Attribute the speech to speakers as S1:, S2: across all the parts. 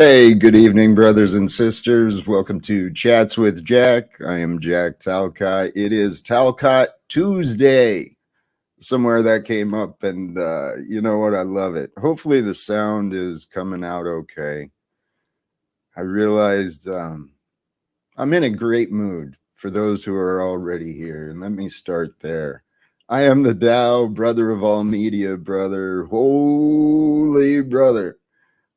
S1: Hey, good evening, brothers and sisters. Welcome to Chats with Jack. I am Jack Talcott. It is Talcott Tuesday. Somewhere that came up, and you know what? I love it. Hopefully, the sound is coming out okay. I realized I'm in a great mood for those who are already here, and let me start there. I am the Tao, brother of all media, brother, holy brother.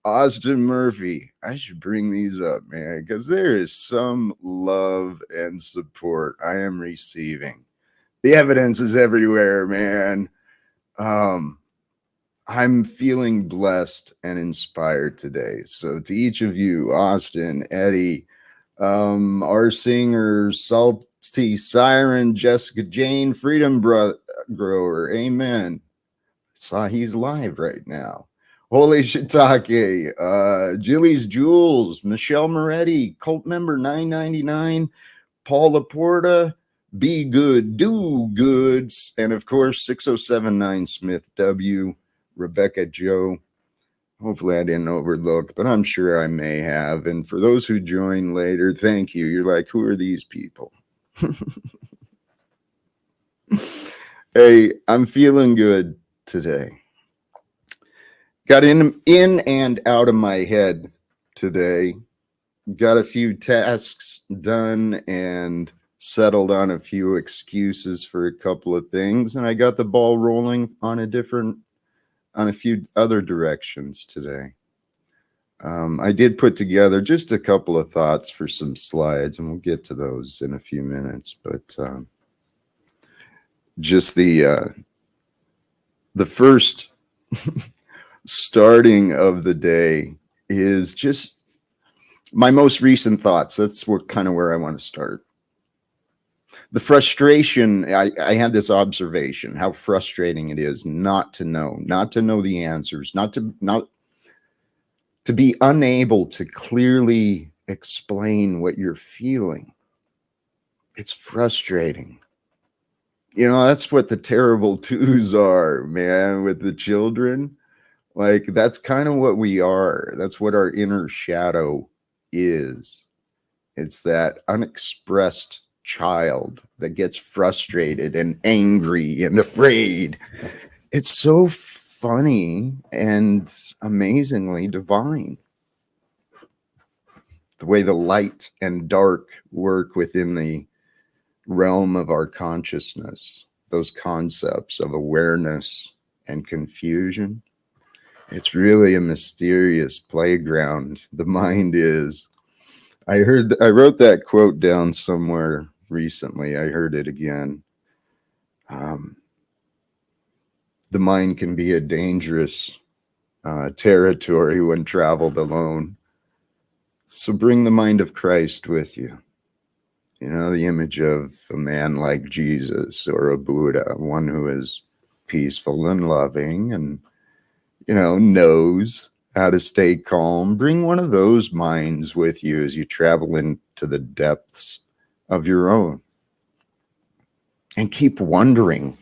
S1: Austin Murphy. I should bring these up, man, because there is some love and support I am receiving. The evidence is everywhere, man. Um, I'm feeling blessed and inspired today. So to each of you, Austin, Eddie, our singer, Salty Siren, Jessica Jane, Grower, amen. Saw he's live right now. Holy Shiitake, Jilly's Jewels, Michelle Moretti, cult member 999, Paul Laporta, Be Good, Do Goods, and of course 6079 Smith W, Rebecca Joe. Hopefully I didn't overlook, but I'm sure I may have. And for those who join later, thank you. You're like, who are these people? Hey, I'm feeling good today. Got in and out of my head today. Got a few tasks done and settled on a few excuses for a couple of things, and I got the ball rolling on a few other directions today. I did put together just a couple of thoughts for some slides, and we'll get to those in a few minutes. But just the first starting of the day is just my most recent thoughts. That's where I want to start. The frustration, I had this observation, how frustrating it is not to know the answers, not to be unable to clearly explain what you're feeling. It's frustrating. You know, that's what the terrible twos are, man, with the children. Like, that's kind of what we are. That's what our inner shadow is. It's that unexpressed child that gets frustrated and angry and afraid. It's so funny and amazingly divine. The way the light and dark work within the realm of our consciousness, those concepts of awareness and confusion. It's really a mysterious playground. The mind is. I wrote that quote down somewhere recently. I heard it again. The mind can be a dangerous territory when traveled alone. So bring the mind of Christ with you. You know, the image of a man like Jesus or a Buddha, one who is peaceful and loving and, you know, knows how to stay calm. Bring one of those minds with you as you travel into the depths of your own. And keep wondering.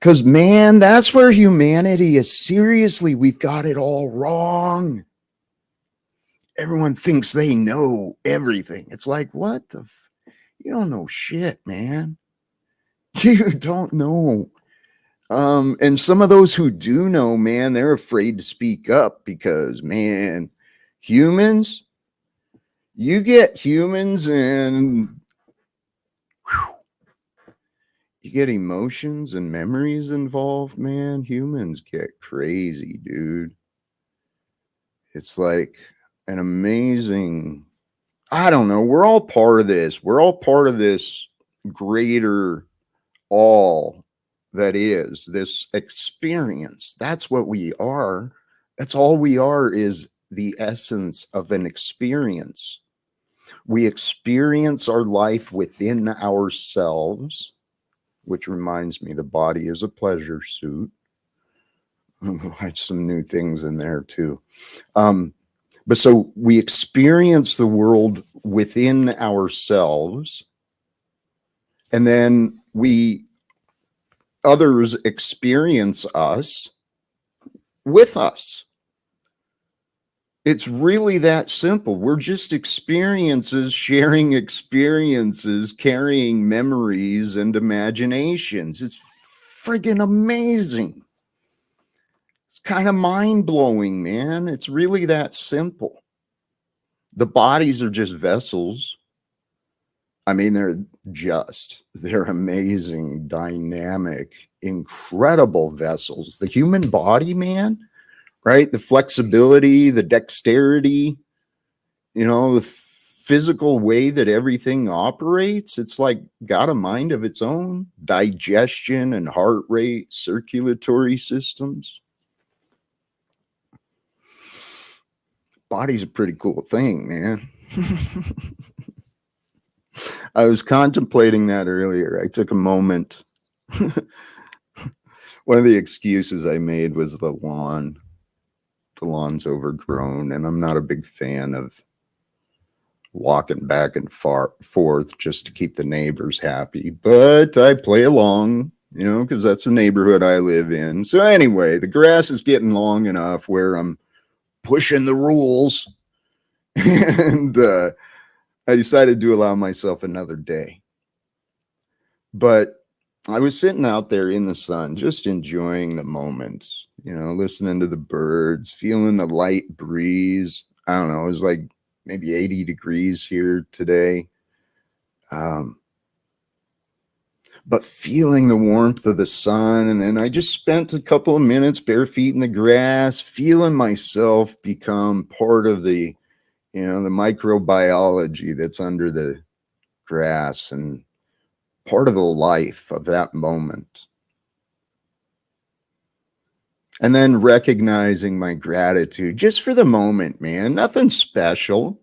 S1: Because, man, that's where humanity is. Seriously, we've got it all wrong. Everyone thinks they know everything. It's like, what you don't know shit, man. You don't know. And some of those who do know, man, they're afraid to speak up because, man, humans, you get humans and you get emotions and memories involved, man. Humans get crazy, dude. It's like an amazing, I don't know, we're all part of this. We're all part of this greater all that is this experience. That's what we are. That's all we are, is the essence of an experience. We experience our life within ourselves, which reminds me the body is a pleasure suit. Some new things in there too. But so we experience the world within ourselves, and then others experience us with us. It's really that simple. We're just experiences, sharing experiences, carrying memories and imaginations. It's friggin' amazing. It's kind of mind-blowing, man. It's really that simple. The bodies are just vessels. I mean, they're amazing, dynamic, incredible vessels. The human body, man, right? The flexibility, the dexterity, the physical way that everything operates. It's like got a mind of its own. Digestion and heart rate, circulatory systems. Body's a pretty cool thing, man. I was contemplating that earlier. I took a moment. One of the excuses I made was the lawn. The lawn's overgrown, and I'm not a big fan of walking back and forth just to keep the neighbors happy. But I play along, because that's the neighborhood I live in. So anyway, the grass is getting long enough where I'm pushing the rules. And I decided to allow myself another day. But I was sitting out there in the sun, just enjoying the moments, listening to the birds, feeling the light breeze. I don't know, it was like maybe 80 degrees here today. But feeling the warmth of the sun. And then I just spent a couple of minutes bare feet in the grass, feeling myself become part of the microbiology that's under the grass and part of the life of that moment. And then recognizing my gratitude just for the moment, man. Nothing special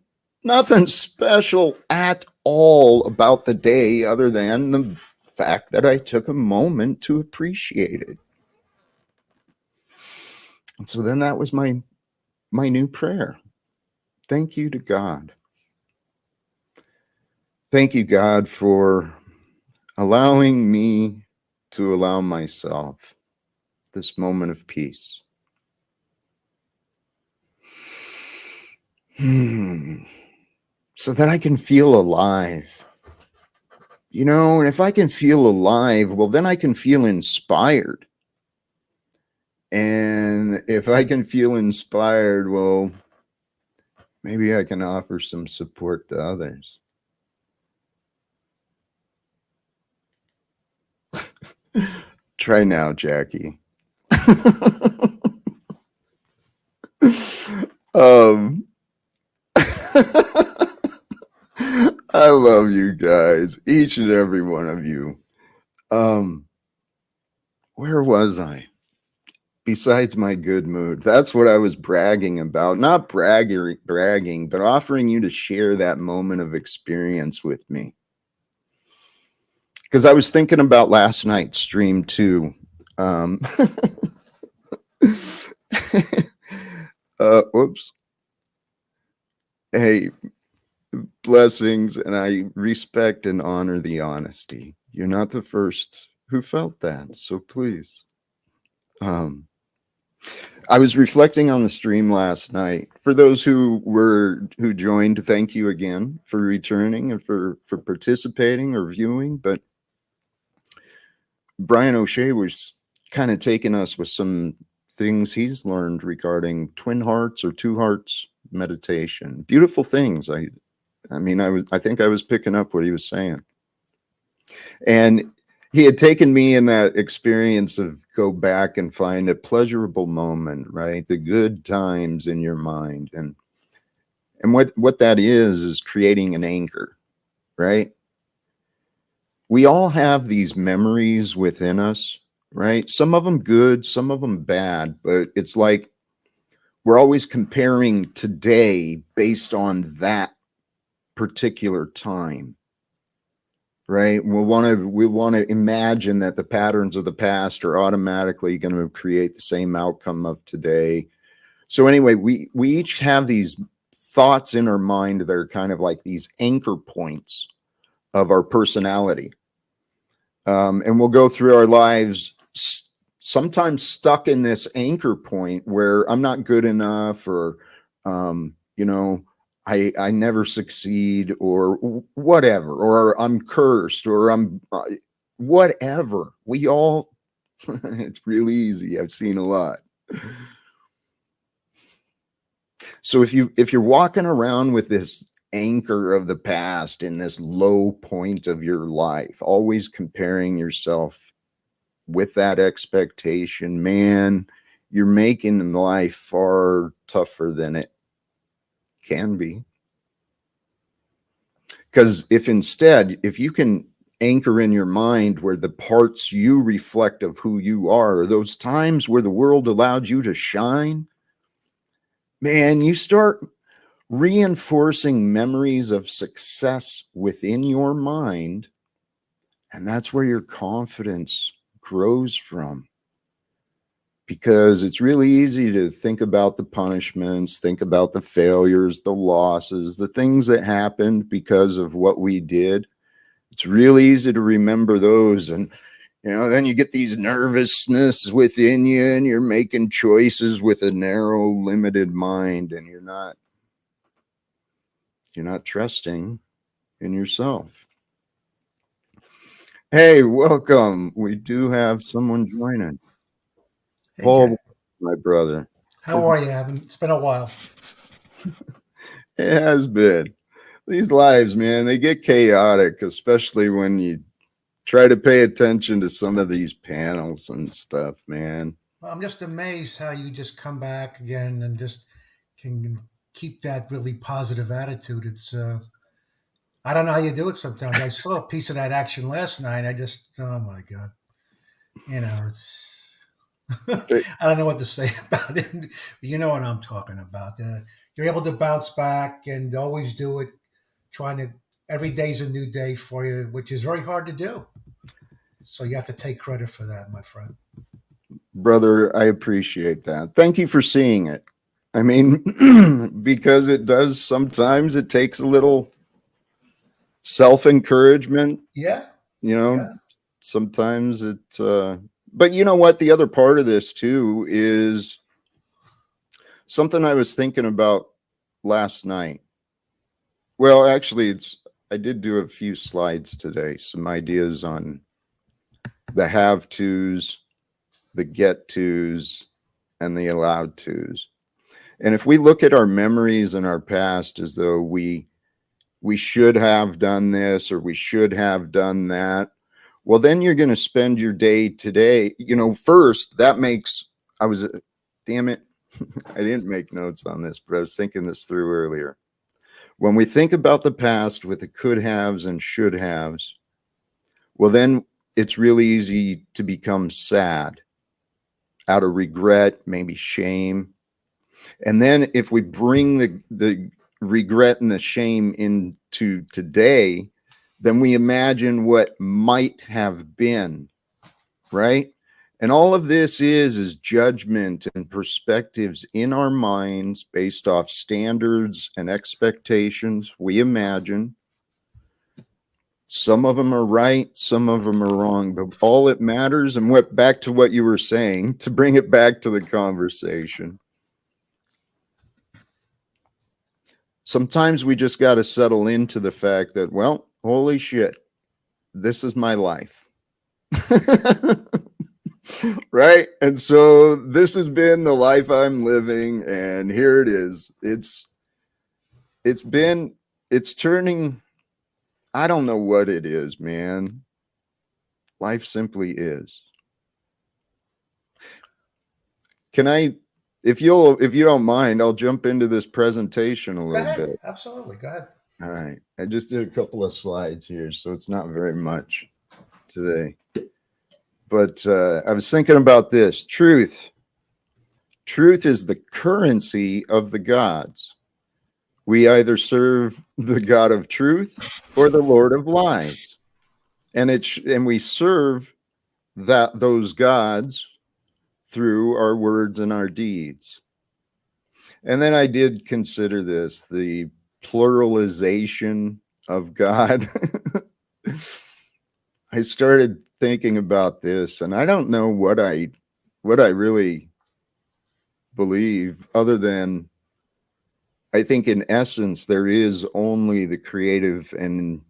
S1: at all about the day other than the fact that I took a moment to appreciate it. And so then that was my new prayer. Thank you to God. Thank you, God, for allowing me to allow myself this moment of peace. So that I can feel alive. And if I can feel alive, well, then I can feel inspired. And if I can feel inspired, well, maybe I can offer some support to others. Try now, Jackie. I love you guys, each and every one of you. Where was I? Besides my good mood, that's what I was bragging about. Not bragging, but offering you to share that moment of experience with me. Because I was thinking about last night's stream too. Whoops. Hey, blessings, and I respect and honor the honesty. You're not the first who felt that, so please. I was reflecting on the stream last night. For those who joined, thank you again for returning and for participating or viewing. But Brian O'Shea was kind of taking us with some things he's learned regarding twin hearts or two hearts meditation. Beautiful things. I think I was picking up what he was saying. And he had taken me in that experience of go back and find a pleasurable moment, right? The good times in your mind. And what that is creating an anchor, right? We all have these memories within us, right? Some of them good, some of them bad, but it's like we're always comparing today based on that particular time. Right. We want to imagine that the patterns of the past are automatically going to create the same outcome of today. So anyway, we each have these thoughts in our mind that are kind of like these anchor points of our personality. And we'll go through our lives sometimes stuck in this anchor point where I'm not good enough, or You know, I never succeed, or whatever, or I'm cursed, or I'm whatever. We all, it's really easy. I've seen a lot. So if you're walking around with this anchor of the past in this low point of your life, always comparing yourself with that expectation, man, you're making life far tougher than it can be. Because if you can anchor in your mind where the parts you reflect of who you are, those times where the world allowed you to shine, man, you start reinforcing memories of success within your mind. And that's where your confidence grows from. Because it's really easy to think about the punishments, think about the failures, the losses, the things that happened because of what we did. It's really easy to remember those. And, then you get these nervousness within you, and you're making choices with a narrow, limited mind, and you're not trusting in yourself. Hey, welcome. We do have someone joining.
S2: Hey,
S1: Paul,
S2: Jack.
S1: my brother.
S2: How are you? It's been a while.
S1: It has been. These lives, man, they get chaotic, especially when you try to pay attention to some of these panels and stuff, man.
S2: Well, I'm just amazed how you just come back again and just can keep that really positive attitude. I don't know how you do it sometimes. I saw a piece of that action last night. Oh my God. It's, I don't know what to say about it. But you know what I'm talking about. You're able to bounce back and always do it, every day's a new day for you, which is very hard to do. So you have to take credit for that, my friend.
S1: Brother, I appreciate that. Thank you for seeing it. I mean, because it does sometimes, it takes a little self encouragement,
S2: Yeah.
S1: you know,
S2: Yeah.
S1: sometimes but you know what? The other part of this too is something I was thinking about last night. Well, actually, I did do a few slides today, some ideas on the have tos, the get tos, and the allowed tos. And if we look at our memories in our past as though we should have done this or we should have done that, well, then you're going to spend your day today. First, that makes, damn it, I didn't make notes on this, but I was thinking this through earlier. When we think about the past with the could haves and should haves, well, then it's really easy to become sad out of regret, maybe shame. And then if we bring the regret and the shame into today, then we imagine what might have been, right? And all of this is judgment and perspectives in our minds based off standards and expectations we imagine. Some of them are right, some of them are wrong, but all it matters, and back to what you were saying, to bring it back to the conversation, sometimes we just got to settle into the fact that, well, holy shit, this is my life. Right? And so this has been the life I'm living, and here it is. It's turning, I don't know what it is, man. Life simply is. Can I, if you don't mind, I'll jump into this presentation a
S2: Go
S1: little
S2: ahead.
S1: bit.
S2: Absolutely. Go ahead.
S1: All right. I just did a couple of slides here, so it's not very much today. But I was thinking about this. Truth is the currency of the gods. We either serve the God of truth or the Lord of lies. And we serve those gods through our words and our deeds. And then I did consider this, the pluralization of God. I started thinking about this, and I don't know what I really believe, other than I think in essence, there is only the creative and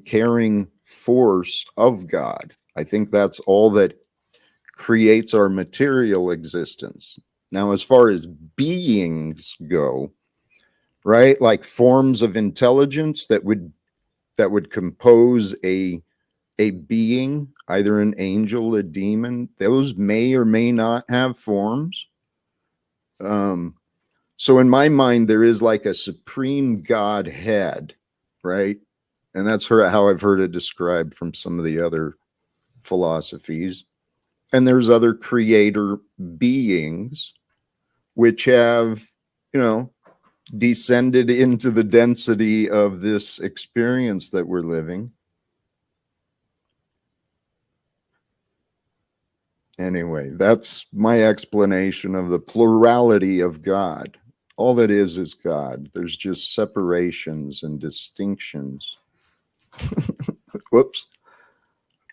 S1: caring force of God. I think that's all that creates our material existence. Now, as far as beings go, right, like forms of intelligence that would compose a being, either an angel, a demon, those may or may not have forms. So in my mind, there is like a supreme Godhead, right? And that's how I've heard it described from some of the other philosophies. And there's other creator beings which have, descended into the density of this experience that we're living. Anyway, that's my explanation of the plurality of God. All that is God. There's just separations and distinctions. Whoops.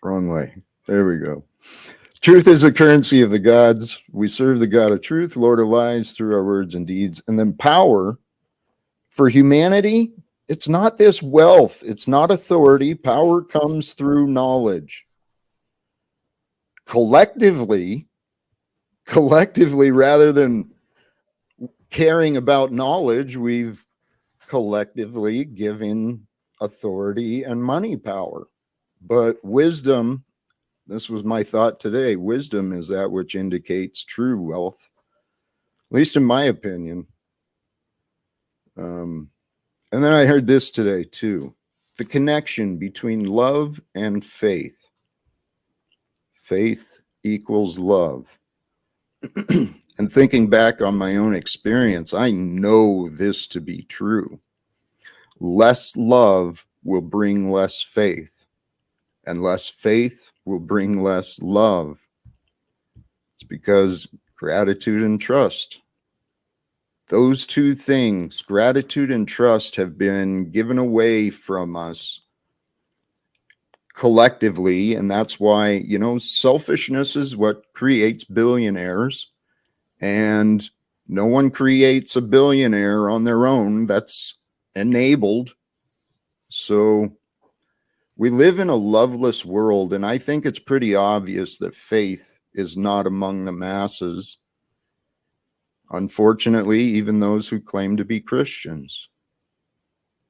S1: Wrong way. There we go. Truth is the currency of the gods. We serve the God of truth, Lord of lies, through our words and deeds. And then power for humanity, it's not this wealth. It's not authority. Power comes through knowledge. Collectively, rather than caring about knowledge, we've collectively given authority and money power. But wisdom, this was my thought today, wisdom is that which indicates true wealth, at least in my opinion. And then I heard this today too, the connection between love and faith. Faith equals love. And thinking back on my own experience, I know this to be true. Less love will bring less faith, and less faith will bring less love. It's because gratitude and trust, those two things, gratitude and trust, have been given away from us collectively. And that's why, selfishness is what creates billionaires. And no one creates a billionaire on their own. That's enabled. So we live in a loveless world. And I think it's pretty obvious that faith is not among the masses. Unfortunately, even those who claim to be Christians.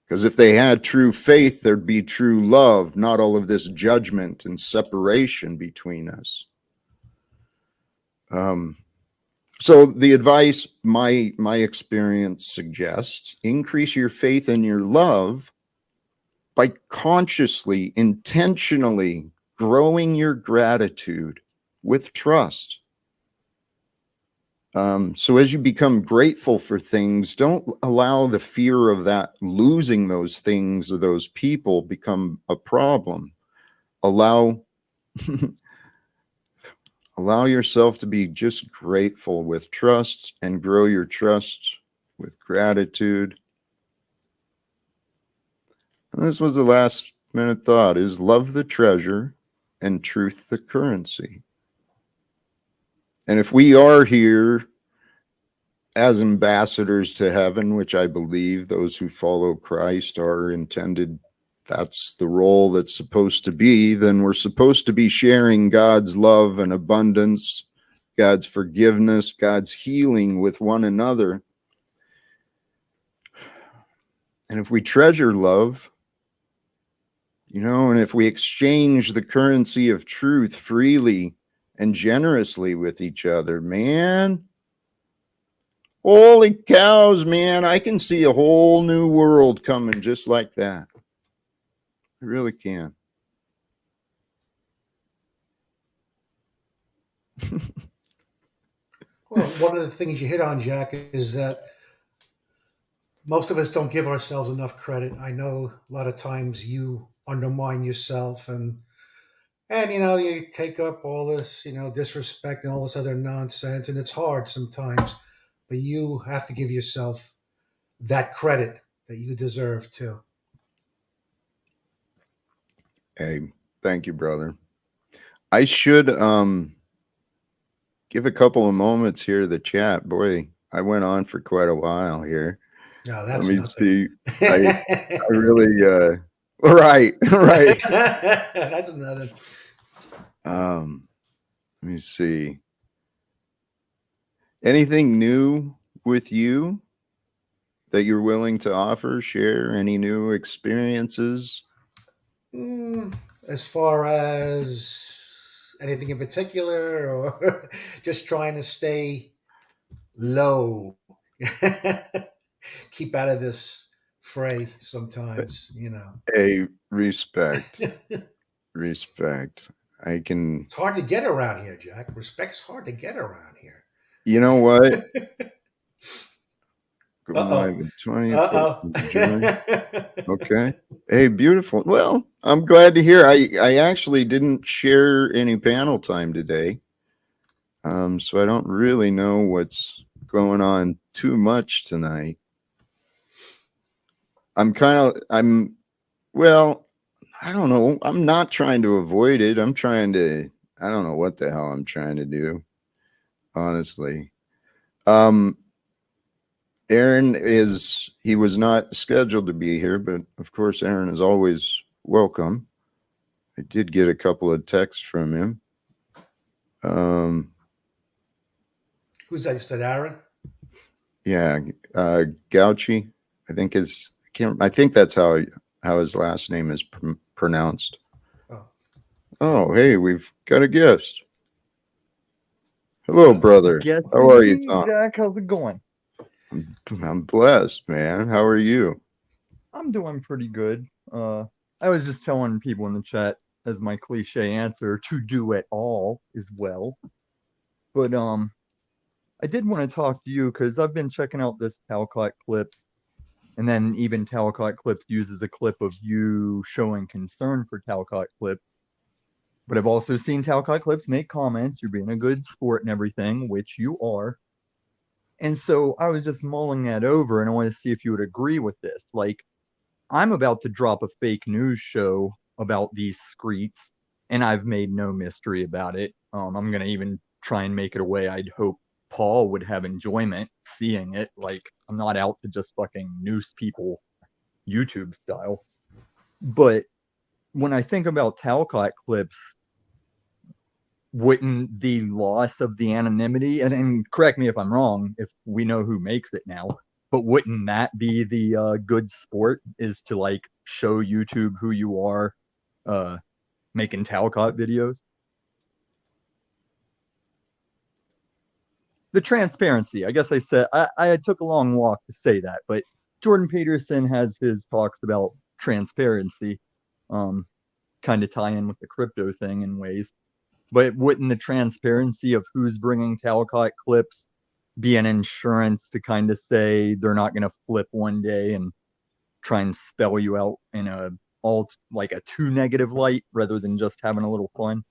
S1: Because if they had true faith, there'd be true love, not all of this judgment and separation between us. So the advice, my experience suggests, increase your faith and your love by consciously, intentionally growing your gratitude with trust. So as you become grateful for things, don't allow the fear of that losing those things or those people become a problem. Allow yourself to be just grateful with trust and grow your trust with gratitude. And this was the last minute thought, is love the treasure and truth the currency. And if we are here as ambassadors to heaven, which I believe those who follow Christ are intended, that's the role that's supposed to be, then we're supposed to be sharing God's love and abundance, God's forgiveness, God's healing with one another. And if we treasure love, and if we exchange the currency of truth freely and generously with each other, man, holy cows, man, I can see a whole new world coming just like that. I really can.
S2: Well, one of the things you hit on, Jack, is that most of us don't give ourselves enough credit. I know a lot of times you undermine yourself and you take up all this, disrespect and all this other nonsense, and it's hard sometimes, but you have to give yourself that credit that you deserve too.
S1: Hey, thank you, brother. I should give a couple of moments here to the chat. Boy, I went on for quite a while here.
S2: No,
S1: Let
S2: that's
S1: me
S2: nothing.
S1: see. I really right.
S2: That's another.
S1: Let me see. Anything new with you that you're willing to offer, share? Any new experiences?
S2: As far as anything in particular, or just trying to stay low, keep out of this fray sometimes,
S1: Hey, respect. Respect. I can.
S2: It's hard to get around here, Jack. Respect's hard to get around here.
S1: You know what? Go live
S2: Uh-oh.
S1: at 20th.
S2: Uh-oh.
S1: Okay. Hey, beautiful. Well, I'm glad to hear. I actually didn't share any panel time today. So I don't really know what's going on too much tonight. Well, I don't know. I'm not trying to avoid it. I don't know what the hell I'm trying to do, honestly. Aaron he was not scheduled to be here, but of course, Aaron is always welcome. I did get a couple of texts from him.
S2: Who's that? You said Aaron?
S1: Yeah, Gauchi. I think that's how his last name is pronounced. Oh, hey, we've got a guest. Hello, brother.
S3: Yes,
S1: how are you, Tom?
S3: Jack, how's it going?
S1: I'm blessed, man. How are you?
S3: I'm doing pretty good. I was just telling people in the chat, as my cliche answer, to do it all as well. But I did want to talk to you because I've been checking out this Talcott clip, and then even Talcott clips uses a clip of you showing concern for Talcott clip. But I've also seen Talcott clips make comments, you're being a good sport and everything, which you are. And so I was just mulling that over, and I want to see if you would agree with this. Like, I'm about to drop a fake news show about these screets, and I've made no mystery about it. I'm going to even try and make it a way I'd hope Paul would have enjoyment seeing it. Like, I'm not out to just fucking noose people YouTube style. But when I think about Talcott clips, wouldn't the loss of the anonymity, and correct me if I'm wrong, if we know who makes it now, but wouldn't that be the good sport, is to like show YouTube who you are making Talcott videos? The transparency, I guess I took a long walk to say that, but Jordan Peterson has his talks about transparency, kind of tie in with the crypto thing in ways. But wouldn't the transparency of who's bringing Talcott clips be an insurance to kind of say they're not going to flip one day and try and spell you out in a too negative light rather than just having a little fun?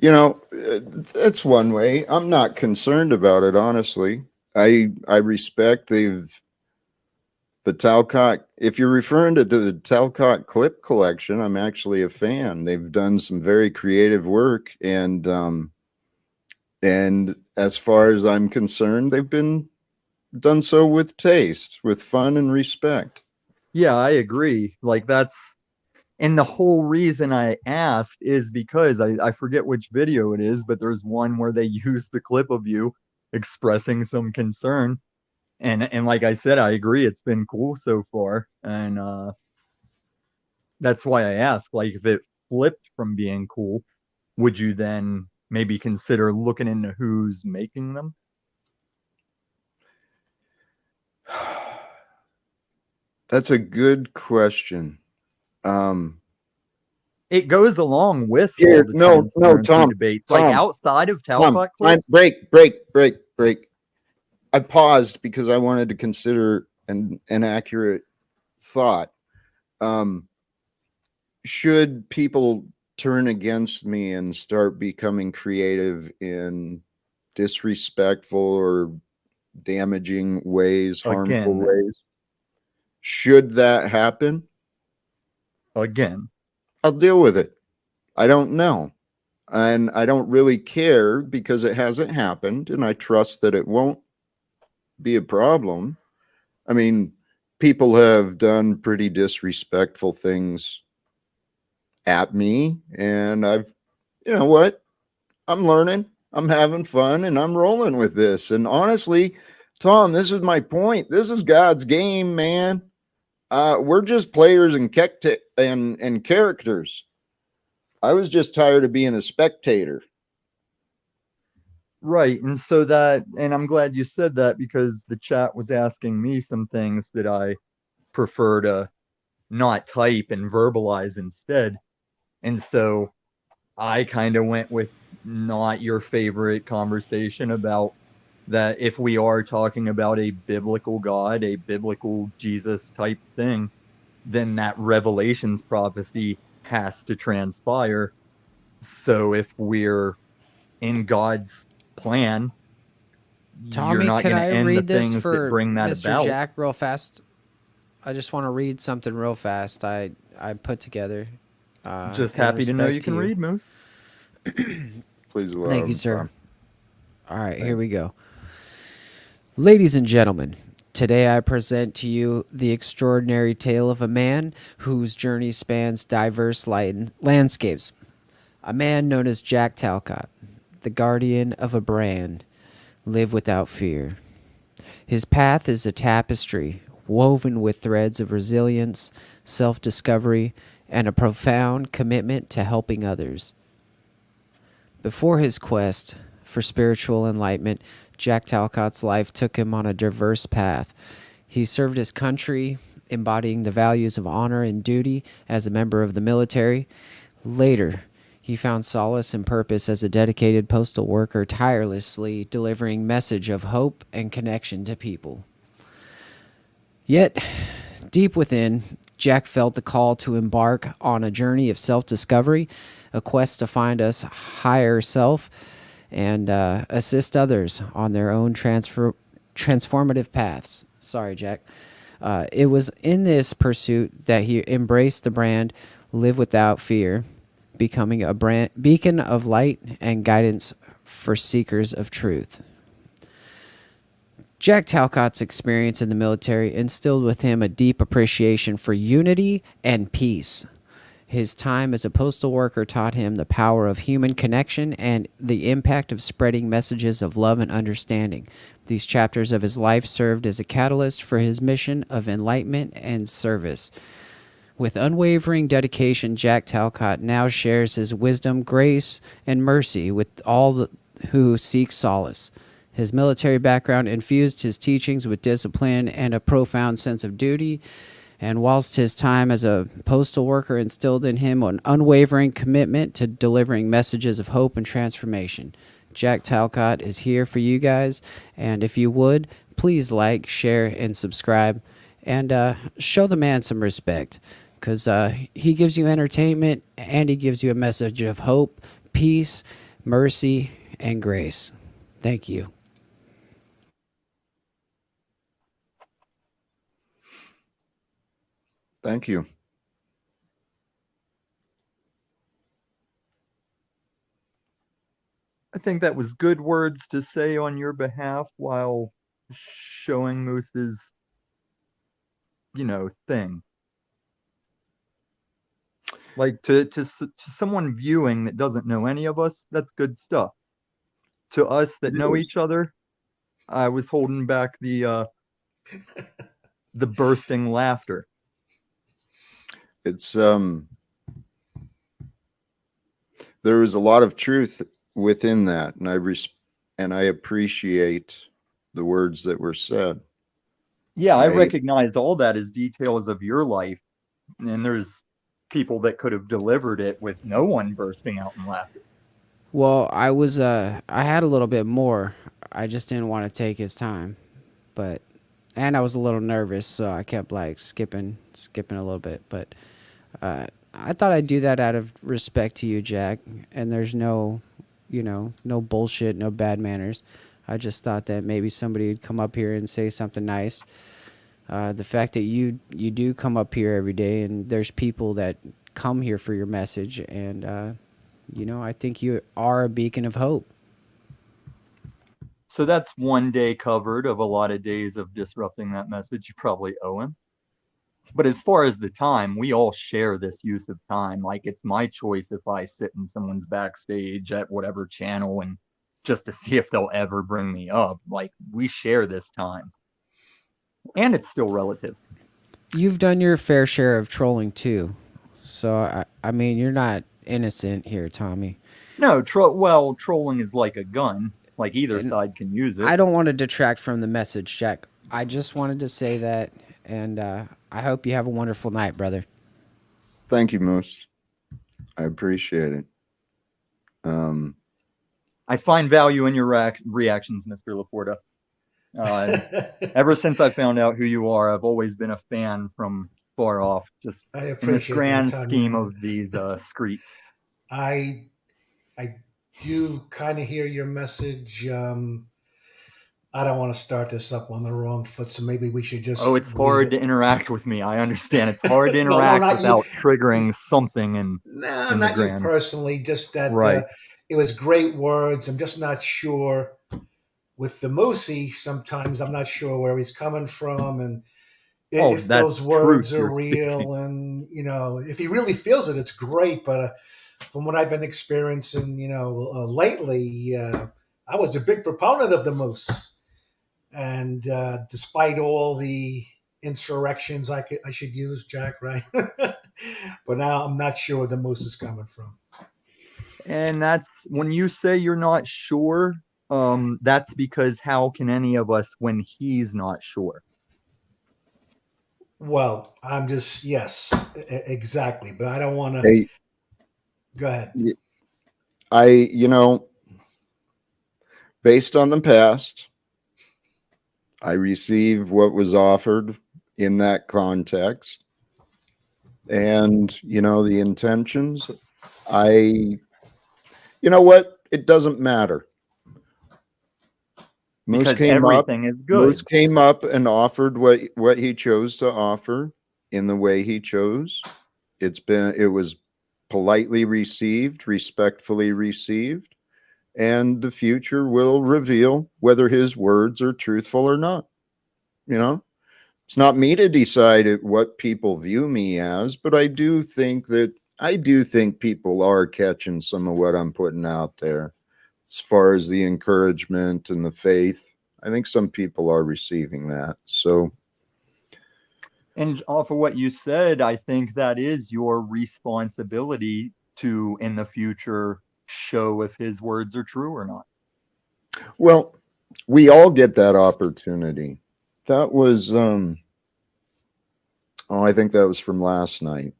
S1: That's one way. I'm not concerned about it, honestly. I respect the Talcott. If you're referring to the Talcott clip collection, I'm actually a fan. They've done some very creative work, and as far as I'm concerned, they've been done so with taste, with fun and respect.
S3: Yeah, I agree. And the whole reason I asked is because I forget which video it is, but there's one where they use the clip of you expressing some concern. And like I said, I agree, it's been cool so far. And that's why I asked, like, if it flipped from being cool, would you then maybe consider looking into who's making them?
S1: That's a good question.
S3: It goes along with
S1: Here,
S3: all the transparency
S1: Tom,
S3: debates.
S1: Tom,
S3: like outside of Talcott clips.
S1: break. I paused because I wanted to consider an accurate thought. Should people turn against me and start becoming creative in disrespectful or damaging ways, harmful ways? Should that happen?
S3: Again,
S1: I'll deal with it. I don't know. And I don't really care because it hasn't happened, and I trust that it won't be a problem. I mean, people have done pretty disrespectful things at me, and you know what? I'm learning, I'm having fun, and I'm rolling with this. And honestly, Tom, this is my point. This is God's game, man. We're just players and and characters. I was just tired of being a spectator.
S3: Right. And I'm glad you said that because the chat was asking me some things that I prefer to not type and verbalize instead. And so I kind of went with not your favorite conversation about that if we are talking about a biblical God, a biblical Jesus type thing, then that Revelations prophecy has to transpire. So if we're in God's plan, you're
S4: Tommy,
S3: not
S4: could
S3: going
S4: I
S3: to end the
S4: read this
S3: things that
S4: for
S3: bring that
S4: Mr.
S3: about.
S4: Jack real fast? I just want to read something real fast. I put together.
S3: Just
S4: in
S3: happy to know
S4: respect
S3: you can read, Moose.
S1: Please allow
S4: Thank you,
S1: him,
S4: sir.
S1: Tom.
S4: All right, here we go. Ladies and gentlemen, today I present to you the extraordinary tale of a man whose journey spans diverse landscapes. A man known as Jack Talcott, the guardian of a brand, live without fear. His path is a tapestry woven with threads of resilience, self-discovery, and a profound commitment to helping others. Before his quest for spiritual enlightenment, Jack Talcott's life took him on a diverse path. He served his country, embodying the values of honor and duty as a member of the military. Later, he found solace and purpose as a dedicated postal worker, tirelessly delivering message of hope and connection to people. Yet, deep within, Jack felt the call to embark on a journey of self-discovery, a quest to find us higher self, and assist others on their own transformative paths. Sorry, Jack. It was in this pursuit that he embraced the brand Live Without Fear, becoming a beacon of light and guidance for seekers of truth. Jack Talcott's experience in the military instilled with him a deep appreciation for unity and peace. His time as a postal worker taught him the power of human connection and the impact of spreading messages of love and understanding. These chapters of his life served as a catalyst for his mission of enlightenment and service. With unwavering dedication, Jack Talcott now shares his wisdom, grace, and mercy with all who seek solace. His military background infused his teachings with discipline and a profound sense of duty, and whilst his time as a postal worker instilled in him an unwavering commitment to delivering messages of hope and transformation. Jack Talcott is here for you guys, and if you would, please like, share, and subscribe, and show the man some respect, because he gives you entertainment, and he gives you a message of hope, peace, mercy, and grace. Thank you.
S1: Thank you.
S3: I think that was good words to say on your behalf while showing Moose's, thing. Like to someone viewing that doesn't know any of us, that's good stuff. To us that know each other, I was holding back the bursting laughter.
S1: It's there was a lot of truth within that, and I appreciate the words that were said.
S3: Yeah, I recognize all that as details of your life, and there's people that could have delivered it with no one bursting out in laughter.
S4: Well, I had a little bit more. I just didn't want to take his time, and I was a little nervous, so I kept like skipping a little bit. But I thought I'd do that out of respect to you, Jack. And there's no bullshit, no bad manners. I just thought that maybe somebody would come up here and say something nice. The fact that you do come up here every day, and there's people that come here for your message, and I think you are a beacon of hope.
S3: So that's one day covered of a lot of days of disrupting that message you probably owe him. But as far as the time, we all share this use of time. Like, it's my choice if I sit in someone's backstage at whatever channel and just to see if they'll ever bring me up. Like, we share this time. And it's still relative.
S4: You've done your fair share of trolling too. So, I mean, you're not innocent here, Tommy.
S3: No, trolling is like a gun. Like, either side can use it.
S4: I don't want to detract from the message, Jack. I just wanted to say that, and I hope you have a wonderful night, brother.
S1: Thank you, Moose. I appreciate it.
S3: I find value in your reactions, Mr. Laporta. Ever since I found out who you are, I've always been a fan from far off, just in this grand scheme of these screets.
S2: I do kind of hear your message. I don't want to start this up on the wrong foot, so maybe we should just.
S3: Oh, it's hard to interact with me. I understand. It's hard to interact without triggering something.
S2: No, not you personally. Just that
S3: right.
S2: It was great words. I'm just not sure with the Moosey. Sometimes I'm not sure where he's coming from, and if those words are real, and if he really feels it, it's great. But from what I've been experiencing, lately, I was a big proponent of the Moose. And despite all the insurrections I should use, Jack, right? But now I'm not sure where the Moose is coming from.
S3: And that's when you say you're not sure, that's because how can any of us when he's not sure?
S2: Well, I'm just, yes, exactly. But I don't want to. Hey, go ahead.
S1: Based on the past, I receive what was offered in that context. And, the intentions, you know what? It doesn't matter. Moose came up and offered what he chose to offer in the way he chose. It was politely received, respectfully received. And the future will reveal whether his words are truthful or not. It's not me to decide what people view me as, but I do think people are catching some of what I'm putting out there as far as the encouragement and the faith. I think some people are receiving that. So,
S3: and off of what you said, I think that is your responsibility to, in the future, show if his words are true or not.
S1: Well, we all get that opportunity. That was I think that was from last night.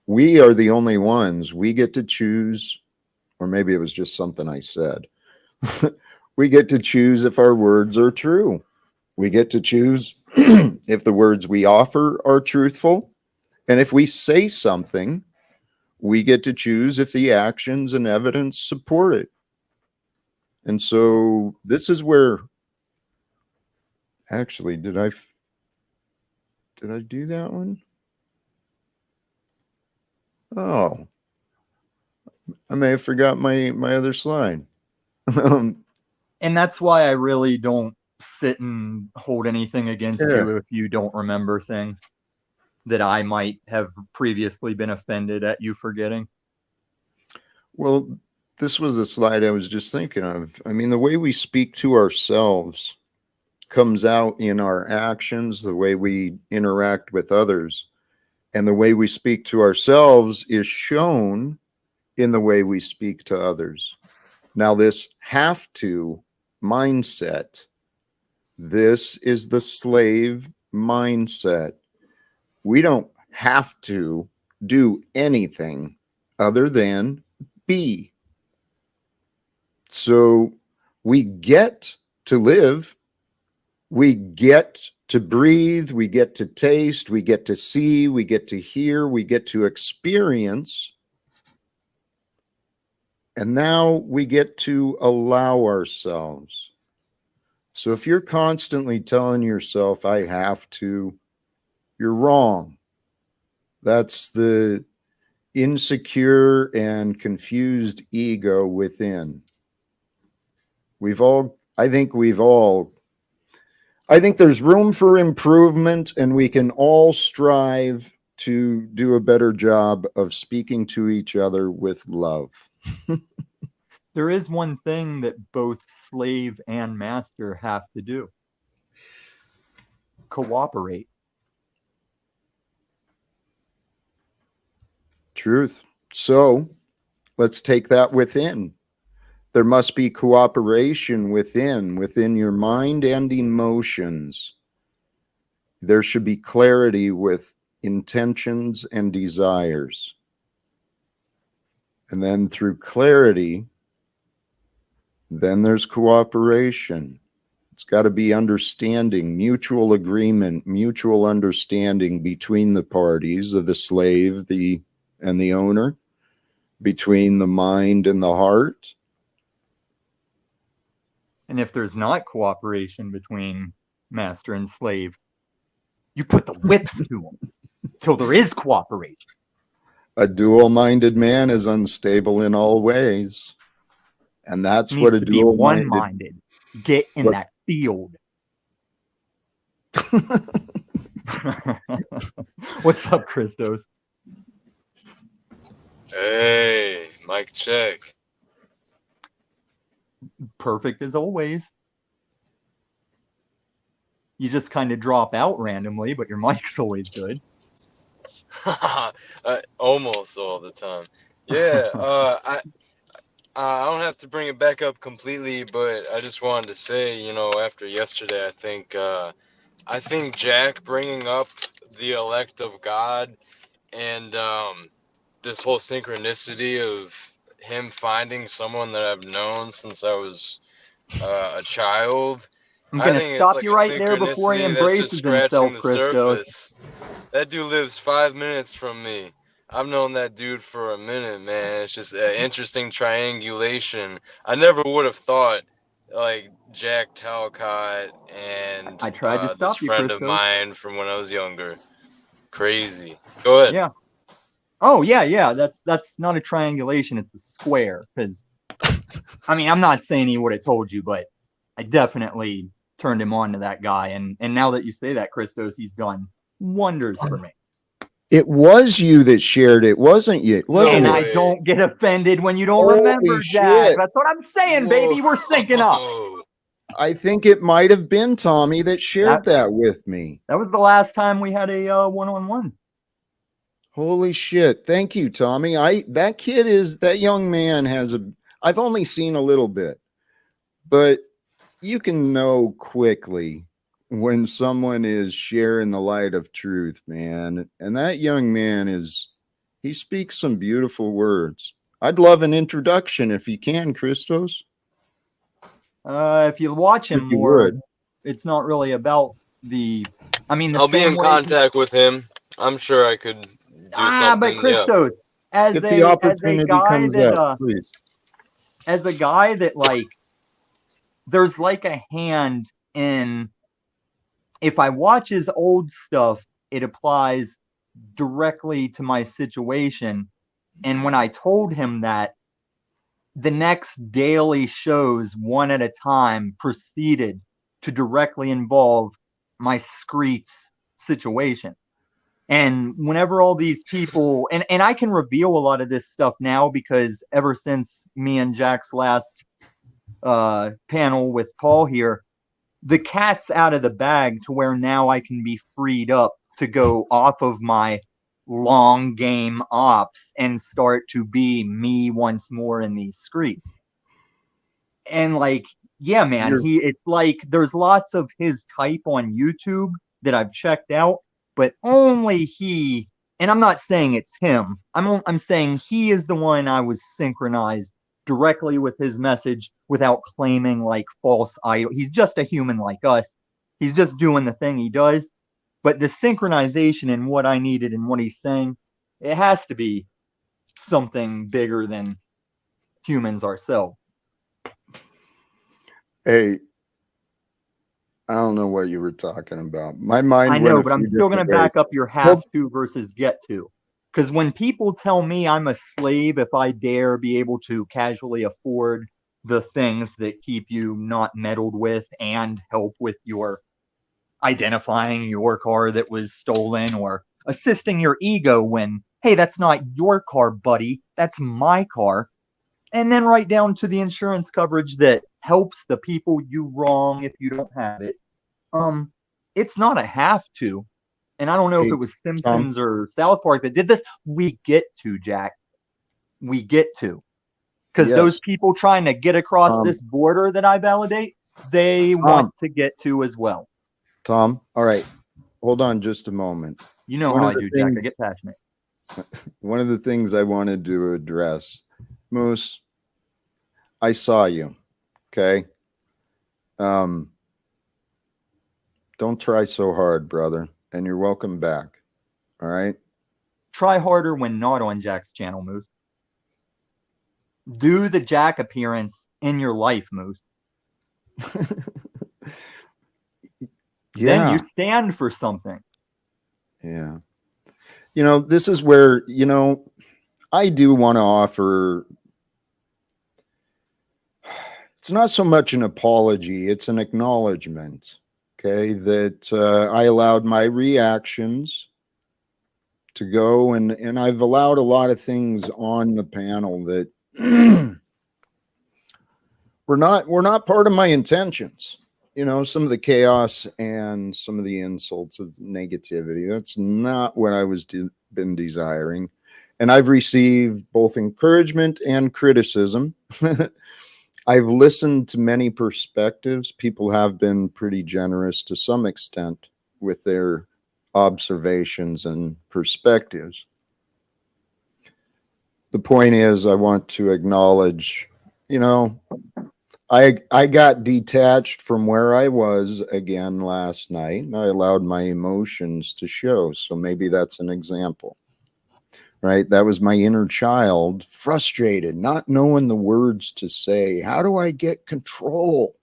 S1: We are the only ones. We get to choose, or maybe it was just something I said. We get to choose if our words are true. We get to choose if the words we offer are truthful. And if we say something, we get to choose if the actions and evidence support it. And so this is where, actually, did I do that one? Oh, I may have forgot my other slide.
S3: And that's why I really don't sit and hold anything against you if you don't remember things that I might have previously been offended at you forgetting.
S1: Well, this was a slide I was just thinking of. I mean, the way we speak to ourselves comes out in our actions, the way we interact with others. And the way we speak to ourselves is shown in the way we speak to others. Now, this have to mindset, this is the slave mindset. We don't have to do anything other than be. So we get to live, we get to breathe, we get to taste, we get to see, we get to hear, we get to experience. And now we get to allow ourselves. So if you're constantly telling yourself, I have to, you're wrong. That's the insecure and confused ego within. I think there's room for improvement, and we can all strive to do a better job of speaking to each other with love.
S3: There is one thing that both slave and master have to do: cooperate.
S1: Truth. So let's take that within. There must be cooperation within your mind and emotions. There should be clarity with intentions and desires. And then through clarity, then there's cooperation. It's got to be understanding, mutual agreement, mutual understanding between the parties of the slave, and the owner, between the mind and the heart.
S3: And if there's not cooperation between master and slave, you put the whips to them till there is cooperation.
S1: A dual-minded man is unstable in all ways. And that's what a dual-minded...
S3: one-minded. Get in that field. What's up, Christos?
S5: Hey, mic check.
S3: Perfect as always. You just kind of drop out randomly, but your mic's always good.
S5: Almost all the time. Yeah, I don't have to bring it back up completely, but I just wanted to say, you know, after yesterday, I think Jack bringing up the elect of God and this whole synchronicity of him finding someone that I've known since I was a child.
S3: I'm going to stop you right there before he embraces himself, Christos.
S5: Surface. That dude lives 5 minutes from me. I've known that dude for a minute, man. It's just an interesting triangulation. I never would have thought, like, Jack Talcott and
S3: I tried to stop
S5: this
S3: you,
S5: friend
S3: Christos.
S5: of mine from when I was younger. Crazy. Go ahead.
S3: Yeah. Oh, yeah. That's not a triangulation. It's a square. Because, I mean, I'm not saying he would have told you, but I definitely turned him on to that guy. And now that you say that, Christos, he's done wonders for me.
S1: It was you that shared it, wasn't you? Wasn't
S3: and
S1: it?
S3: I don't get offended when you don't
S1: Holy
S3: remember,
S1: shit.
S3: Jack. That's what I'm saying, baby. We're syncing up.
S1: I think it might have been Tommy that shared that with me.
S3: That was the last time we had a one-on-one.
S1: Holy shit. Thank you, Tommy. That young man I've only seen a little bit, but you can know quickly when someone is sharing the light of truth, man. And that young man he speaks some beautiful words. I'd love an introduction if you can, Christos.
S3: If you watch him more, it's not really about
S5: I'll be in contact with him. I'm sure I could do something.
S3: But Christos,
S5: yeah.
S1: If the opportunity comes up, please.
S3: As a guy that, like, there's like a hand in, if I watch his old stuff, it applies directly to my situation. And when I told him that, the next daily shows, one at a time, proceeded to directly involve my Screets situation. And whenever all these people, and I can reveal a lot of this stuff now, because ever since me and Jack's last panel with Paul here, the cat's out of the bag to where now I can be freed up to go off of my long game ops and start to be me once more in these streets. And like, yeah, man, it's like there's lots of his type on YouTube that I've checked out, but only he, and I'm not saying it's him, I'm saying he is the one I was synchronized directly with his message without claiming like false idol. He's just a human like us. He's just doing the thing he does. But the synchronization in what I needed and what he's saying, it has to be something bigger than humans ourselves.
S1: Hey, I don't know what you were talking about. My mind.
S3: I know, but I'm still going to back up your have to versus get to. Because when people tell me I'm a slave if I dare be able to casually afford the things that keep you not meddled with and help with your identifying your car that was stolen or assisting your ego when, hey, that's not your car, buddy, that's my car. And then right down to the insurance coverage that helps the people you wrong if you don't have it. It's not a have to. And I don't know if
S1: Hey,
S3: it was
S1: Tom.
S3: Simpsons or South Park that did this. We get to, Jack. We get to. Because
S1: Yes.
S3: those people trying to get across this border that I validate, they want to get to as well.
S1: Tom, all right. Hold on just a moment.
S3: You know how I do, Jack. I get passionate.
S1: One of the things I wanted to address, Moose, I saw you, okay? Don't try so hard, brother, and you're welcome back, all right?
S3: Try harder when not on Jack's channel, Moose. Do the Jack appearance in your life, Moose. Then you stand for something.
S1: Yeah. You know, this is where, you know, I do want to offer, it's not so much an apology, it's an acknowledgement, okay, that I allowed my reactions to go, and I've allowed a lot of things on the panel that were not part of my intentions. You know, some of the chaos and some of the insults of negativity, that's not what I was been desiring. And I've received both encouragement and criticism. I've listened to many perspectives. People have been pretty generous to some extent with their observations and perspectives. The point is, I want to acknowledge, you know, I got detached from where I was again last night, and I allowed my emotions to show. So maybe that's an example, right? That was my inner child, frustrated, not knowing the words to say. How do I get control?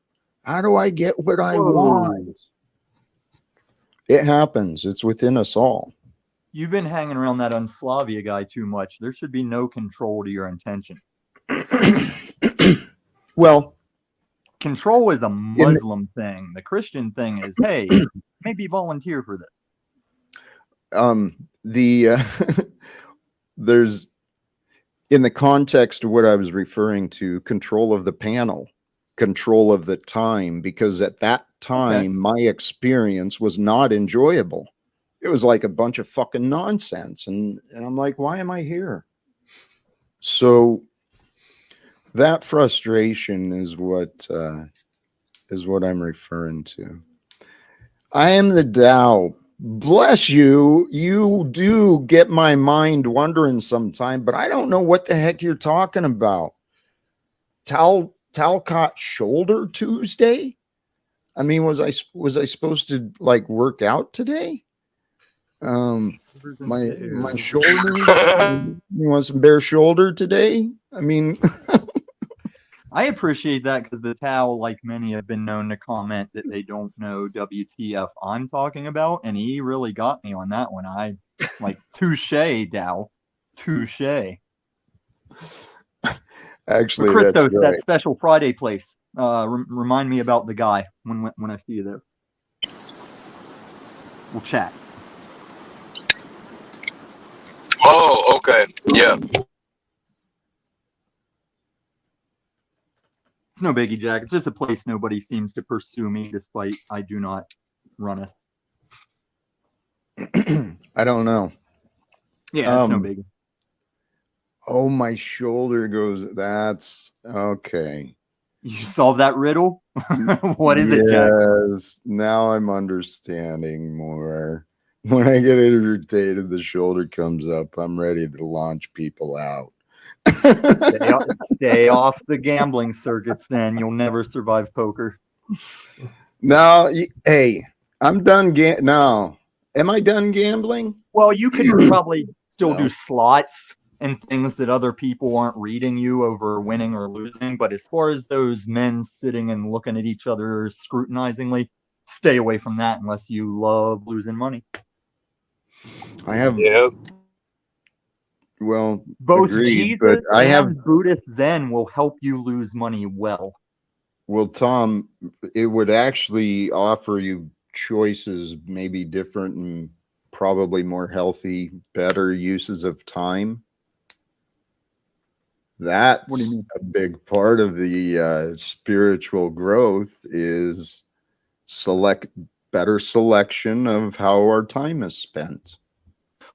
S1: How do I get what I want? It happens. It's within us all.
S3: You've been hanging around that Unslavia guy too much. There should be no control to your intention.
S1: Well,
S3: control is a Muslim thing. The Christian thing is, hey, maybe volunteer for this.
S1: There's, in the context of what I was referring to, control of the panel, control of the time, because at that time, my experience was not enjoyable. It was like a bunch of fucking nonsense. And I'm like, why am I here? So that frustration is what I'm referring to. I am the Tao. Bless you. You do get my mind wondering sometime, but I don't know what the heck you're talking about. Talcott Shoulder Tuesday? I mean, was I supposed to like work out today? My shoulder. You want some bare shoulder today? I mean,
S3: I appreciate that because the Tao, like many, have been known to comment that they don't know WTF I'm talking about, and he really got me on that one. I like touche, Tao, touche.
S1: Actually,
S3: Christos,
S1: that's right.
S3: that special Friday place. Remind me about the guy when I see you there. We'll chat.
S5: Oh, okay. Yeah.
S3: It's no biggie, Jack. It's just a place nobody seems to pursue me, despite I do not run
S1: it. I don't know.
S3: Yeah, it's no biggie.
S1: Oh, my shoulder goes. That's okay.
S3: You solve that riddle? What is it, Jack?
S1: Yes. Now I'm understanding more. When I get irritated, the shoulder comes up. I'm ready to launch people out.
S3: Stay off the gambling circuits, then you'll never survive poker.
S1: No, hey, I'm done. No, am I done gambling?
S3: Well, you could probably still do slots and things that other people aren't reading you over winning or losing. But as far as those men sitting and looking at each other scrutinizingly, stay away from that unless you love losing money.
S1: I have.
S5: Yep.
S1: Well,
S3: Both
S1: agreed, but
S3: Jesus
S1: I have,
S3: and Buddhist Zen will help you lose money well.
S1: well, Tom, it would actually offer you choices, maybe different and probably more healthy, better uses of time.
S3: What do you
S1: That's
S3: mean?
S1: a big part of the spiritual growth is better selection of how our time is spent.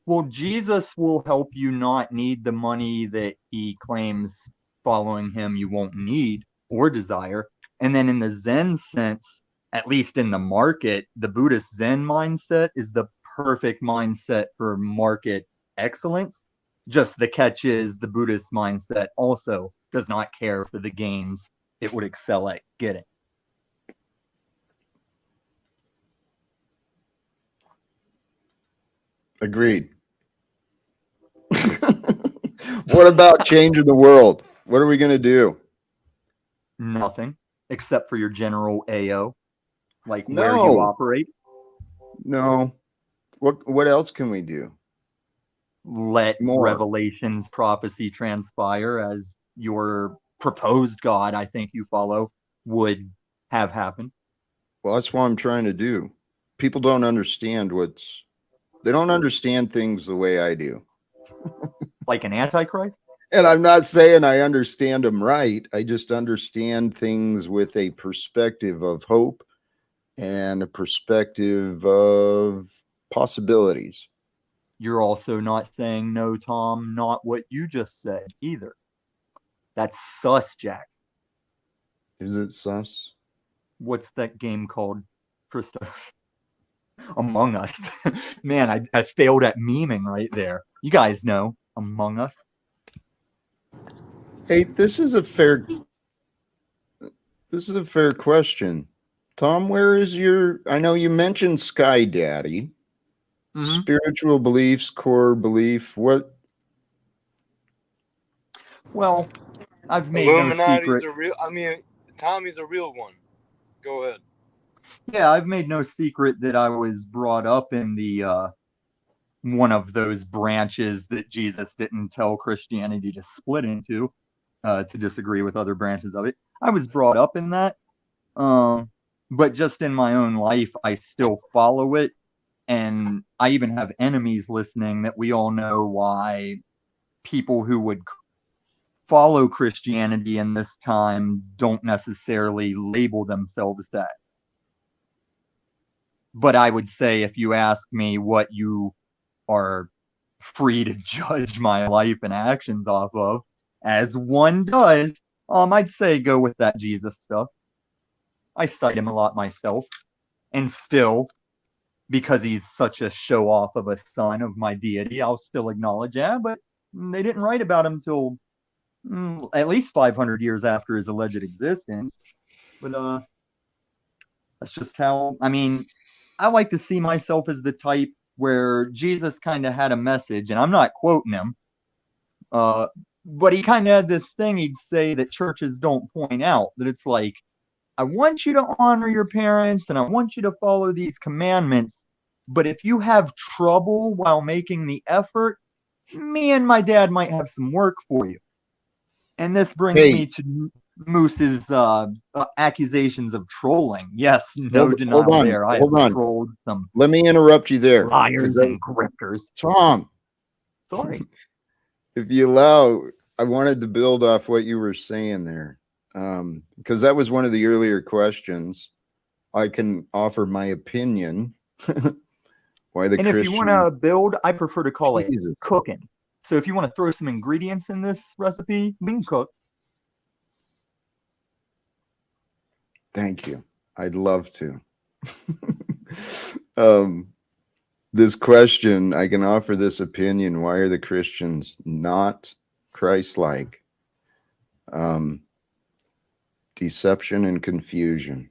S3: Well, Jesus will help you not need the money that he claims following him you won't need or desire. And then in the Zen sense, at least in the market, the Buddhist Zen mindset is the perfect mindset for market excellence. Just the catch is the Buddhist mindset also does not care for the gains it would excel at getting.
S1: Agreed. What about changing the world? What are we going to do?
S3: Nothing except for your general AO, like where you
S1: No,
S3: operate.
S1: no. What else can we do?
S3: Let
S1: More.
S3: Revelation's prophecy transpire as your proposed God, I think you follow, would have happen.
S1: Well, that's what I'm trying to do. People don't understand they don't understand things the way I do.
S3: Like an antichrist?
S1: And I'm not saying I understand them right. I just understand things with a perspective of hope and a perspective of possibilities.
S3: You're also not saying no, Tom, not what you just said either. That's sus, Jack.
S1: Is it sus?
S3: What's that game called, Christoph? Among Us. Man, I failed at memeing right there. You guys know Among Us.
S1: Hey, this is a fair question. Tom, where is I know you mentioned Sky Daddy.
S3: Mhm.
S1: Spiritual beliefs, core belief, what?
S3: Well, I've made no secret.
S5: Illuminati's a real. I mean, Tommy's a real one. Go ahead.
S3: Yeah, I've made no secret that I was brought up in the one of those branches that Jesus didn't tell Christianity to split into, to disagree with other branches of it. I was brought up in that, but just in my own life, I still follow it, and I even have enemies listening that we all know why people who would follow Christianity in this time don't necessarily label themselves that. But I would say if you ask me what you are free to judge my life and actions off of, as one does, I'd say go with that Jesus stuff. I cite him a lot myself, and still, because he's such a show off of a son of my deity, I'll still acknowledge, yeah, but they didn't write about him till at least 500 years after his alleged existence. But that's just how, I mean, I like to see myself as the type where Jesus kind of had a message, and I'm not quoting him, but he kind of had this thing he'd say that churches don't point out, that it's like, I want you to honor your parents and I want you to follow these commandments, but if you have trouble while making the effort, me and my dad might have some work for you. And this brings me to Moose's accusations of trolling. Yes, no denial there. I have trolled some.
S1: Let me interrupt you there.
S3: Liars and grifters.
S1: Tom.
S3: Sorry.
S1: If you allow, I wanted to build off what you were saying there. Because that was one of the earlier questions. I can offer my opinion. Why the
S3: And if you want to build, I prefer to call it cooking. So if you want to throw some ingredients in this recipe, we can cook.
S1: Thank you. I'd love to. This question, I can offer this opinion. Why are the Christians not Christ-like? Deception and confusion.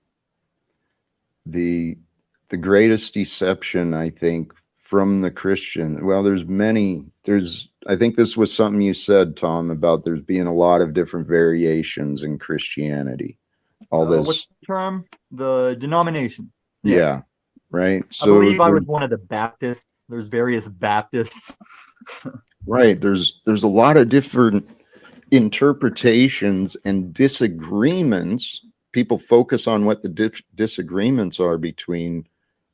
S1: The greatest deception, I think, from the Christian, well, I think this was something you said, Tom, about there's being a lot of different variations in Christianity.
S3: What's the term? The denominations.
S1: Yeah, right.
S3: So I believe I was one of the Baptists. There's various Baptists.
S1: Right. There's a lot of different interpretations and disagreements. People focus on what the disagreements are between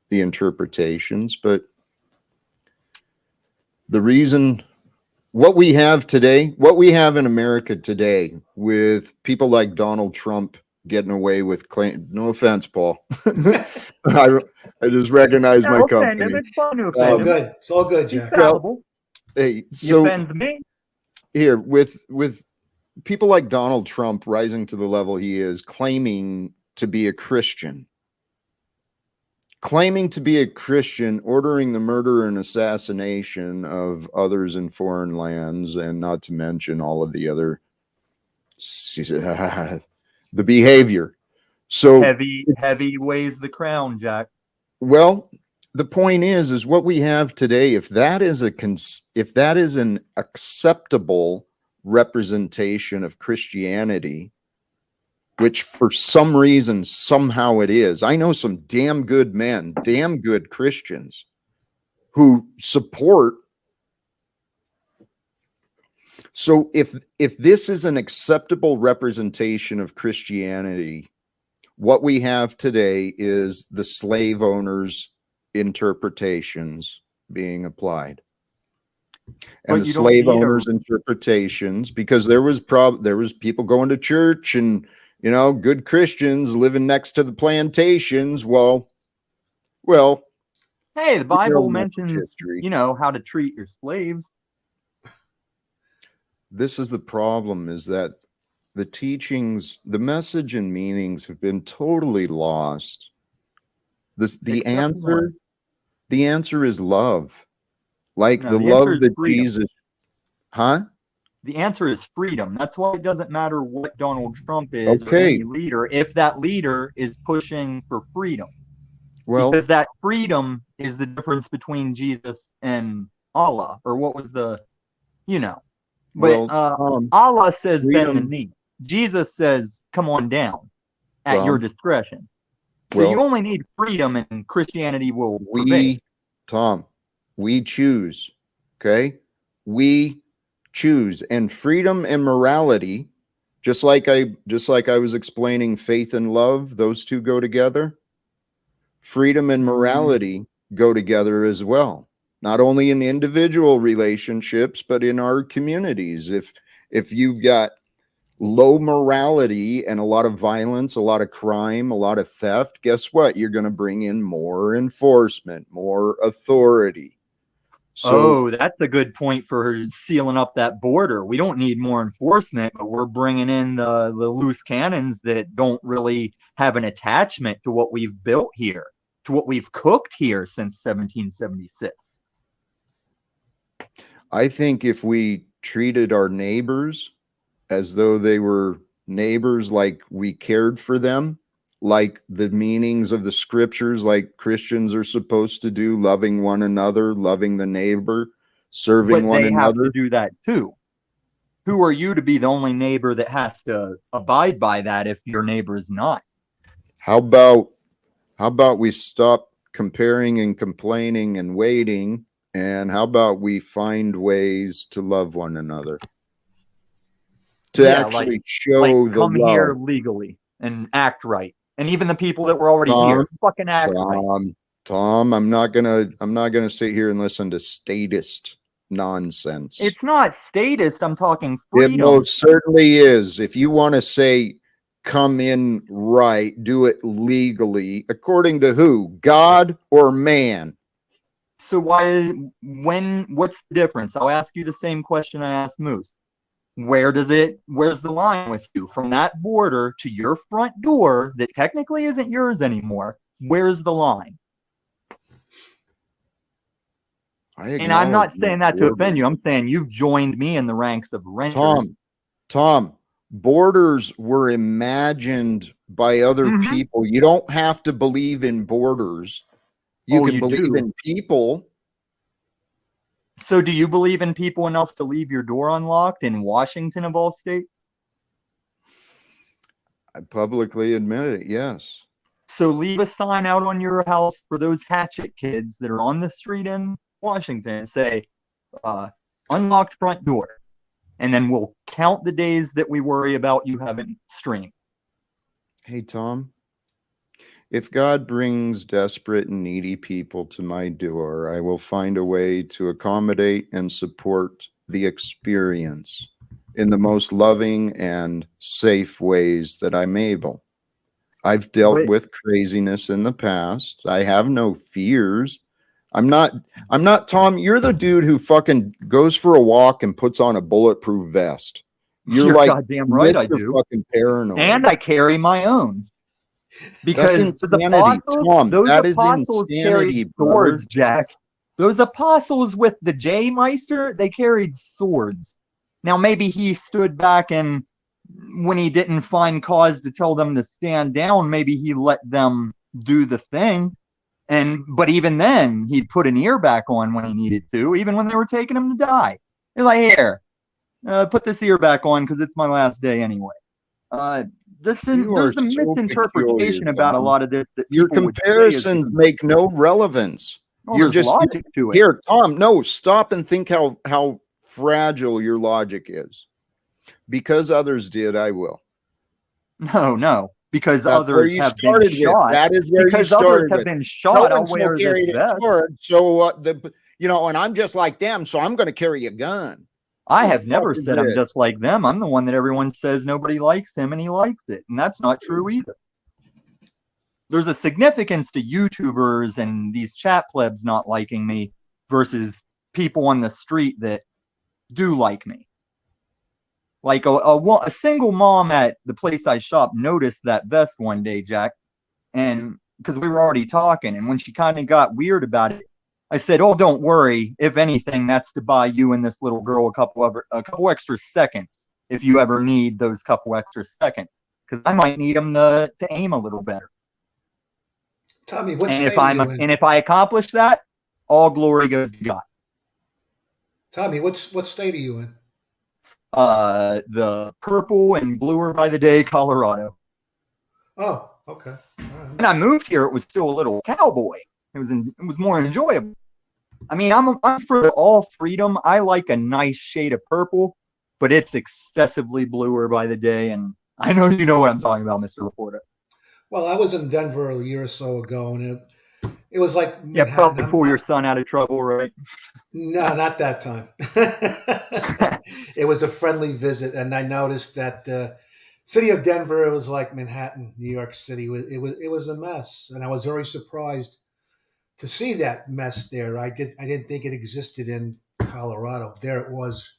S1: the interpretations, but the reason what we have today, what we have in America today, with people like Donald Trump getting away with claim. No offense, Paul. I, I just recognize my company.
S3: It's fun to
S2: It's all
S3: offend him.
S2: good. It's all good,
S3: He's
S2: Jack.
S3: fallible.
S1: Hey,
S3: He
S1: so
S3: offends me.
S1: here with people like Donald Trump rising to the level he is, claiming to be a Christian, ordering the murder and assassination of others in foreign lands, and not to mention all of the other the behavior. So
S3: Heavy weighs the crown, Jack.
S1: well, the point is what we have today. If that is an acceptable representation of Christianity, which for some reason somehow it is. I know some damn good men, damn good Christians who support. So if this is an acceptable representation of Christianity, what we have today is the slave owners' interpretations being applied. And the slave owners' interpretations, because there was people going to church and, you know, good Christians living next to the plantations. Well,
S3: hey, the Bible mentions, you know, how to treat your slaves.
S1: This is the problem, is that the teachings, the message and meanings have been totally lost. The answer is love. Like the love that Jesus,
S3: The answer is freedom. That's why it doesn't matter what Donald Trump is or any leader, if that leader is pushing for freedom. Well, because that freedom is the difference between Jesus and Allah, or what was the, you know. But Allah says bend the knee. Jesus says come on down at your discretion. So you only need freedom, and Christianity will prevail.
S1: We choose. Okay? We choose. And freedom and morality, just like I was explaining, faith and love, those two go together. Freedom and morality go together as well. Not only in individual relationships, but in our communities. If you've got low morality and a lot of violence, a lot of crime, a lot of theft, guess what? You're going to bring in more enforcement, more authority.
S3: So, that's a good point for sealing up that border. We don't need more enforcement, but we're bringing in the loose cannons that don't really have an attachment to what we've built here, to what we've cooked here since 1776.
S1: I think if we treated our neighbors as though they were neighbors, like we cared for them, like the meanings of the scriptures, like Christians are supposed to do, loving one another, loving the neighbor, serving one another.
S3: But they have to do that too. Who are you to be the only neighbor that has to abide by that if your neighbor is not?
S1: How about we stop comparing and complaining and waiting, and how about we find ways to love one another? To actually show the love. Come here
S3: legally and act right. And even the people that were already here, fucking act right.
S1: Tom, I'm not gonna sit here and listen to statist nonsense.
S3: It's not statist. I'm talking freedom.
S1: It most certainly is. If you want to say come in right, do it legally, according to who? God or man?
S3: So what's the difference? I'll ask you the same question I asked Moose. Where's the line with you from that border to your front door that technically isn't yours anymore? Where's the line? And I'm not saying that to offend you. I'm saying you've joined me in the ranks of renters.
S1: Tom, borders were imagined by other people. You don't have to believe in borders. You can believe in people.
S3: So do you believe in people enough to leave your door unlocked in Washington of all states?
S1: I publicly admit it, yes.
S3: So leave a sign out on your house for those hatchet kids that are on the street in Washington and say, unlocked front door, and then we'll count the days that we worry about you haven't streamed.
S1: Hey, Tom, if God brings desperate and needy people to my door, I will find a way to accommodate and support the experience in the most loving and safe ways that I'm able. I've dealt with craziness in the past. I have no fears. I'm not, Tom, you're the dude who fucking goes for a walk and puts on a bulletproof vest. You're like
S3: goddamn right, I
S1: Mr.
S3: do.
S1: Fucking paranoid.
S3: And I carry my own. Because
S1: That's insanity, Tom.
S3: those
S1: That is
S3: apostles
S1: insanity,
S3: carried swords, Jack. Those apostles with the J Meister, they carried swords. Now maybe he stood back and when he didn't find cause to tell them to stand down, maybe he let them do the thing. But even then, he'd put an ear back on when he needed to, even when they were taking him to die. They're like, here, put this ear back on because it's my last day anyway. There's a misinterpretation about a lot of this. That
S1: your comparisons make no relevance. You're just
S3: logic to it.
S1: Here, Tom. No, stop and think how fragile your logic is. Because others did, I will.
S3: No. Because
S1: that's
S3: others have been shot.
S1: That is where
S3: because
S1: you started.
S3: Others have been shot. I'll wear this vest.
S1: Sword, so and I'm just like them, so I'm going to carry a gun.
S3: I have never said I'm just like them. I'm the one that everyone says nobody likes him, and he likes it, and that's not true either. There's a significance to YouTubers and these chat plebs not liking me versus people on the street that do like me. Like a single mom at the place I shop noticed that vest one day, Jack, and because we were already talking, and when she kind of got weird about it, I said, "Oh, don't worry. If anything, that's to buy you and this little girl a couple extra seconds if you ever need those couple extra seconds, because I might need them to aim a little better."
S2: Tommy, what
S3: and
S2: state are you in?
S3: And if I accomplish that, all glory goes to God.
S2: Tommy, what state are you in?
S3: The purple and bluer by the day, Colorado.
S2: Oh, okay. All right.
S3: When I moved here, it was still a little cowboy. It was more enjoyable. I mean, I'm for all freedom. I like a nice shade of purple, but it's excessively bluer by the day, and I know you know what I'm talking about, Mr. Laporta.
S2: Well, I was in Denver a year or so ago, and it was like Manhattan.
S3: Yeah, probably pull your son out of trouble, right?
S2: No, not that time. It was a friendly visit, and I noticed that the city of Denver, it was like Manhattan, New York City. It was a mess, and I was very surprised to see that mess there. I didn't think it existed in Colorado. There it was,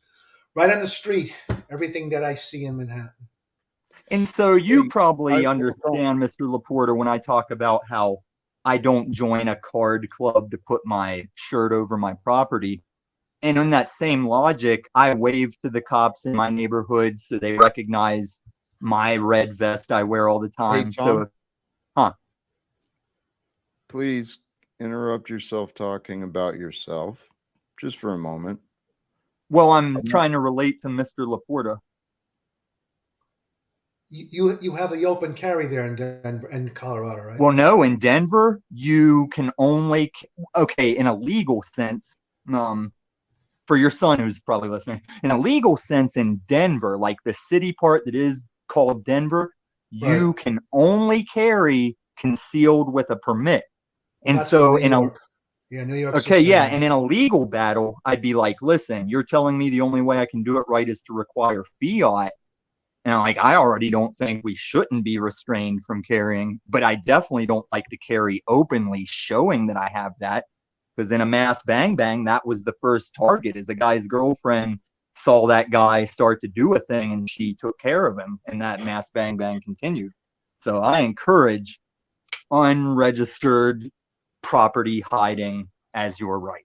S2: right on the street. Everything that I see in Manhattan.
S3: And so you probably understand, Mr. Laporta, when I talk about how I don't join a card club to put my shirt over my property. And in that same logic, I wave to the cops in my neighborhood so they recognize my red vest I wear all the time.
S1: Hey, Tom, please interrupt yourself talking about yourself just for a moment.
S3: Well, I'm trying to relate to Mr. Laporta.
S2: You have the open carry there in Denver and Colorado, right?
S3: Well, no, in Denver, you can only, in a legal sense, for your son who's probably listening, in a legal sense in Denver, like the city part that is called Denver, you can only carry concealed with a permit. And so in New York. Okay, yeah, and in a legal battle, I'd be like, listen, you're telling me the only way I can do it right is to require fiat. And I already don't think we shouldn't be restrained from carrying, but I definitely don't like to carry openly, showing that I have that. Because in a mass bang bang, that was the first target, is a guy's girlfriend saw that guy start to do a thing and she took care of him, and that mass bang bang continued. So I encourage unregistered property hiding as your right.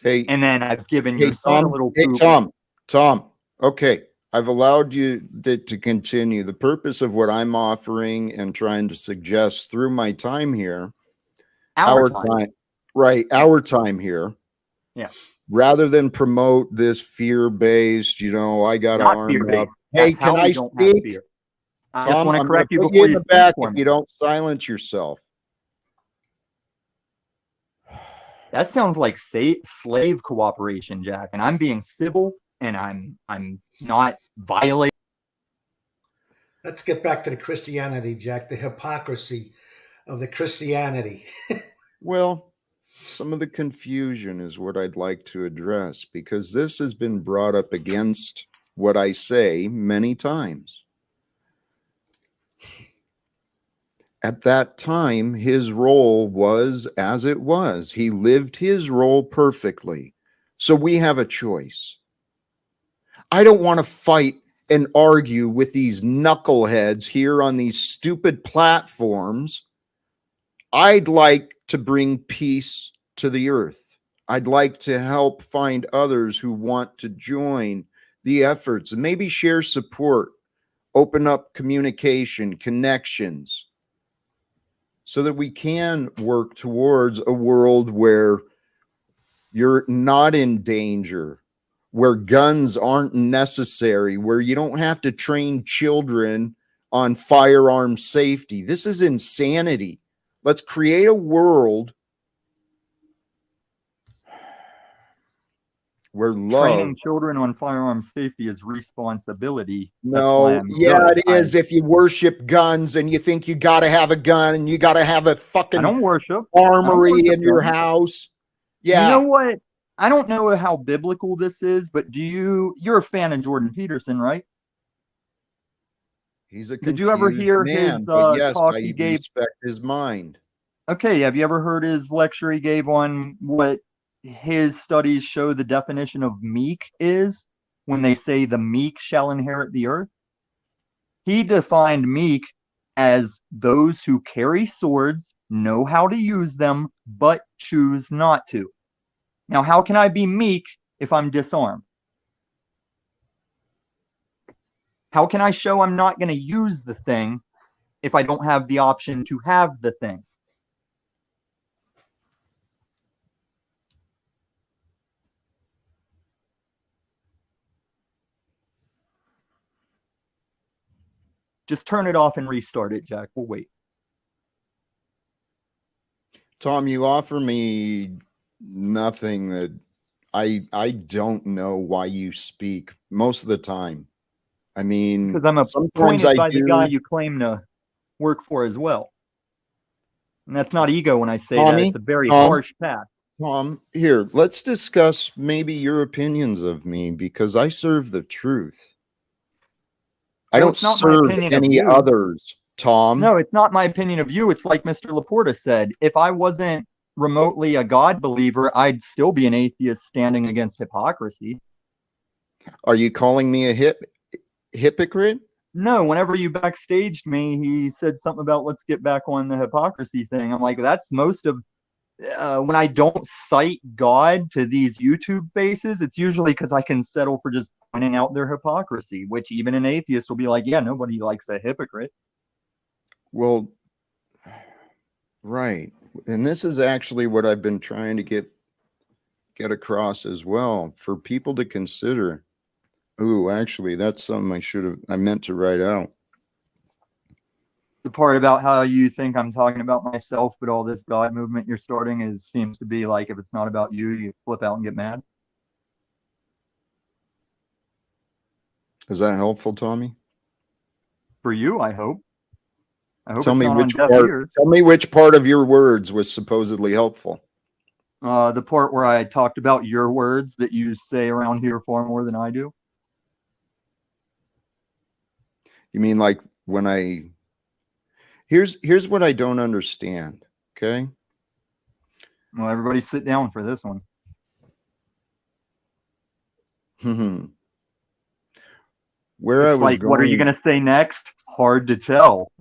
S1: Hey,
S3: and then I've given your son a little poop.
S1: Hey, Tom, okay. I've allowed you to continue. The purpose of what I'm offering and trying to suggest through my time here, our time here,
S3: yeah.
S1: Rather than promote this fear-based, I got to arm up. Hey, can I speak?
S3: I just want to correct you
S1: before you in the back if you don't silence yourself.
S3: That sounds like slave cooperation, Jack. And I'm being civil, and I'm not violating.
S2: Let's get back to the Christianity, Jack, the hypocrisy of the Christianity.
S1: Well, some of the confusion is what I'd like to address, because this has been brought up against what I say many times. At that time, his role was as it was. He lived his role perfectly. So we have a choice. I don't want to fight and argue with these knuckleheads here on these stupid platforms. I'd like to bring peace to the earth. I'd like to help find others who want to join the efforts and maybe share support, open up communication, connections, so that we can work towards a world where you're not in danger, where guns aren't necessary, where you don't have to train children on firearm safety. This is insanity. Let's create a world where love...
S3: Training children on firearm safety is responsibility.
S1: No, yeah, it is. If you worship guns and you think you got to have a gun and you got to have a fucking
S3: I don't worship
S1: armory in your house. Yeah.
S3: You know what? I don't know how biblical this is, but you're a fan of Jordan Peterson, right?
S1: He's a
S3: Did you ever hear
S1: man,
S3: his
S1: but yes,
S3: talk
S1: I
S3: he gave?
S1: respect his mind.
S3: Okay, have you ever heard his lecture he gave on what his studies show the definition of meek is when they say the meek shall inherit the earth? He defined meek as those who carry swords, know how to use them, but choose not to. Now, how can I be meek if I'm disarmed? How can I show I'm not going to use the thing if I don't have the option to have the thing? Just turn it off and restart it, Jack. We'll wait.
S1: Tom, you offer me nothing that I don't know why you speak most of the time. I mean,
S3: because I'm appointed by the guy you claim to work for as well. And that's not ego when I say that. It's a very harsh path.
S1: Tom, here, let's discuss maybe your opinions of me, because I serve the truth. I don't serve any others, Tom.
S3: No, it's not my opinion of you. It's like Mr. Laporta said. If I wasn't remotely a God believer, I'd still be an atheist standing against hypocrisy.
S1: Are you calling me a hypocrite?
S3: No, whenever you backstaged me, he said something about let's get back on the hypocrisy thing. I'm like, that's most of when I don't cite God to these YouTube faces, it's usually because I can settle for just pointing out their hypocrisy, which even an atheist will be like, yeah, nobody likes a hypocrite.
S1: Well, right. And this is actually what I've been trying to get across as well, for people to consider. Ooh, actually, that's something I meant to write out.
S3: The part about how you think I'm talking about myself, but all this God movement you're starting seems to be like, if it's not about you, you flip out and get mad.
S1: Is that helpful, Tommy?
S3: For you, I hope.
S1: Tell me which part of your words was supposedly helpful.
S3: The part where I talked about your words that you say around here far more than I do.
S1: You mean like when here's what I don't understand, okay?
S3: Well, everybody sit down for this one. What are you going to say next? Hard to tell.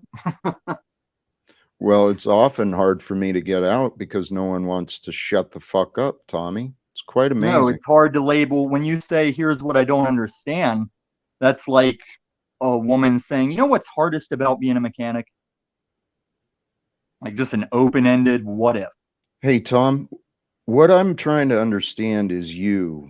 S1: Well, it's often hard for me to get out because no one wants to shut the fuck up, Tommy. It's quite amazing.
S3: No, it's hard to label. When you say, here's what I don't understand, that's like a woman saying, you know what's hardest about being a mechanic? Like just an open-ended what if.
S1: Hey, Tom, what I'm trying to understand is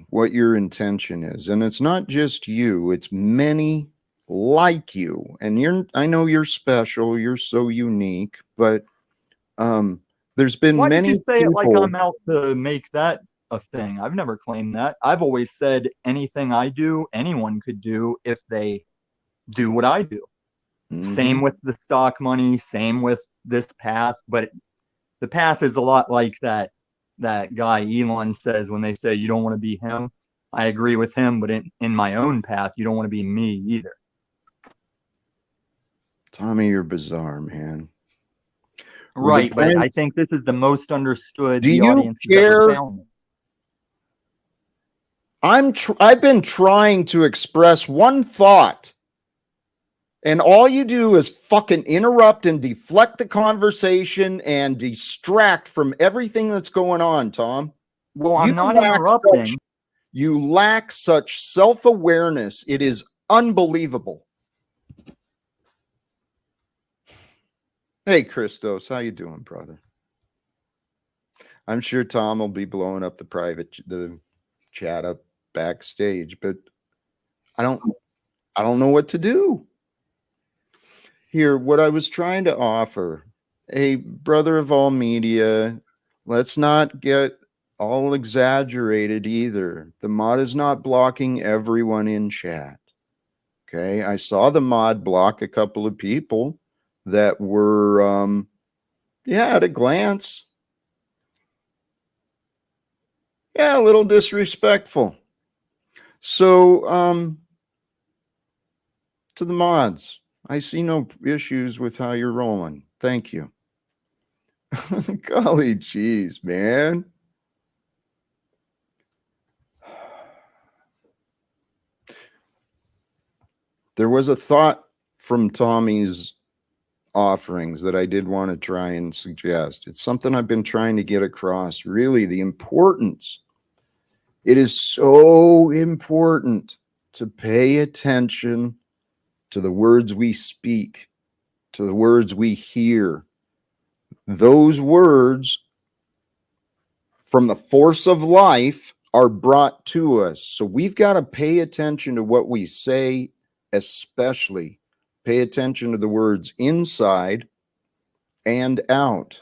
S1: what your intention is. And it's not just you, it's many like you. And I know you're special, you're so unique, but There's been
S3: Why did
S1: many
S3: you say it like
S1: people.
S3: I'm out to make that a thing? I've never claimed that. I've always said anything I do, anyone could do if they do what I do. Same with the stock money, same with this path, but the path is a lot like that guy Elon says when they say you don't want to be him. I agree with him, but in my own path, you don't want to be me either.
S1: Tommy, you're bizarre, man.
S3: Right, but I think this is the most understood
S1: Do
S3: the
S1: you
S3: audience has
S1: care?
S3: ever found me.
S1: I've been trying to express one thought, and all you do is fucking interrupt and deflect the conversation and distract from everything that's going on, Tom.
S3: Well, I'm not interrupting.
S1: You lack such self-awareness. It is unbelievable. Hey, Christos, how you doing, brother? I'm sure Tom will be blowing up the chat up backstage, but I don't know what to do. Here, what I was trying to offer, hey, brother of all media, let's not get all exaggerated either. The mod is not blocking everyone in chat. Okay, I saw the mod block a couple of people that were, at a glance, a little disrespectful. So, to the mods, I see no issues with how you're rolling. Thank you. Golly jeez, man. There was a thought from Tommy's offerings that I did want to try and suggest. It's something I've been trying to get across, really, the importance. It is so important to pay attention to the words we speak, to the words we hear. Those words from the force of life are brought to us. So we've got to pay attention to what we say, especially pay attention to the words inside and out.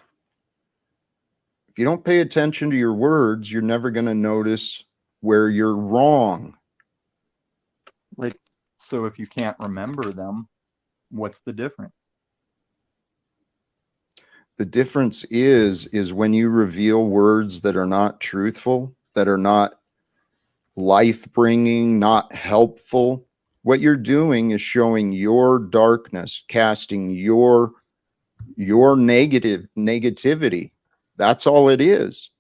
S1: If you don't pay attention to your words, you're never going to notice where you're wrong.
S3: Like, so if you can't remember them, what's the difference?
S1: The difference is when you reveal words that are not truthful, that are not life-bringing, not helpful, what you're doing is showing your darkness, casting your negativity. That's all it is.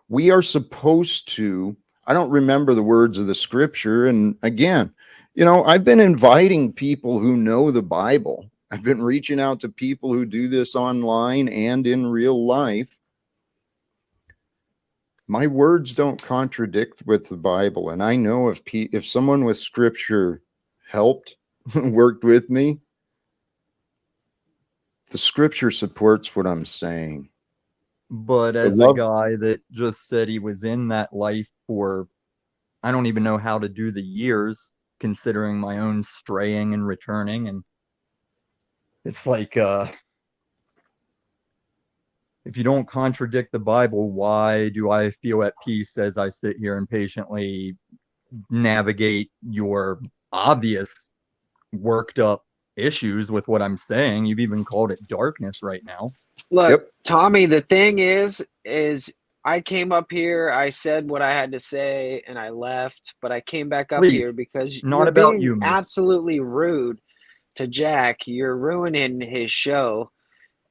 S1: We are supposed to, I don't remember the words of the scripture. And again, I've been inviting people who know the Bible. I've been reaching out to people who do this online and in real life. My words don't contradict with the Bible. And I know if someone with scripture helped, worked with me, the scripture supports what I'm saying.
S3: But as a guy that just said he was in that life for, I don't even know how to do the years, considering my own straying and returning. And it's like, if you don't contradict the Bible, why do I feel at peace as I sit here and patiently navigate your obvious worked up issues with what I'm saying? You've even called it darkness right now.
S4: Look, Tommy, the thing is I came up here, I said what I had to say, and I left, but I came back up here because you're being absolutely rude to Jack. You're ruining his show,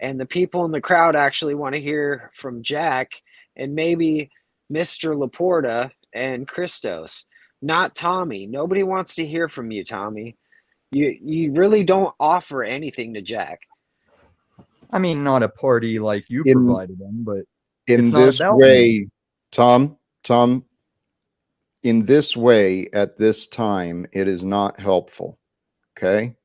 S4: and the people in the crowd actually want to hear from Jack and maybe Mr. Laporta and Christos, not Tommy. Nobody wants to hear from you, Tommy. You really don't offer anything to Jack.
S3: I mean, not a party like you provided him, but
S1: in this way, Tom, in this way, at this time, it is not helpful. Okay?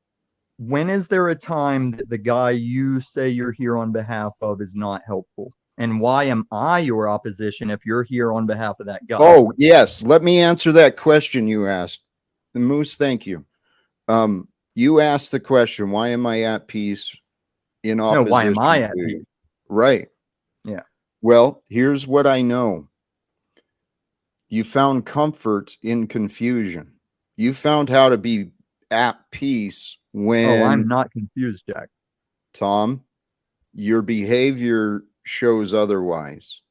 S3: When is there a time that the guy you say you're here on behalf of is not helpful? And why am I your opposition if you're here on behalf of that guy?
S1: Oh, yes. Let me answer that question you asked. Moose, thank you. You asked the question, why am I at peace in opposition?
S3: No, why am I at peace?
S1: Right.
S3: Yeah.
S1: Well, here's what I know. You found comfort in confusion. You found how to be at peace when,
S3: Oh, I'm not confused, Jack.
S1: Tom, your behavior shows otherwise.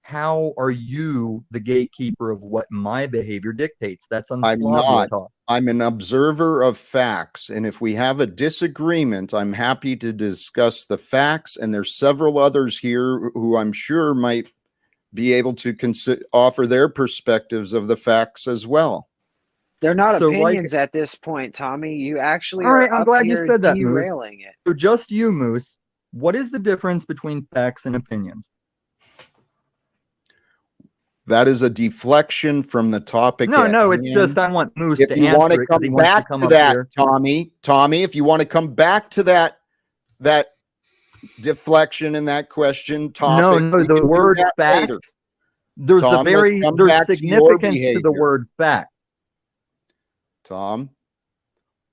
S3: How are you the gatekeeper of what my behavior dictates? That's
S1: I'm
S3: unslavia
S1: not.
S3: talk.
S1: I'm an observer of facts. And if we have a disagreement, I'm happy to discuss the facts. And there's several others here who I'm sure might be able to offer their perspectives of the facts as well.
S4: They're not
S3: So, like,
S4: opinions at this point, Tommy. You actually
S3: all right,
S4: are
S3: I'm
S4: up
S3: glad you
S4: here
S3: said that, Moose.
S4: derailing it.
S3: So just you, Moose, what is the difference between facts and opinions?
S1: That is a deflection from the topic.
S3: No, it's just I want Moose
S1: if
S3: to
S1: you want
S3: answer
S1: to
S3: it because
S1: come
S3: he wants to
S1: back
S3: come
S1: to
S3: up
S1: that,
S3: here.
S1: Tommy, if you want to come back to that deflection in that question topic,
S3: No,
S1: we
S3: the
S1: can do
S3: word
S1: that
S3: fact.
S1: later.
S3: There's
S1: Tom, let's come
S3: there's
S1: back to your
S3: significance to the
S1: behavior.
S3: word fact.
S1: Tom,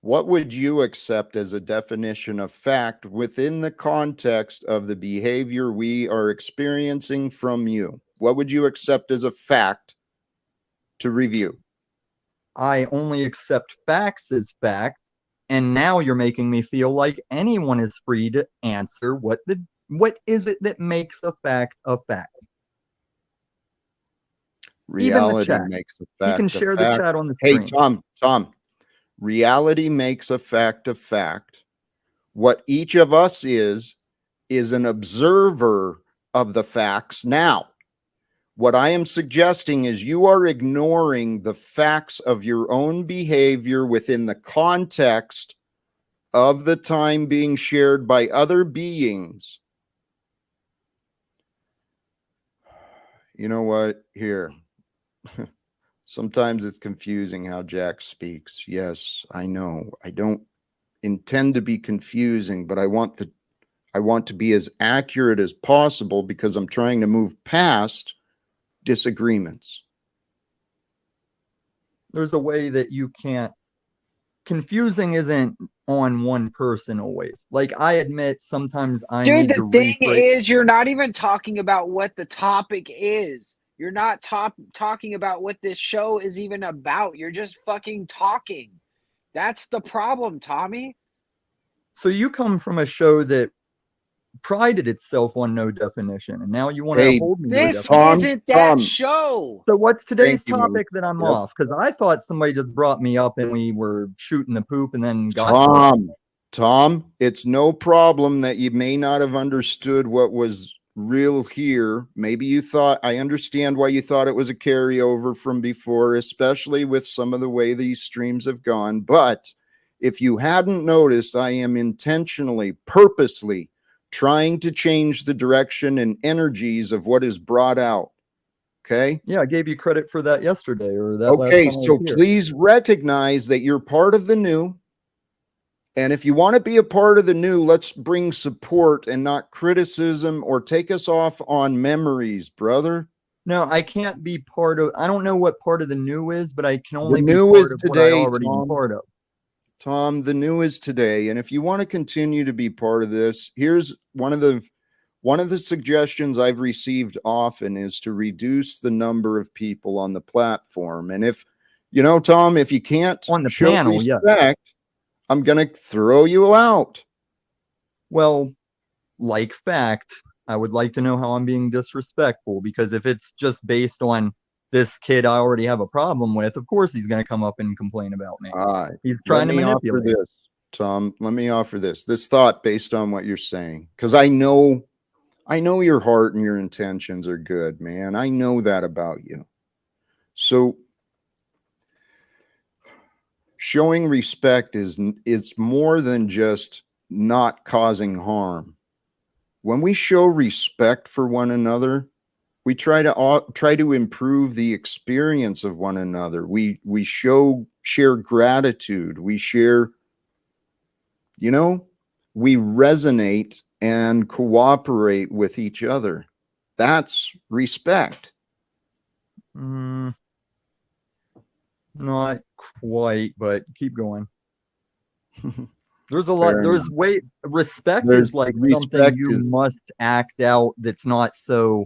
S1: what would you accept as a definition of fact within the context of the behavior we are experiencing from you? What would you accept as a fact to review?
S3: I only accept facts as fact, and now you're making me feel like anyone is free to answer what is it that makes a fact a fact.
S1: Reality
S3: chat.
S1: makes a
S3: You can
S1: fact a
S3: share the
S1: fact.
S3: chat on the
S1: Hey,
S3: screen.
S1: Tom, reality makes a fact. What each of us is an observer of the facts. Now, what I am suggesting is you are ignoring the facts of your own behavior within the context of the time being shared by other beings. You know what? Here. Sometimes it's confusing how Jack speaks. Yes, I know. I don't intend to be confusing, but I want to be as accurate as possible because I'm trying to move past disagreements.
S3: There's a way that you can't. Confusing isn't on one person always. Like, I admit sometimes I
S4: Dude,
S3: need
S4: the
S3: to
S4: thing
S3: rephrase.
S4: is, you're not even talking about what the topic is. You're not talking about what this show is even about. You're just fucking talking. That's the problem, Tommy.
S3: So you come from a show that prided itself on no definition, and now you want to
S1: Hey,
S3: hold me to a
S4: This
S3: definition.
S4: isn't that show.
S3: So what's today's
S1: Thank you,
S3: topic that I'm
S1: Yep.
S3: off? Because I thought somebody just brought me up and we were shooting the poop and then got
S1: Tom, it's no problem that you may not have understood what was real here. Maybe you thought, I understand why you thought it was a carryover from before, especially with some of the way these streams have gone. But if you hadn't noticed, I am intentionally, purposely trying to change the direction and energies of what is brought out. Okay.
S3: Yeah, I gave you credit for that yesterday or that
S1: Okay,
S3: last time
S1: so
S3: I was here.
S1: please recognize that you're part of the new. And if you want to be a part of the new, let's bring support and not criticism or take us off on memories, brother.
S3: No, I can't be part of. I don't know what part of the new is, but I can
S1: The
S3: only be
S1: new
S3: part
S1: is
S3: of what I
S1: today,
S3: already am part of.
S1: Tom, the new is today. And if you want to continue to be part of this, here's one of the suggestions I've received often is to reduce the number of people on the platform. And if, Tom, if you can't
S3: On the
S1: show
S3: panel,
S1: respect, I'm going to throw you out.
S3: Well, like fact, I would like to know how I'm being disrespectful, because if it's just based on this kid I already have a problem with, of course he's going to come up and complain about me. He's trying to manipulate.
S1: Offer this, Tom. Let me offer this thought based on what you're saying, because I know your heart and your intentions are good, man. I know that about you. So showing respect is more than just not causing harm. When we show respect for one another, we try to improve the experience of one another. We share gratitude. We share, we resonate and cooperate with each other. That's respect.
S3: Not quite, but keep going. There's a lot.
S1: Fair
S3: There's
S1: enough.
S3: way respect
S1: There's
S3: is like something
S1: respect
S3: you
S1: is
S3: must act out. That's not so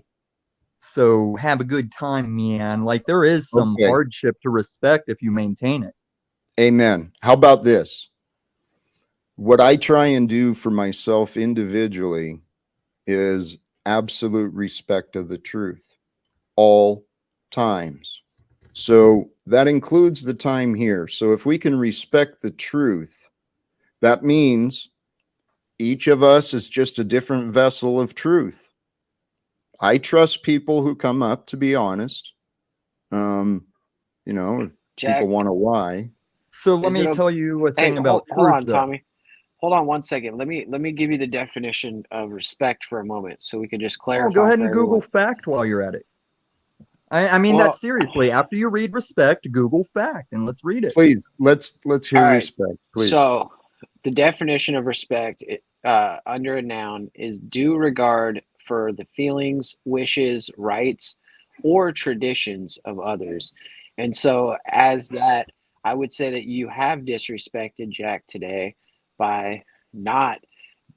S3: have a good time, man. Like there is some
S1: okay.
S3: hardship to respect if you maintain it.
S1: Amen. How about this? What I try and do for myself individually is absolute respect of the truth all times. So that includes the time here. So if we can respect the truth, that means each of us is just a different vessel of truth. I trust people who come up to be honest. If
S6: Jack,
S1: people want to lie.
S3: So let
S6: is it
S3: me
S6: okay?
S3: tell you a
S6: Hey,
S3: thing about
S6: hold
S3: truth,
S6: on,
S3: though.
S6: Tommy. Hold on 1 second. Let me give you the definition of respect for a moment, so we can just
S3: Oh, go
S6: clarify
S3: ahead
S6: for
S3: and Google
S6: everyone.
S3: fact while you're at it. I mean that
S6: Well,
S3: seriously. After you read respect, Google fact and let's read it.
S1: Please, let's
S6: all
S1: hear
S6: right.
S1: respect, please.
S6: So, the definition of respect under a noun is due regard for the feelings, wishes, rights, or traditions of others. And so, as that, I would say that you have disrespected Jack today by not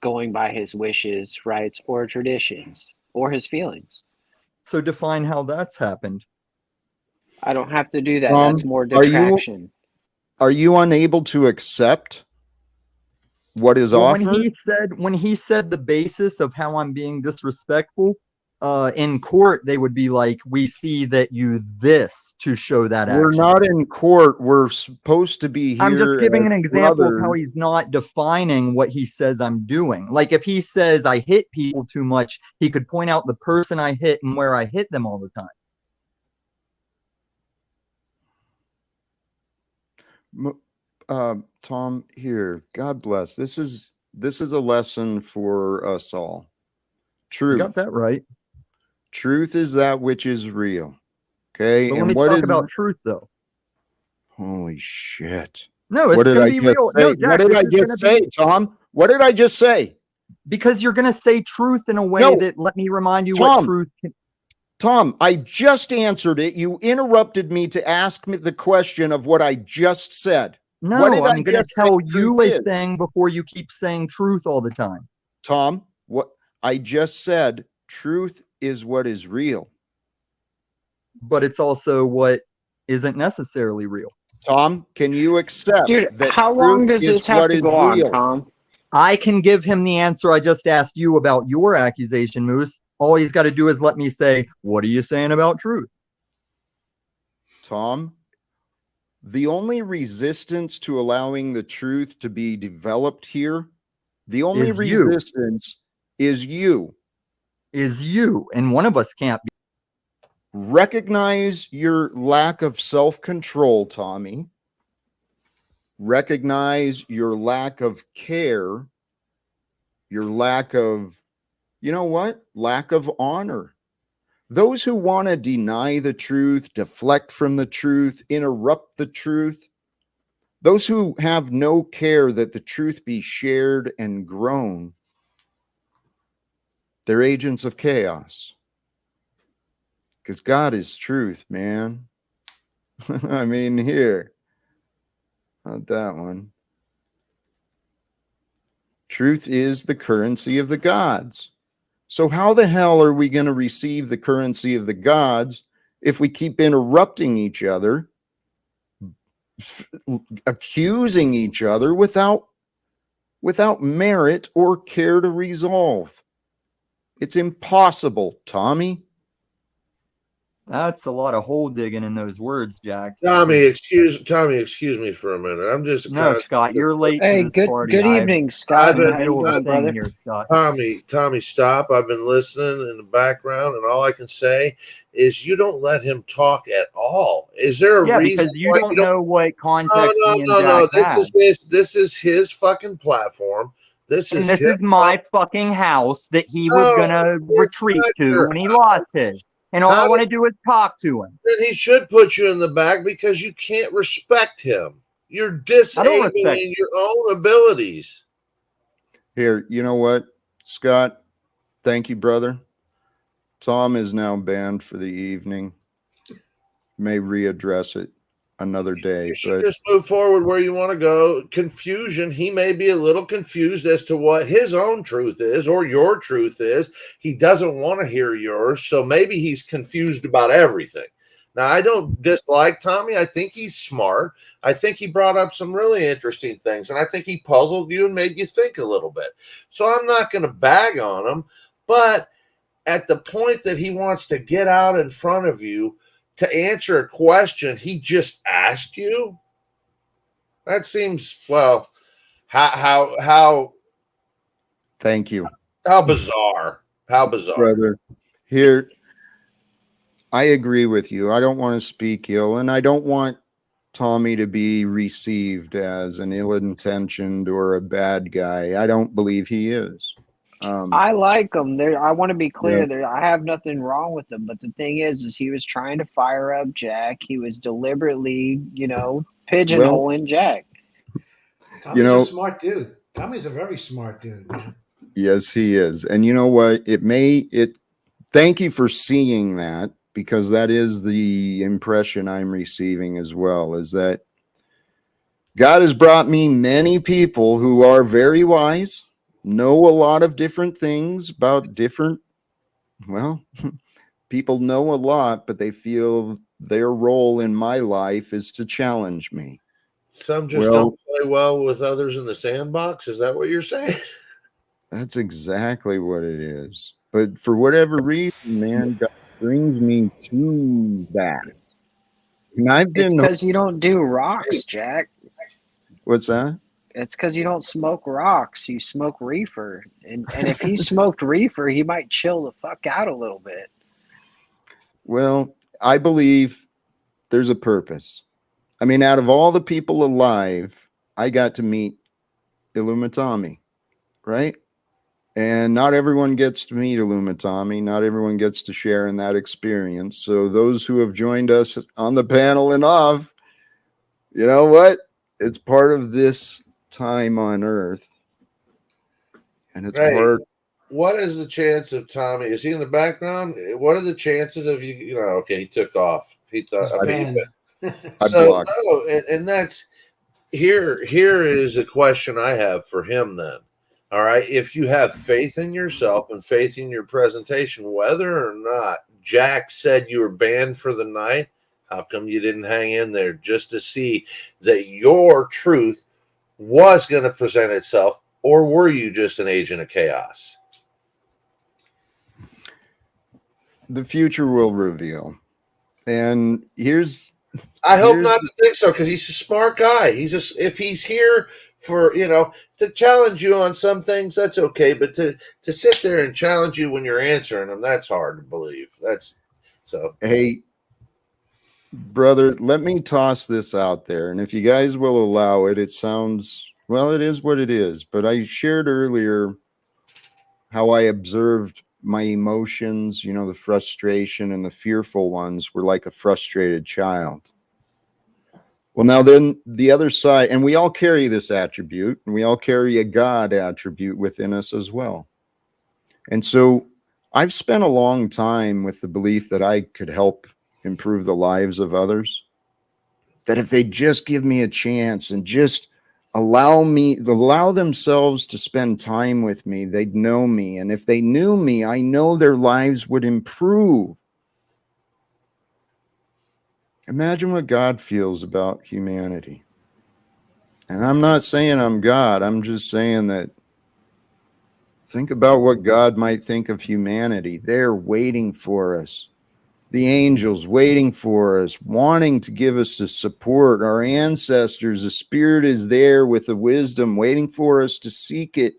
S6: going by his wishes, rights, or traditions, or his feelings.
S3: So define how that's happened.
S6: I don't have to do that. That's more
S1: Are you
S6: detraction.
S1: unable to accept what is
S3: Well,
S1: offered?
S3: when he said the basis of how I'm being disrespectful, in court they would be like, we see that you this to show that
S1: We're
S3: action.
S1: not in court. We're supposed to be here.
S3: I'm just giving an example of how
S1: brothers.
S3: he's not defining what he says I'm doing. Like if he says I hit people too much, he could point out the person I hit and where I hit them all the time.
S1: Tom, here. God bless. This is a lesson for us all.
S3: You got
S1: Truth.
S3: that right.
S1: Truth is that which is real. Okay.
S3: But let
S1: And
S3: me
S1: what
S3: talk
S1: is
S3: about truth, though.
S1: holy shit.
S3: No,
S1: What
S3: it's
S1: did
S3: going
S1: I
S3: to be
S1: just
S3: real.
S1: say?
S3: No,
S1: What
S3: Jack,
S1: did
S3: this
S1: I
S3: is going to
S1: just say,
S3: be
S1: Tom? What did I just say?
S3: because you're going to say truth in a way
S1: No,
S3: that let me remind you
S1: Tom.
S3: what truth can.
S1: Tom, I just answered it. You interrupted me to ask me the question of what I just said. What
S3: No,
S1: did I
S3: I'm going to
S1: just say
S3: tell
S1: truth
S3: you a
S1: is?
S3: thing before you keep saying truth all the time.
S1: Tom, what I just said, truth is what is real.
S3: But it's also what isn't necessarily real.
S1: Tom, can you accept
S6: Dude,
S1: that
S6: how long
S1: truth
S6: does
S1: is
S6: this have
S1: what
S6: to
S1: is
S6: go on,
S1: real?
S6: Tom?
S3: I can give him the answer I just asked you about your accusation, Moose. All he's got to do is let me say, what are you saying about truth?
S1: Tom, the only resistance to allowing the truth to be developed here, the only
S3: Is you.
S1: resistance is you.
S3: Is you. And one of us can't be.
S1: Recognize your lack of self-control, Tommy. Recognize your lack of care, your lack of, lack of honor. Those who want to deny the truth, deflect from the truth, interrupt the truth, those who have no care that the truth be shared and grown, they're agents of chaos. Because God is truth, man. I mean, here, not that one. Truth is the currency of the gods. So how the hell are we going to receive the currency of the gods if we keep interrupting each other, accusing each other without merit or care to resolve? It's impossible, Tommy.
S3: That's a lot of hole digging in those words, Jack.
S7: Tommy, excuse me for a minute. I'm just
S3: No, Scott, you're late
S6: Hey,
S3: to this party.
S6: good evening, Scott.
S3: I'm in the
S6: How
S3: middle
S6: you
S3: of a
S6: doing,
S3: thing
S6: brother?
S3: here, Scott.
S7: Tommy, stop. I've been listening in the background, and all I can say is you don't let him talk at all. Is there a reason?
S3: Because you don't know what context me and
S7: No.
S3: Jack had.
S7: This is his fucking platform. This
S3: And
S7: is
S3: this
S7: his
S3: is my fucking house that he was gonna retreat to when he lost his. And all I want to do is talk to him.
S7: Then he should put you in the back because you can't respect him. You're disabling your own abilities.
S1: Here, you know what, Scott? Thank you, brother. Tom is now banned for the evening. May readdress it. another day.
S7: You should
S1: But
S7: just move forward where you want to go. Confusion. He may be a little confused as to what his own truth is or your truth is. He doesn't want to hear yours. So maybe he's confused about everything. Now, I don't dislike Tommy. I think he's smart. I think he brought up some really interesting things. And I think he puzzled you and made you think a little bit. So I'm not going to bag on him. But at the point that he wants to get out in front of you to answer a question he just asked you, that seems, well, how
S1: thank you,
S7: how bizarre. How bizarre.
S1: brother. Here, I agree with you. I don't want to speak ill, and I don't want Tommy to be received as an ill-intentioned or a bad guy. I don't believe he is.
S6: I like him. There, I want to be clear.
S1: Yeah.
S6: There, I have nothing wrong with him. But the thing is he was trying to fire up Jack. He was deliberately, pigeonholing Jack.
S2: Tommy's a smart dude. Tommy's a very smart dude, man.
S1: Yes, he is. And you know what? Thank you for seeing that, because that is the impression I'm receiving as well, is that God has brought me many people who are very wise, know a lot of different things about different, well, people know a lot, but they feel their role in my life is to challenge me.
S7: Some just don't play well with others in the sandbox. Is that what you're saying?
S1: That's exactly what it is. But for whatever reason, man, God brings me to that. And I've been.
S6: It's because you don't do rocks, Jack.
S1: What's that?
S6: It's because you don't smoke rocks. You smoke reefer. And if he smoked reefer, he might chill the fuck out a little bit.
S1: Well, I believe there's a purpose. I mean, out of all the people alive, I got to meet Illumitami, right? And not everyone gets to meet Illumitami. Not everyone gets to share in that experience. So those who have joined us on the panel and off, you know what? It's part of this time on Earth. And it's part.
S7: What is the chance of Tommy? Is he in the background? What are the chances of you? Okay, he took off. He thought. So no, and that's here is a question I have for him then. All right, if you have faith in yourself and faith in your presentation, whether or not Jack said you were banned for the night, how come you didn't hang in there just to see that your truth was going to present itself, or were you just an agent of chaos?
S1: The future will reveal. And
S7: I hope not to think so, because he's a smart guy. If he's here for, to challenge you on some things, that's okay. But to sit there and challenge you when you're answering them, that's hard to believe.
S1: Hey, brother, let me toss this out there. And if you guys will allow it, it sounds, well, it is what it is. But I shared earlier how I observed my emotions, the frustration and the fearful ones were like a frustrated child. Well, now then the other side, and we all carry this attribute, and we all carry a God attribute within us as well. And so I've spent a long time with the belief that I could help improve the lives of others, that if they just give me a chance and just allow themselves to spend time with me, they'd know me. And if they knew me, I know their lives would improve. Imagine what God feels about humanity. And I'm not saying I'm God. I'm just saying that think about what God might think of humanity. They're waiting for us. The angels waiting for us, wanting to give us the support. Our ancestors, the spirit is there with the wisdom, waiting for us to seek it.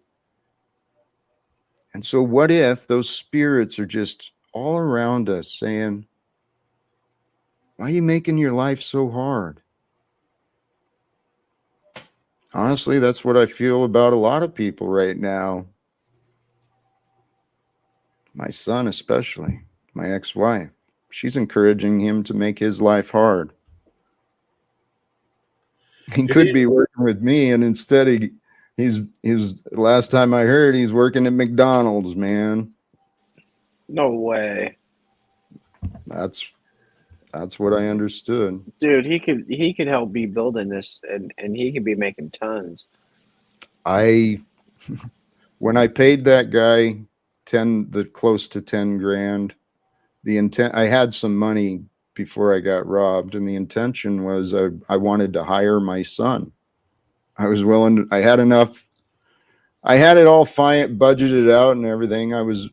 S1: And so what if those spirits are just all around us saying, why are you making your life so hard? Honestly, that's what I feel about a lot of people right now. My son especially, my ex-wife. She's encouraging him to make his life hard. He could be working with me, and instead he's last time I heard, he's working at McDonald's, man.
S6: No way.
S1: That's That's what I understood.
S6: Dude, he could help be building this, and he could be making tons.
S1: When I paid that guy close to 10 grand, the intent, I had some money before I got robbed, and the intention was I wanted to hire my son. I was willing to, I had enough, I had it all fine, budgeted out and everything. I was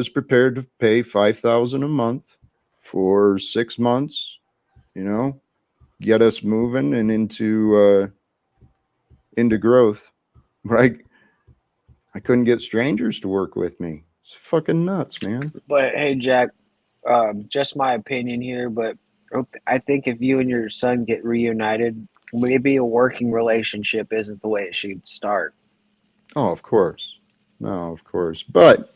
S1: prepared to pay $5,000 a month for 6 months, get us moving and into growth. But I couldn't get strangers to work with me. It's fucking nuts, man.
S6: But hey, Jack, just my opinion here, but I think if you and your son get reunited, maybe a working relationship isn't the way it should start.
S1: Oh, of course. No, of course. But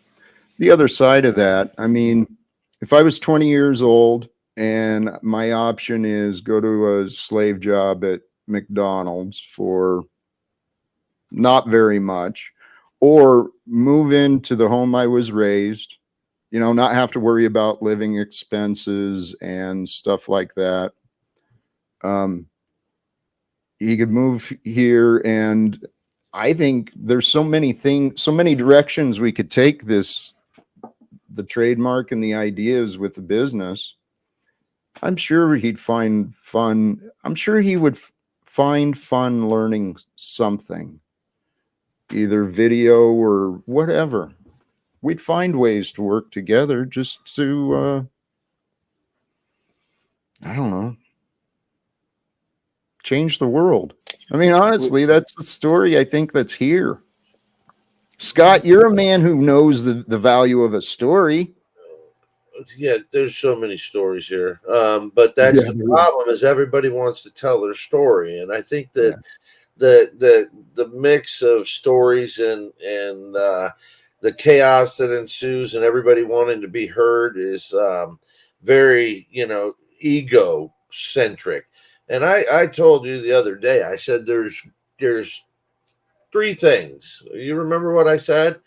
S1: the other side of that, I mean, if I was 20 years old and my option is go to a slave job at McDonald's for not very much, or move into the home I was raised, not have to worry about living expenses and stuff like that. He could move here, and I think there's so many directions we could take the trademark and the ideas with the business. I'm sure he'd find fun. I'm sure he would find fun learning something, either video or whatever. We'd find ways to work together just to, I don't know, change the world. I mean, honestly, that's the story I think that's here. Scott, you're a man who knows the value of a story.
S7: Yeah, there's so many stories here. But that's the problem is everybody wants to tell their story. And I think that the mix of stories and the chaos that ensues and everybody wanting to be heard is very, ego centric. And I told you the other day, I said there's three things. You remember what I said?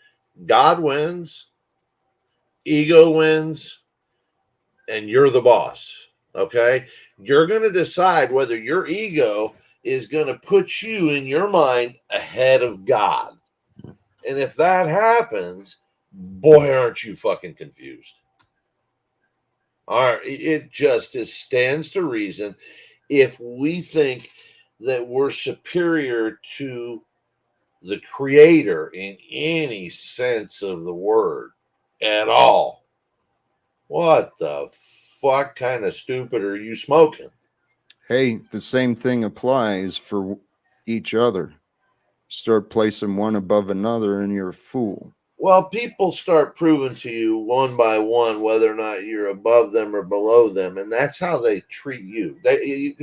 S7: God wins, ego wins, and you're the boss. Okay? You're going to decide whether your ego is going to put you in your mind ahead of God. And if that happens, boy, aren't you fucking confused. All right, it just stands to reason if we think that we're superior to the creator in any sense of the word at all. What the fuck kind of stupid are you smoking?
S1: Hey, the same thing applies for each other. Start placing one above another and you're a fool.
S7: Well, people start proving to you one by one whether or not you're above them or below them, and that's how they treat you.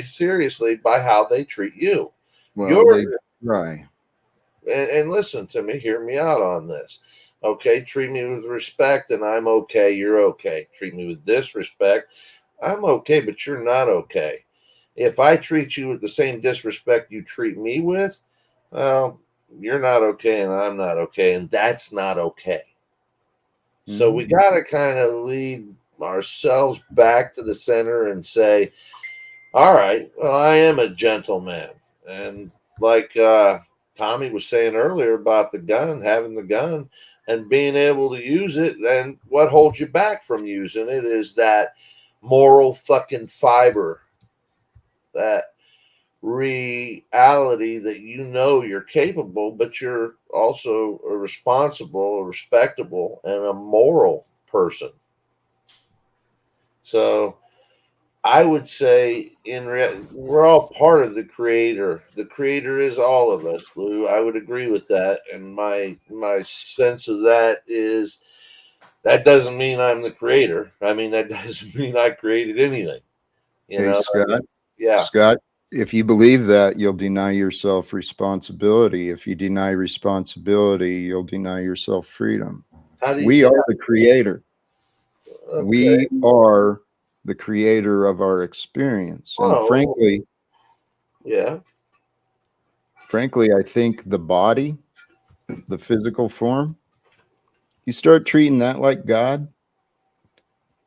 S7: Seriously, by how they treat you.
S1: Well, they try.
S7: And listen to me, hear me out on this. Okay, treat me with respect, and I'm okay. You're okay. Treat me with disrespect, I'm okay, but you're not okay. If I treat you with the same disrespect you treat me with, well, you're not okay and I'm not okay, and that's not okay. Mm-hmm. So we got to kind of lead ourselves back to the center and say, all right, well, I am a gentleman. And like Tommy was saying earlier about the gun, having the gun and being able to use it, and what holds you back from using it is that moral fucking fiber, that reality that you're capable, but you're also a responsible, a respectable, and a moral person. So I would say we're all part of the creator. The creator is all of us, Lou. I would agree with that. And my sense of that is that doesn't mean I'm the creator. I mean, that doesn't mean I created anything.
S1: Scott.
S7: Yeah.
S1: Scott, if you believe that, you'll deny yourself responsibility. If you deny responsibility, you'll deny yourself freedom. We are the creator. Okay. We are the creator of our experience. And frankly, I think the body, the physical form, you start treating that like God,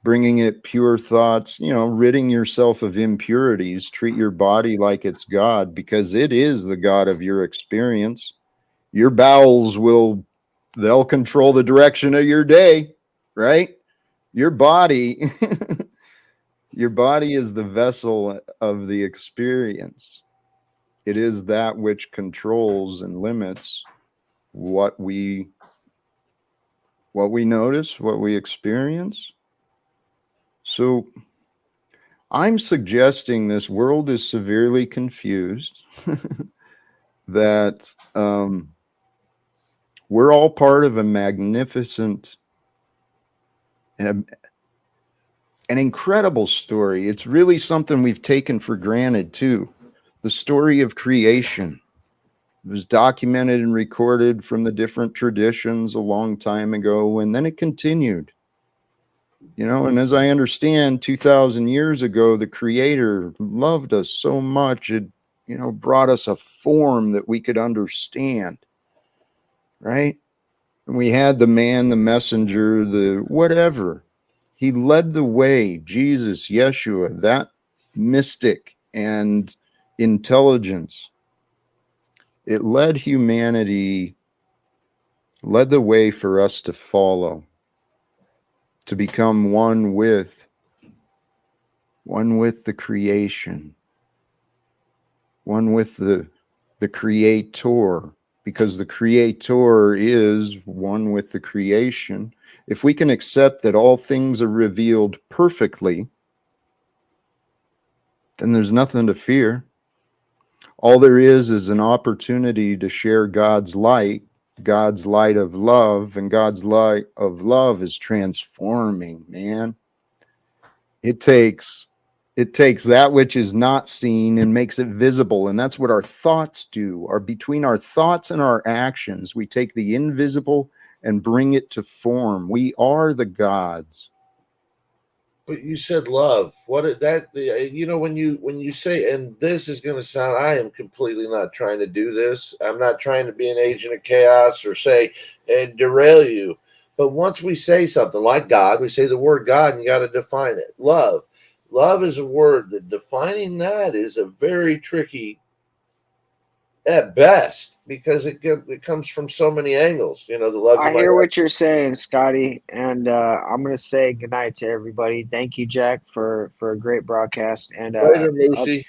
S1: bringing it pure thoughts, ridding yourself of impurities. Treat your body like it's God, because it is the God of your experience. Your bowels they'll control the direction of your day, right? Your body, your body is the vessel of the experience. It is that which controls and limits what we notice, what we experience. So I'm suggesting this world is severely confused, that we're all part of a magnificent and an incredible story. It's really something we've taken for granted too. The story of creation. It was documented and recorded from the different traditions a long time ago, and then it continued. And as I understand, 2,000 years ago, the Creator loved us so much, it, brought us a form that we could understand, right? And we had the man, the messenger, the whatever. He led the way, Jesus, Yeshua, that mystic and intelligence. It led humanity, led the way for us to follow, to become one with the creation, one with the creator, because the creator is one with the creation. If we can accept that all things are revealed perfectly, then there's nothing to fear. All there is an opportunity to share God's light of love, and God's light of love is transforming, man. It takes that which is not seen and makes it visible, and that's what our thoughts do. Between our thoughts and our actions, we take the invisible and bring it to form. We are the gods.
S7: But you said love. When you say, and this is going to sound, I am completely not trying to do this. I'm not trying to be an agent of chaos or say and derail you. But once we say something like God, we say the word God, and you got to define it. Love. Love is a word that defining that is a very tricky at best, because it comes from so many angles. The love you
S6: I
S7: might
S6: hear
S7: have.
S6: what you're saying, Scotty, and I'm going to say goodnight to everybody. Thank you, Jack, for a great broadcast, and
S7: Later, Lucy.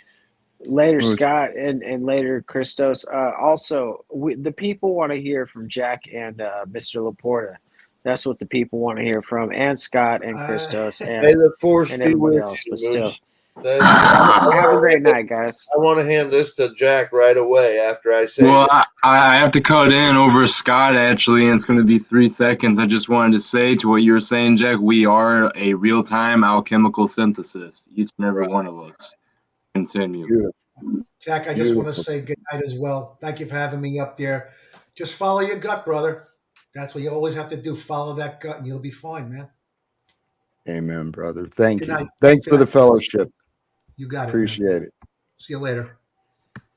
S6: later,
S1: It was-
S6: Scott, and later, Christos. Also, the people want to hear from Jack and Mr. Laporta. That's what the people want to hear from, and Scott and Christos
S7: May
S6: and
S7: the force be
S6: everybody
S7: with
S6: else.
S7: you,
S6: But still,
S7: Moose. I
S6: have a great
S7: want
S6: night, guys.
S7: to hand this to Jack right away after I say.
S5: Well, I have to cut in over Scott, actually, and it's going to be 3 seconds. I just wanted to say to what you were saying, Jack, we are a real-time alchemical synthesis, each and every one of us. Continue.
S1: Beautiful.
S2: Jack, I just want to say good night as well. Thank you for having me up there. Just follow your gut, brother. That's what you always have to do. Follow that gut, and you'll be fine, man.
S1: Amen, brother. Thank
S2: Good
S1: you.
S2: night.
S1: Thanks
S2: Good
S1: for the
S2: night, brother.
S1: fellowship.
S2: You got it, man.
S1: Appreciate it.
S2: See you later.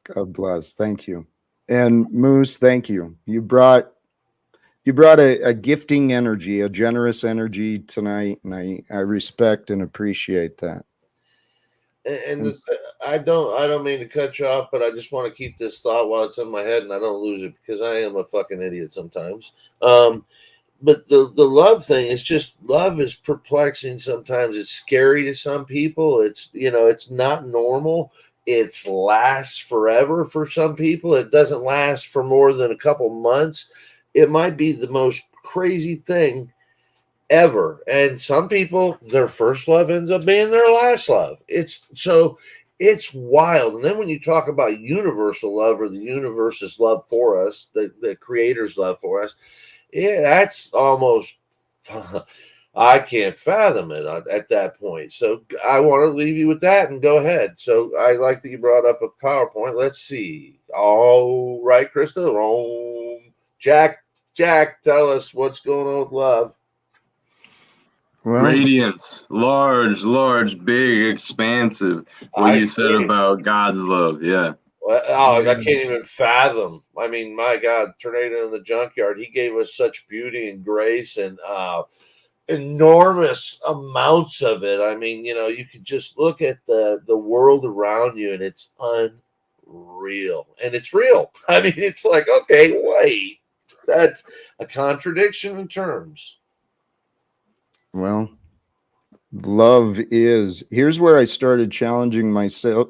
S1: God bless. Thank you. And Moose, thank you. You brought a gifting energy, a generous energy tonight, and I respect and appreciate that.
S7: And I don't mean to cut you off, but I just want to keep this thought while it's in my head, and I don't lose it, because I am a fucking idiot sometimes. But the love thing is just, love is perplexing sometimes. It's scary to some people. It's not normal. It lasts forever for some people. It doesn't last for more than a couple months. It might be the most crazy thing ever. And some people, their first love ends up being their last love. It's wild. And then when you talk about universal love, or the universe's love for us, the creator's love for us, yeah, that's almost, I can't fathom it at that point. So I want to leave you with that and go ahead. So I like that you brought up a PowerPoint. Let's see. All right, Krista. Jack, tell us what's going on with love.
S1: Well,
S5: Radiance, large, big, expansive. What you said about God's love, yeah.
S7: I can't even fathom. I mean, my God, Tornado in the Junkyard, he gave us such beauty and grace, and enormous amounts of it. I mean, you know, you could just look at the world around you and it's unreal. And it's real. I mean, it's like, okay, wait. That's a contradiction in terms.
S1: Well, love is, here's where I started challenging myself.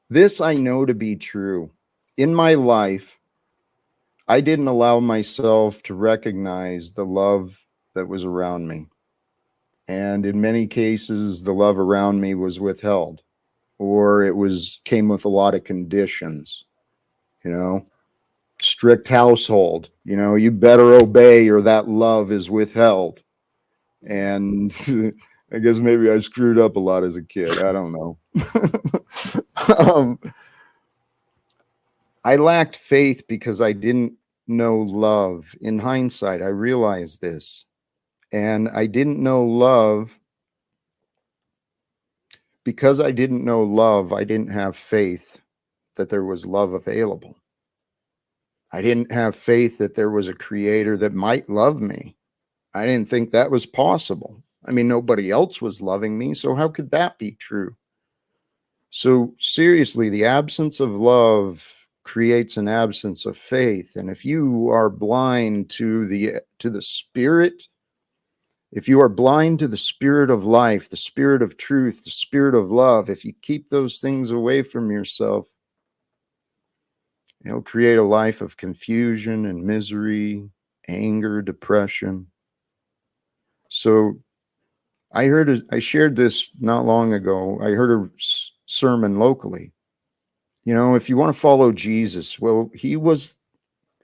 S1: This I know to be true. In my life, I didn't allow myself to recognize the love that was around me. And in many cases, the love around me was withheld, or it came with a lot of conditions, you know, strict household, you know, you better obey or that love is withheld. And I guess maybe I screwed up a lot as a kid. I don't know. um, I lacked faith because I didn't know love. In hindsight, I realized this. And I didn't know love because I didn't know love. I didn't have faith that there was love available. I didn't have faith that there was a creator that might love me. I didn't think that was possible. I mean, nobody else was loving me, so how could that be true? So seriously, the absence of love creates an absence of faith. And if you are blind to the spirit, if you are blind to the spirit of life, the spirit of truth, the spirit of love, if you keep those things away from yourself, it'll create a life of confusion and misery, anger, depression. So I shared this not long ago. I heard a sermon locally. You know, if you want to follow Jesus, well, he was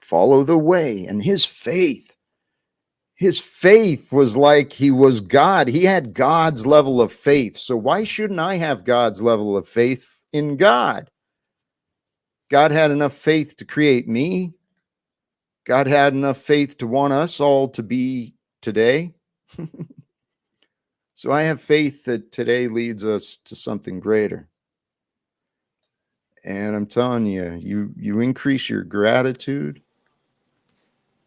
S1: follow the way, and his faith was like he was God. He had God's level of faith. So why shouldn't I have God's level of faith in God? God had enough faith to create me. God had enough faith to want us all to be today. So I have faith that today leads us to something greater. And I'm telling you, you increase your gratitude.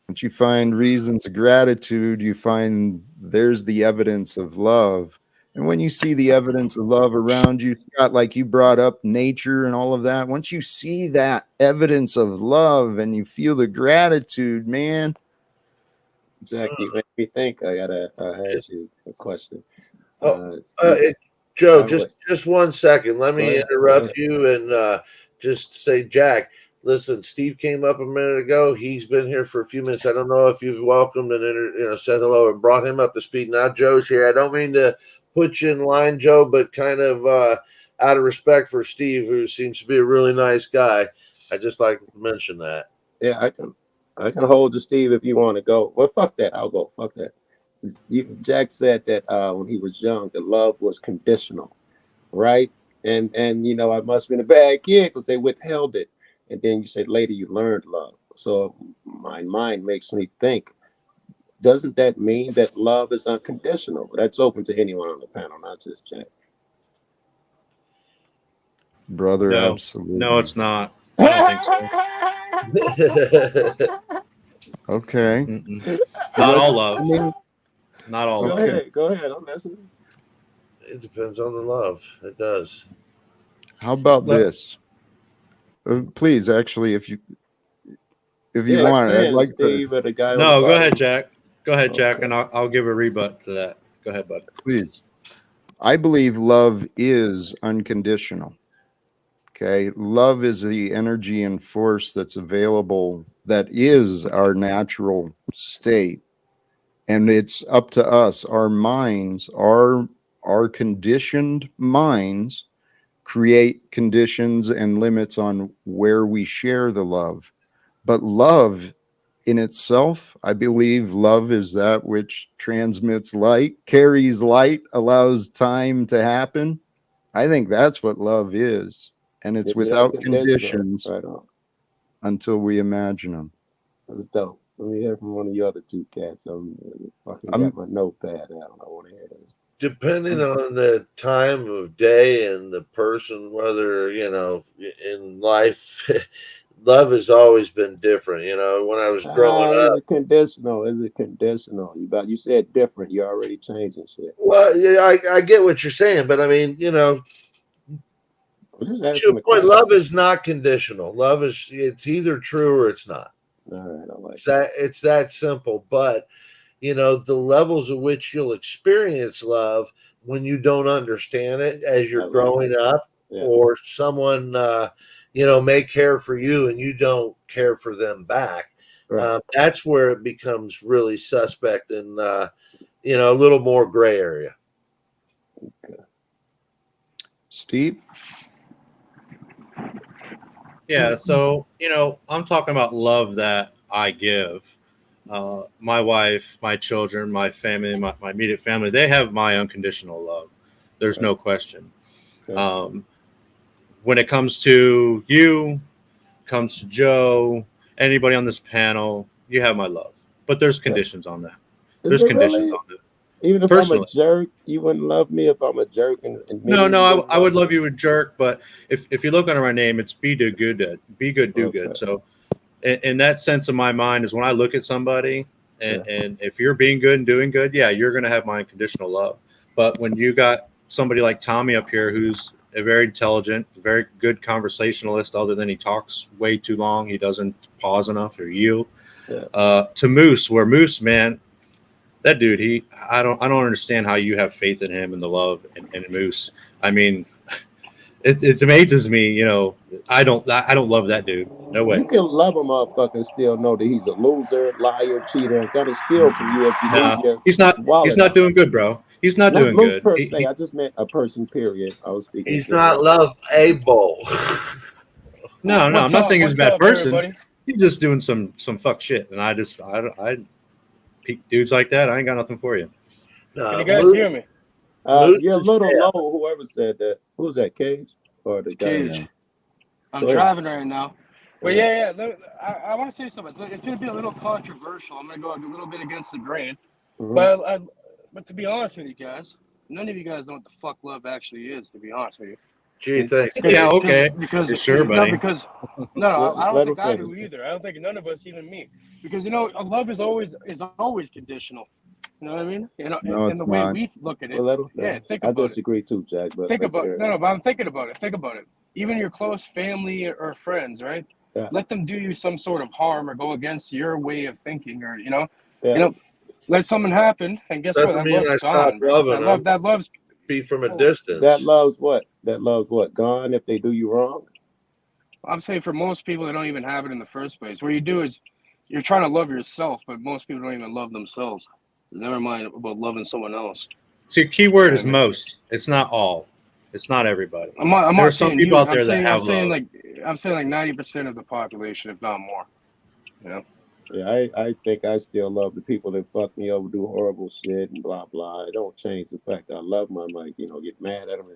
S1: Once you find reasons of gratitude, you find there's the evidence of love. And when you see the evidence of love around you, Scott, like you brought up nature and all of that, once you see that evidence of love and you feel the gratitude, man.
S8: Jack, you make me think. I gotta ask you a question.
S7: Joe, just 1 second. Let me interrupt you and just say, Jack, listen, Steve came up a minute ago. He's been here for a few minutes. I don't know if you've welcomed and said hello and brought him up to speed. Now Joe's here. I don't mean to put you in line, Joe, but kind of out of respect for Steve, who seems to be a really nice guy, I just like to mention that.
S8: Yeah, I can hold to Steve if you want to go. Well, fuck that. I'll go. Fuck that. Jack said that when he was young, the love was conditional, right? And you know, I must have been a bad kid because they withheld it. And then you said later you learned love. So my mind makes me think, doesn't that mean that love is unconditional? That's open to anyone on the panel, not just Jack.
S1: Brother,
S9: No,
S1: absolutely.
S9: no, it's not. I don't think so.
S1: Okay.
S9: Not all love.
S1: I mean,
S9: Not all
S8: Go
S9: love.
S8: ahead. Go ahead. I'm listening.
S7: It depends on the love. It does.
S1: how about this? Please, actually, if you want, I'd like
S8: Steve,
S1: to.
S8: the guy
S9: No,
S8: on the
S9: go ahead, Jack. Go ahead, Jack,
S8: Okay.
S9: and I'll give a rebut to that. Go ahead, bud.
S1: Please. I believe love is unconditional. Okay. Love is the energy and force that's available, that is our natural state. And it's up to us, our minds, our conditioned minds create conditions and limits on where we share the love. But love in itself, I believe love is that which transmits light, carries light, allows time to happen. I think that's what love is. And it's without conditions
S8: Right on.
S1: until we imagine them.
S8: That's dope. Let me hear from one of you other two cats. I'm fucking got my notepad out. I want to hear this.
S7: Depending on the time of day and the person, whether, in life, love has always been different. You know, when I was growing
S8: Is
S7: up.
S8: it conditional? Is it conditional? You said different. You're already changing shit.
S7: Well, yeah, I get what you're saying, but I mean, you know,
S8: I'm just
S7: to
S8: asking
S7: a
S8: the
S7: point,
S8: question.
S7: love is not conditional. Love is it's either true or it's not.
S8: All right, I like
S7: It's that simple. But you know, the levels at which you'll experience love when you don't understand it as you're growing up,
S8: Yeah.
S7: or someone you know, may care for you and you don't care for them back.
S8: Right.
S7: That's where it becomes really suspect and you know, a little more gray area.
S1: Steve?
S9: Yeah, so you know, I'm talking about love that I give. My wife, my children, my family, my immediate family, they have my unconditional love. There's no question.
S8: Okay.
S9: When it comes to you, comes to Joe, anybody on this panel, you have my love. But there's conditions on that.
S8: Is
S9: There's
S8: it
S9: conditions
S8: really?
S9: on that.
S8: Even if I'm a
S9: Personally.
S8: jerk, you wouldn't love me if I'm a jerk and
S9: No,
S8: mean.
S9: I would love you a jerk, but if you look under my name, it's be good, do good. So in that sense of my mind is when I look at somebody and if you're being good and doing good, yeah, you're going to have my unconditional love. But when you got somebody like Tommy up here, who's a very intelligent, very good conversationalist, other than he talks way too long, he doesn't pause enough or yield. To Moose, where Moose, man, that dude, I don't understand how you have faith in him and the love in Moose. I mean, it amazes me, you know. I don't love that dude. No way.
S8: You can love a motherfucker and still know that he's a loser, liar, cheater, and gonna steal from you if you leave your
S9: he's not
S8: wallet out.
S9: doing good, bro. He's not doing
S8: Moose
S9: good.
S8: per se. I just meant a person. Period. I was speaking.
S7: He's not lovable.
S9: No, I'm
S10: What's
S9: not
S10: up?
S9: saying he's a
S10: What's
S9: bad
S10: up,
S9: person.
S10: everybody?
S9: He's just doing some fuck shit, and I dudes like that, I ain't got nothing for you.
S10: Can you guys hear me?
S8: You're a little low. Whoever said that. Who's that? Cage or the guy?
S10: Cage. I'm driving right now. But yeah. I want to say something. It's going to be a little controversial. I'm going to go a little bit against the grain.
S8: Mm-hmm.
S10: But to be honest with you guys, none of you guys know what the fuck love actually is, to be honest with you.
S7: Gee, thanks.
S9: Yeah, okay.
S10: Because
S9: sure, buddy.
S10: No, I don't think I do either. I don't think none of us, even me. Because, you know, love is always conditional. You know what I mean? You know,
S1: No,
S10: and the way we look at it. Yeah, think about it.
S8: I disagree too, Jack. But
S10: but I'm thinking about it. Think about it. Even your close family or friends, right?
S8: Yeah.
S10: Let them do you some sort of harm or go against your way of thinking, or
S8: Yeah.
S10: you know, let something happen, and guess what? That love's gone. That love's
S7: be from a distance.
S8: That love's what? Gone if they do you wrong?
S10: I'm saying for most people, they don't even have it in the first place. What you do is you're trying to love yourself, but most people don't even love themselves. Never mind about loving someone else.
S9: See, key word is most. It's not all. It's not everybody.
S10: There
S9: are some people out there that have love.
S10: I'm saying like 90% of the population, if not more. You know?
S8: Yeah, I think I still love the people that fuck me over, do horrible shit and blah blah. It don't change the fact that I love them. I might, get mad at them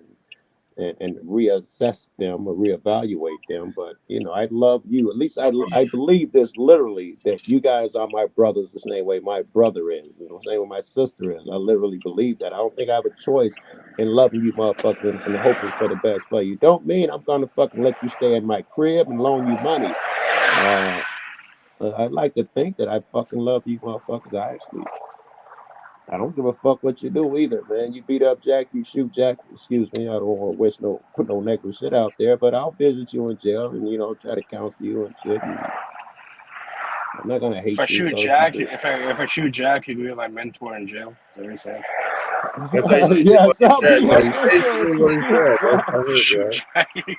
S8: and reassess them or reevaluate them. But I love you. At least I believe this literally, that you guys are my brothers the same way my brother is. The same way my sister is. I literally believe that. I don't think I have a choice in loving you motherfuckers and hoping for the best for you. Don't mean I'm gonna fucking let you stay in my crib and loan you money. I'd like to think that I fucking love you motherfuckers. I don't give a fuck what you do either, man. You beat up Jack, you shoot Jack. Excuse me, I don't want to put no negative shit out there, but I'll visit you in jail and try to counsel you and shit. And I'm not gonna hate
S10: if I shoot Jack, if I shoot Jack, you'd be my mentor in jail. Is that what you're saying?
S8: Yes, I'll be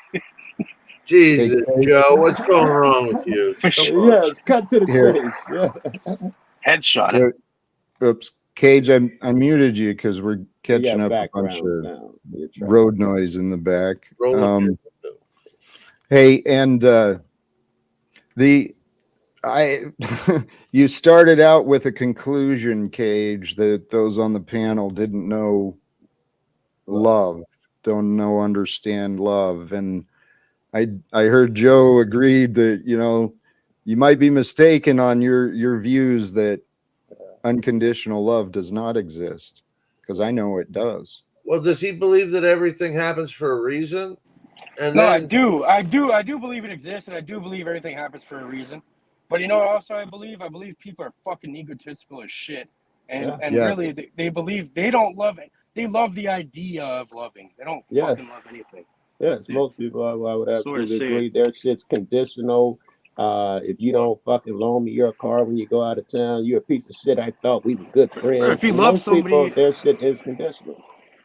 S7: Jesus, Joe, what's going wrong with you?
S8: Yes, cut to the chase. Yeah.
S10: Headshot.
S1: Oops, Cage, I muted you because we're catching up a bunch of road noise in the back. Hey, and you started out with a conclusion, Cage, that those on the panel didn't know love, understand love, and I heard Joe agreed that you might be mistaken on your views that unconditional love does not exist, because I know it does.
S7: Well, does he believe that everything happens for a reason? And
S10: No,
S7: then
S10: I do believe it exists, and I do believe everything happens for a reason. But you know what? Also, I believe people are fucking egotistical as shit, and
S8: Yeah.
S1: Yes.
S10: really they believe they don't love it. They love the idea of loving. They don't
S8: Yes.
S10: fucking love anything.
S8: Yes.
S10: They
S8: Most people, I would
S10: sort of
S8: absolutely
S10: say
S8: agree.
S10: it.
S8: Their shit's conditional. If you don't fucking loan me your car when you go out of town, you're a piece of shit. I thought we were good
S10: Or if
S8: friends.
S10: you love
S8: Most people,
S10: somebody,
S8: their shit is conditional.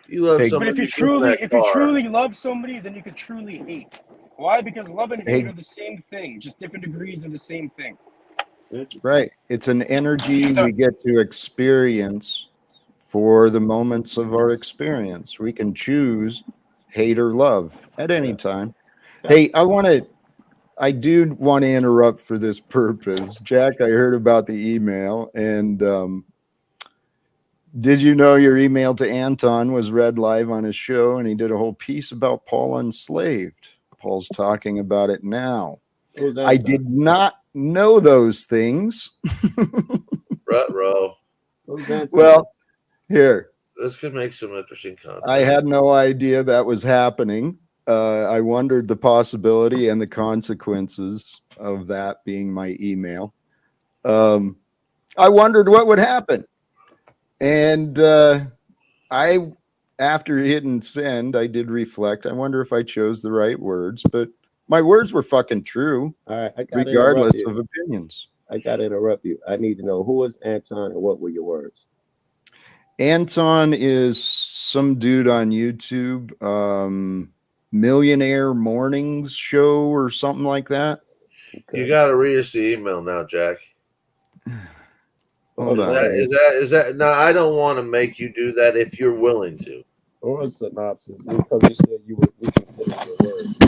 S7: you love
S1: Hey,
S10: but
S7: somebody, give them that
S10: if you
S7: car.
S10: truly love somebody, then you could truly hate. Why? Because love and hate
S1: hey,
S10: are the same thing, just different degrees of the same thing.
S1: right. It's an energy
S10: You have
S1: we
S10: to,
S1: get to experience for the moments of our experience. We can choose hate or love at any
S8: Yeah.
S1: time.
S8: Yeah.
S1: Hey, I do want to interrupt for this purpose. Jack, I heard about the email, and did you know your email to Anton was read live on his show, and he did a whole piece about Paul Unslaved? Paul's talking about it now.
S8: Who's
S1: I
S8: Anton?
S1: did not know those things.
S7: Ruh-roh.
S8: Who's Anton?
S1: Well, here,
S7: This could make some interesting content.
S1: I had no idea that was happening. I wondered the possibility and the consequences of that being my email. I wondered what would happen. And after hitting send, I did reflect. I wonder if I chose the right words, but my words were fucking true,
S8: All right, I gotta interrupt
S1: regardless
S8: you.
S1: of opinions.
S8: I gotta interrupt you. I need to know who is Anton and what were your words?
S1: Anton is some dude on YouTube, Millionaire Mornings Show or something like that.
S8: Okay.
S7: You got to read us the email now, Jack.
S1: Hold
S7: Is
S1: on.
S7: that? No, I don't want to make you do that if you're willing to.
S8: Or a synopsis, because you said you would reconsider your words.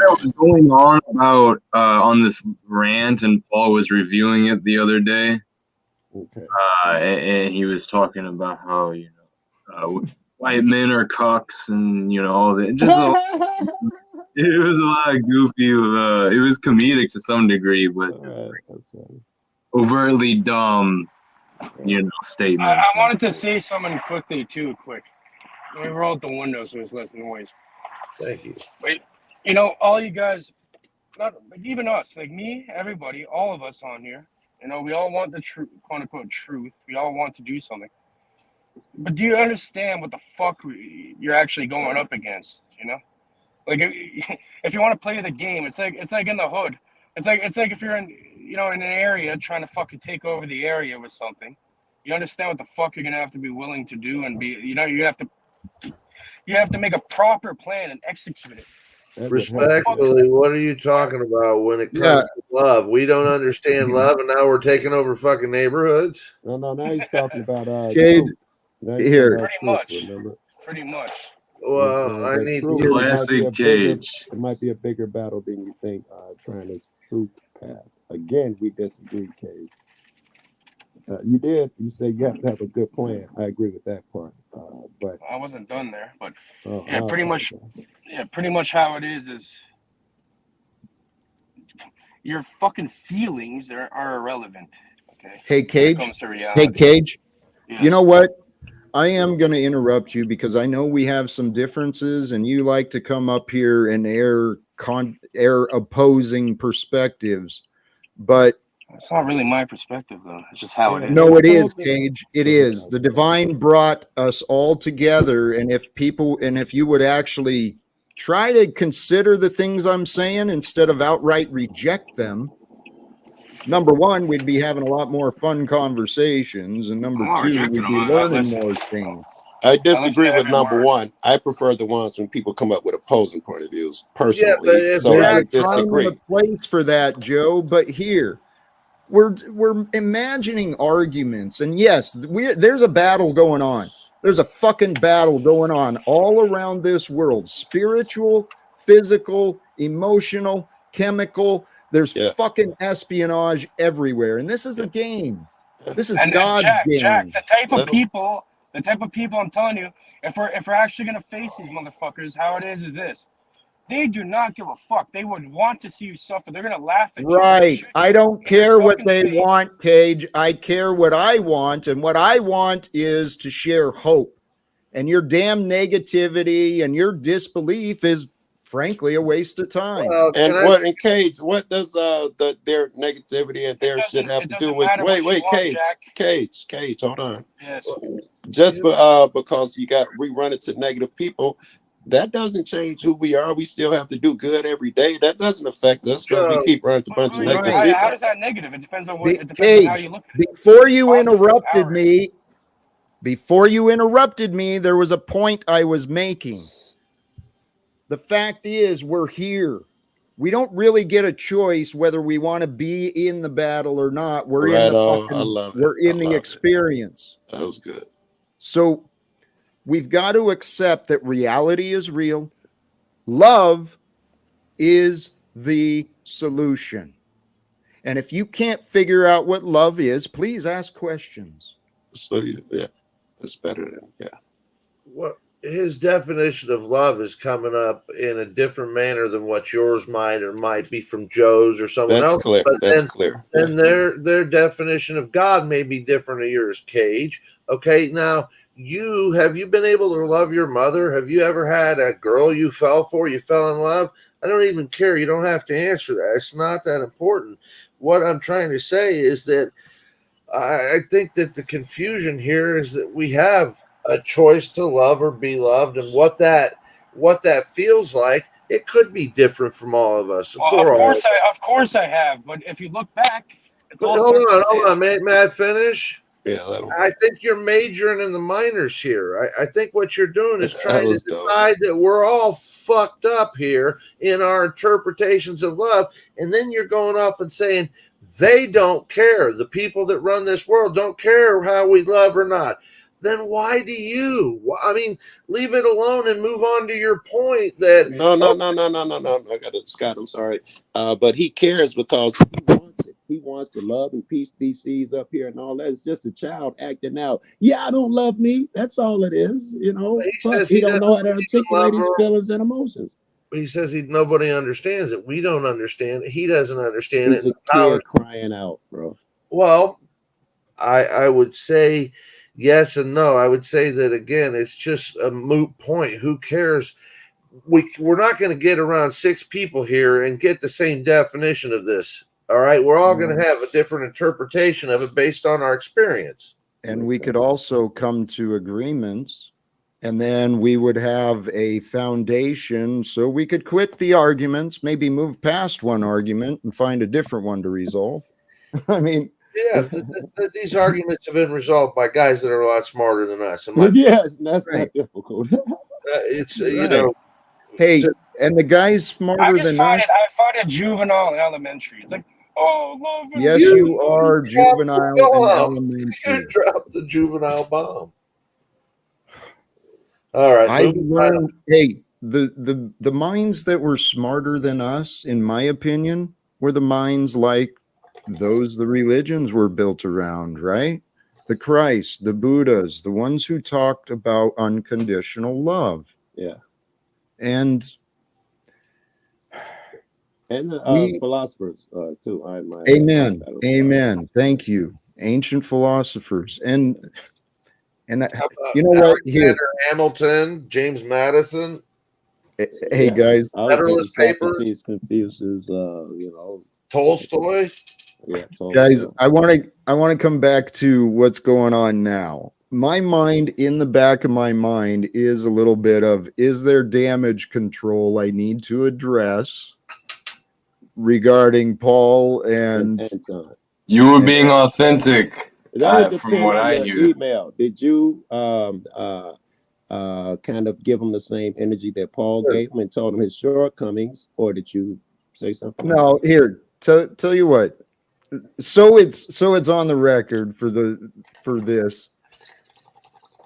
S5: That was going on about on this rant, and Paul was reviewing it the other day.
S8: Okay.
S5: And he was talking about how white men are cucks, and all that. It was a lot of goofy. It was comedic to some degree, but overtly dumb, statements.
S10: I wanted to say something quickly too. We roll out the window so there's less noise.
S7: Thank you.
S10: But all you guys, not like even us, like me, everybody, all of us on here. We all want the truth, quote unquote truth. We all want to do something. But do you understand what the fuck you're actually going up against? Like if you want to play the game, it's like in the hood. It's like if you're in in an area trying to fucking take over the area with something. You understand what the fuck you're gonna have to be willing to do and be. You have to make a proper plan and execute it.
S7: Respectfully, what are you talking about when it comes to love? We don't understand love, and now we're taking over fucking neighborhoods.
S8: No, now he's talking about
S1: Cade, here.
S10: Pretty much.
S7: Well, I need
S5: classic Cage.
S8: It might be a bigger battle than you think. Trying this truth path. Again, we disagree, Cage. You did. You said you have to have a good plan. I agree with that part. But
S10: I wasn't done there. But
S8: pretty
S10: much. Yeah, pretty much how it is your fucking feelings are irrelevant. Okay.
S1: Hey, Cage.
S10: When it comes to reality.
S1: Hey, Cage.
S10: Yes.
S1: You know what? I am going to interrupt you because I know we have some differences, and you like to come up here and air opposing perspectives. But
S10: it's not really my perspective, though. It's just how it is.
S1: No, it is, Cage. It is. The divine brought us all together, and if you would actually try to consider the things I'm saying instead of outright reject them, number one, we'd be having a lot more fun conversations, and number two, we'd be learning more things.
S11: I disagree with number one. I prefer the ones when people come up with opposing point of views personally. So I disagree.
S1: There's a place for that, Joe, but here we're imagining arguments, and yes, there's a battle going on. There's a fucking battle going on all around this world. Spiritual, physical, emotional, chemical. There's fucking espionage everywhere. And this is a game. This is God's game.
S10: Jack, the type of people I'm telling you, if we're actually gonna face these motherfuckers, how it is this. They do not give a fuck. They would want to see you suffer. They're gonna laugh at you.
S1: Right. I don't care what they want, Cage. I care what I want, and what I want is to share hope. And your damn negativity and your disbelief is frankly a waste of time.
S7: Well,
S11: And Cage, what does their negativity and their shit have to do with? Wait, Cage, hold on.
S10: Yes.
S11: Just because you got rerun it to negative people, that doesn't change who we are. We still have to do good every day. That doesn't affect us because we keep running to a bunch of negative people.
S10: How does that negative? It depends on what. It depends
S1: Cage,
S10: on how you look at it.
S1: Before you interrupted me, there was a point I was making. The fact is, we're here. We don't really get a choice whether we want to be in the battle or not. We're in the experience.
S11: That was good.
S1: So we've got to accept that reality is real. Love is the solution. And if you can't figure out what love is, please ask questions.
S11: So yeah, it's better than
S7: Well, his definition of love is coming up in a different manner than what yours might be from Joe's or someone else.
S11: Clear.
S7: But
S11: That's clear.
S7: And their definition of God may be different than yours, Cage. Okay, now have you been able to love your mother? Have you ever had a girl you fell in love? I don't even care. You don't have to answer that. It's not that important. What I'm trying to say is that I think that the confusion here is that we have a choice to love or be loved, and what that feels like, it could be different from all of us.
S10: Well, of course I have, but if you look back, it's all
S7: hold on, may I finish?
S11: Yeah,
S7: I think you're majoring in the minors here. I think what you're doing is trying to decide that we're all fucked up here in our interpretations of love, and then you're going off and saying they don't care. The people that run this world don't care how we love or not. Then why do you? I mean, leave it alone and move on to your point that
S11: no. I got it, Scott. I'm sorry, but he cares because he wants it. He wants to love and peace be seeds up here and all that. It's just a child acting out. Yeah, I don't love me. That's all it is. You know, he don't know how to articulate his feelings and emotions.
S7: He says nobody understands it. We don't understand it. He doesn't understand it.
S11: He's a kid crying out, bro.
S7: Well, I would say yes and no. I would say that again, it's just a moot point. Who cares? We're not going to get around 6 people here and get the same definition of this. All right, we're all going to have a different interpretation of it based on our experience.
S1: And we could also come to agreements, and then we would have a foundation so we could quit the arguments, maybe move past one argument and find a different one to resolve. I mean,
S7: yeah, these arguments have been resolved by guys that are a lot smarter than us.
S11: Yes, that's not difficult.
S7: It's you know,
S1: hey, and the guys smarter than us.
S10: I find it juvenile in elementary. It's like, oh, love.
S1: Yes, you are juvenile in elementary.
S7: You dropped the juvenile bomb. All right.
S1: I've learned. Hey, the minds that were smarter than us, in my opinion, were the minds like those the religions were built around, right? The Christ, the Buddhas, the ones who talked about unconditional love.
S11: Yeah.
S1: And
S11: philosophers too.
S1: Amen. Amen. Thank you. Ancient philosophers. And you know what? Here,
S7: Hamilton, James Madison.
S1: Hey guys,
S7: Federalist Papers.
S11: Confucius,
S7: Tolstoy.
S11: Yeah,
S1: guys, I want to come back to what's going on now. My mind, in the back of my mind, is a little bit of, is there damage control I need to address regarding Paul and
S5: you were being authentic from what I hear.
S11: Email. Did you kind of give him the same energy that Paul gave him and told him his shortcomings, or did you say something?
S1: No, here, tell you what. So it's on the record for this.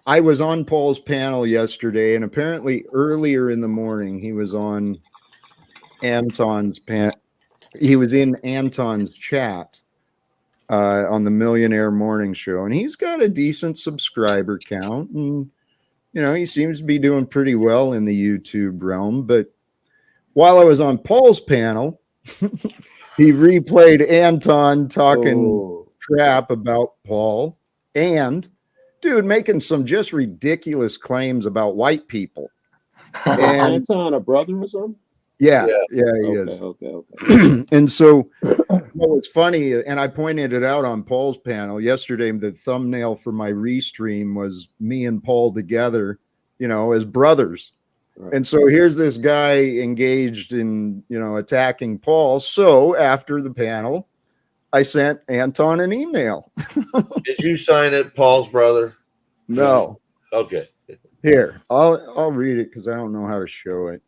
S1: I was on Paul's panel yesterday, and apparently earlier in the morning he was on Anton's he was in Anton's chat on the Millionaire Morning Show, and he's got a decent subscriber count, and he seems to be doing pretty well in the YouTube realm. But while I was on Paul's panel, he replayed Anton talking crap about Paul and dude making some just ridiculous claims about white people.
S11: Is
S1: And
S11: Anton a brother or something?
S1: yeah,
S7: Yeah.
S1: he
S11: Okay,
S1: is.
S11: okay.
S1: And so what's funny, and I pointed it out on Paul's panel yesterday, the thumbnail for my restream was me and Paul together, as brothers.
S11: Right.
S1: And so here's this guy engaged in, attacking Paul. So after the panel, I sent Anton an email.
S7: Did you sign it, Paul's brother?
S1: No.
S7: Okay.
S1: Here, I'll read it because I don't know how to show it.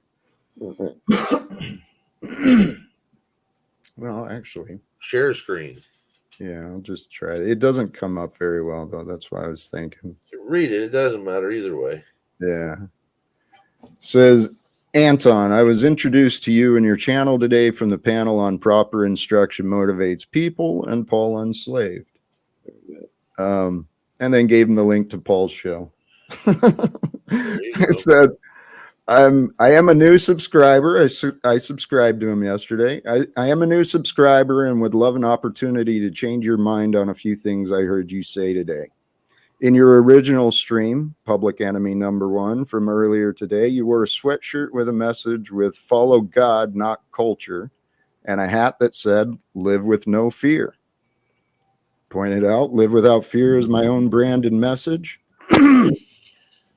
S1: Well, actually,
S7: share screen.
S1: Yeah, I'll just try it. It doesn't come up very well though. That's why I was thinking.
S7: Read it. It doesn't matter either way.
S1: Yeah. Says, Anton, I was introduced to you and your channel today from the panel on Proper Instruction Motivates People and Paul Unslaved. And then gave him the link to Paul's show. It said, I am a new subscriber. I subscribed to him yesterday. I am a new subscriber and would love an opportunity to change your mind on a few things I heard you say today. In your original stream, Public Enemy #1 from earlier today, you wore a sweatshirt with a message with "Follow God, not culture," and a hat that said "Live with no fear." Pointed out, live without fear is my own brand and message.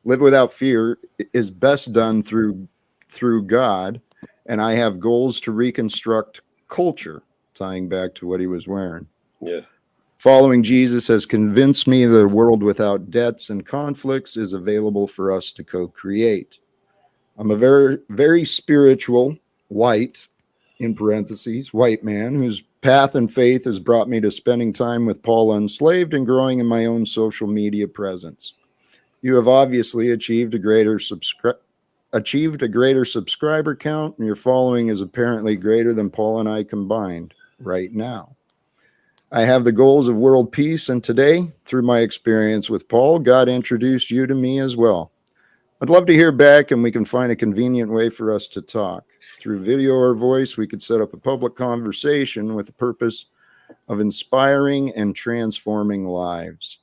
S1: Live without fear is best done through God, and I have goals to reconstruct culture, tying back to what he was wearing.
S11: Yeah.
S1: Following Jesus has convinced me that a world without debts and conflicts is available for us to co-create. I'm a very, very spiritual, white, in parentheses, white man whose path and faith has brought me to spending time with Paul Unslaved and growing in my own social media presence. You have obviously achieved a greater subscriber count, and your following is apparently greater than Paul and I combined right now. I have the goals of world peace, and today, through my experience with Paul, God introduced you to me as well. I'd love to hear back, and we can find a convenient way for us to talk. Through video or voice, we could set up a public conversation with the purpose of inspiring and transforming lives.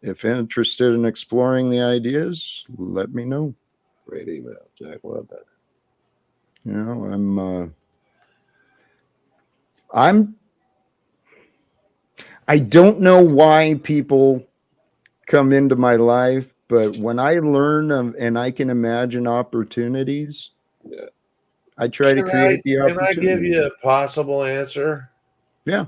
S1: If interested in exploring the ideas, let me know.
S11: Great email, Jack. Well done.
S1: I don't know why people come into my life, but when I learn and I can imagine opportunities,
S11: yeah,
S1: I try to create the opportunity.
S7: Can I give you a possible answer?
S1: Yeah.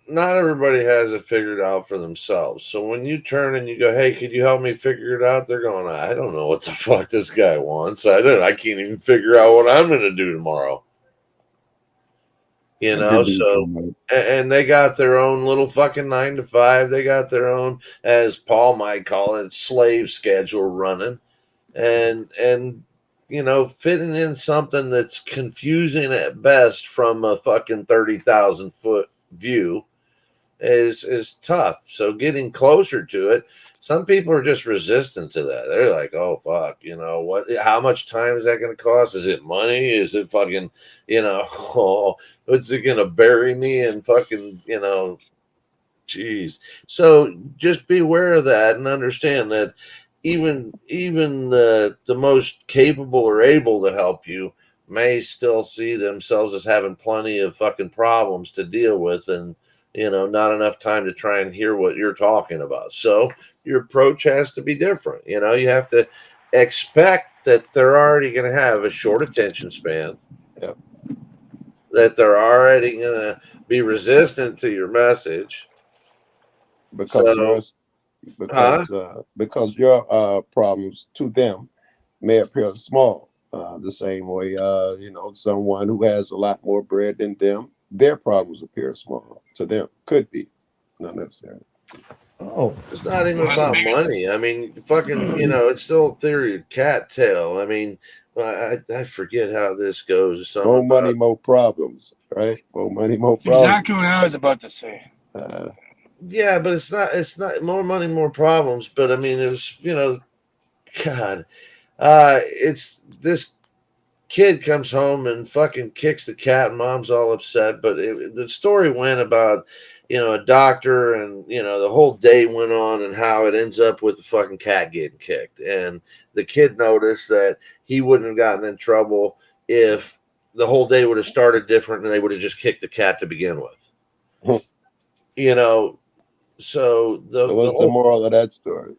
S7: Not everybody has it figured out for themselves. So when you turn and you go, "Hey, could you help me figure it out?" They're going, "I don't know what the fuck this guy wants. I can't even figure out what I'm going to do tomorrow." So and they got their own little fucking 9 to 5. They got their own, as Paul might call it, slave schedule running, and fitting in something that's confusing at best from a fucking 30,000 foot view is tough. So getting closer to it, some people are just resistant to that. They're like, "Oh fuck, what? How much time is that going to cost? Is it money? Is it fucking, what's it going to bury me in fucking, geez." So just be aware of that and understand that even the most capable or able to help you may still see themselves as having plenty of fucking problems to deal with, and not enough time to try and hear what you're talking about. So your approach has to be different. You have to expect that they're already going to have a short attention span.
S11: Yep.
S7: That they're already going to be resistant to your message.
S11: Because your problems to them may appear small. The same way, someone who has a lot more bread than them, their problems appear small to them. Could be, not necessarily.
S1: Oh,
S7: it's not even about money. I mean, fucking, it's still a theory of cattail. I mean, I forget how this goes.
S11: More money, more problems, right? More money, more problems.
S10: Exactly what I was about to say.
S7: Yeah, but it's not more money, more problems. But I mean, it was, God, it's this kid comes home and fucking kicks the cat, and mom's all upset. But the story went about, a doctor, and the whole day went on, and how it ends up with the fucking cat getting kicked. And the kid noticed that he wouldn't have gotten in trouble if the whole day would have started different and they would have just kicked the cat to begin with. So
S11: what's the moral of that story?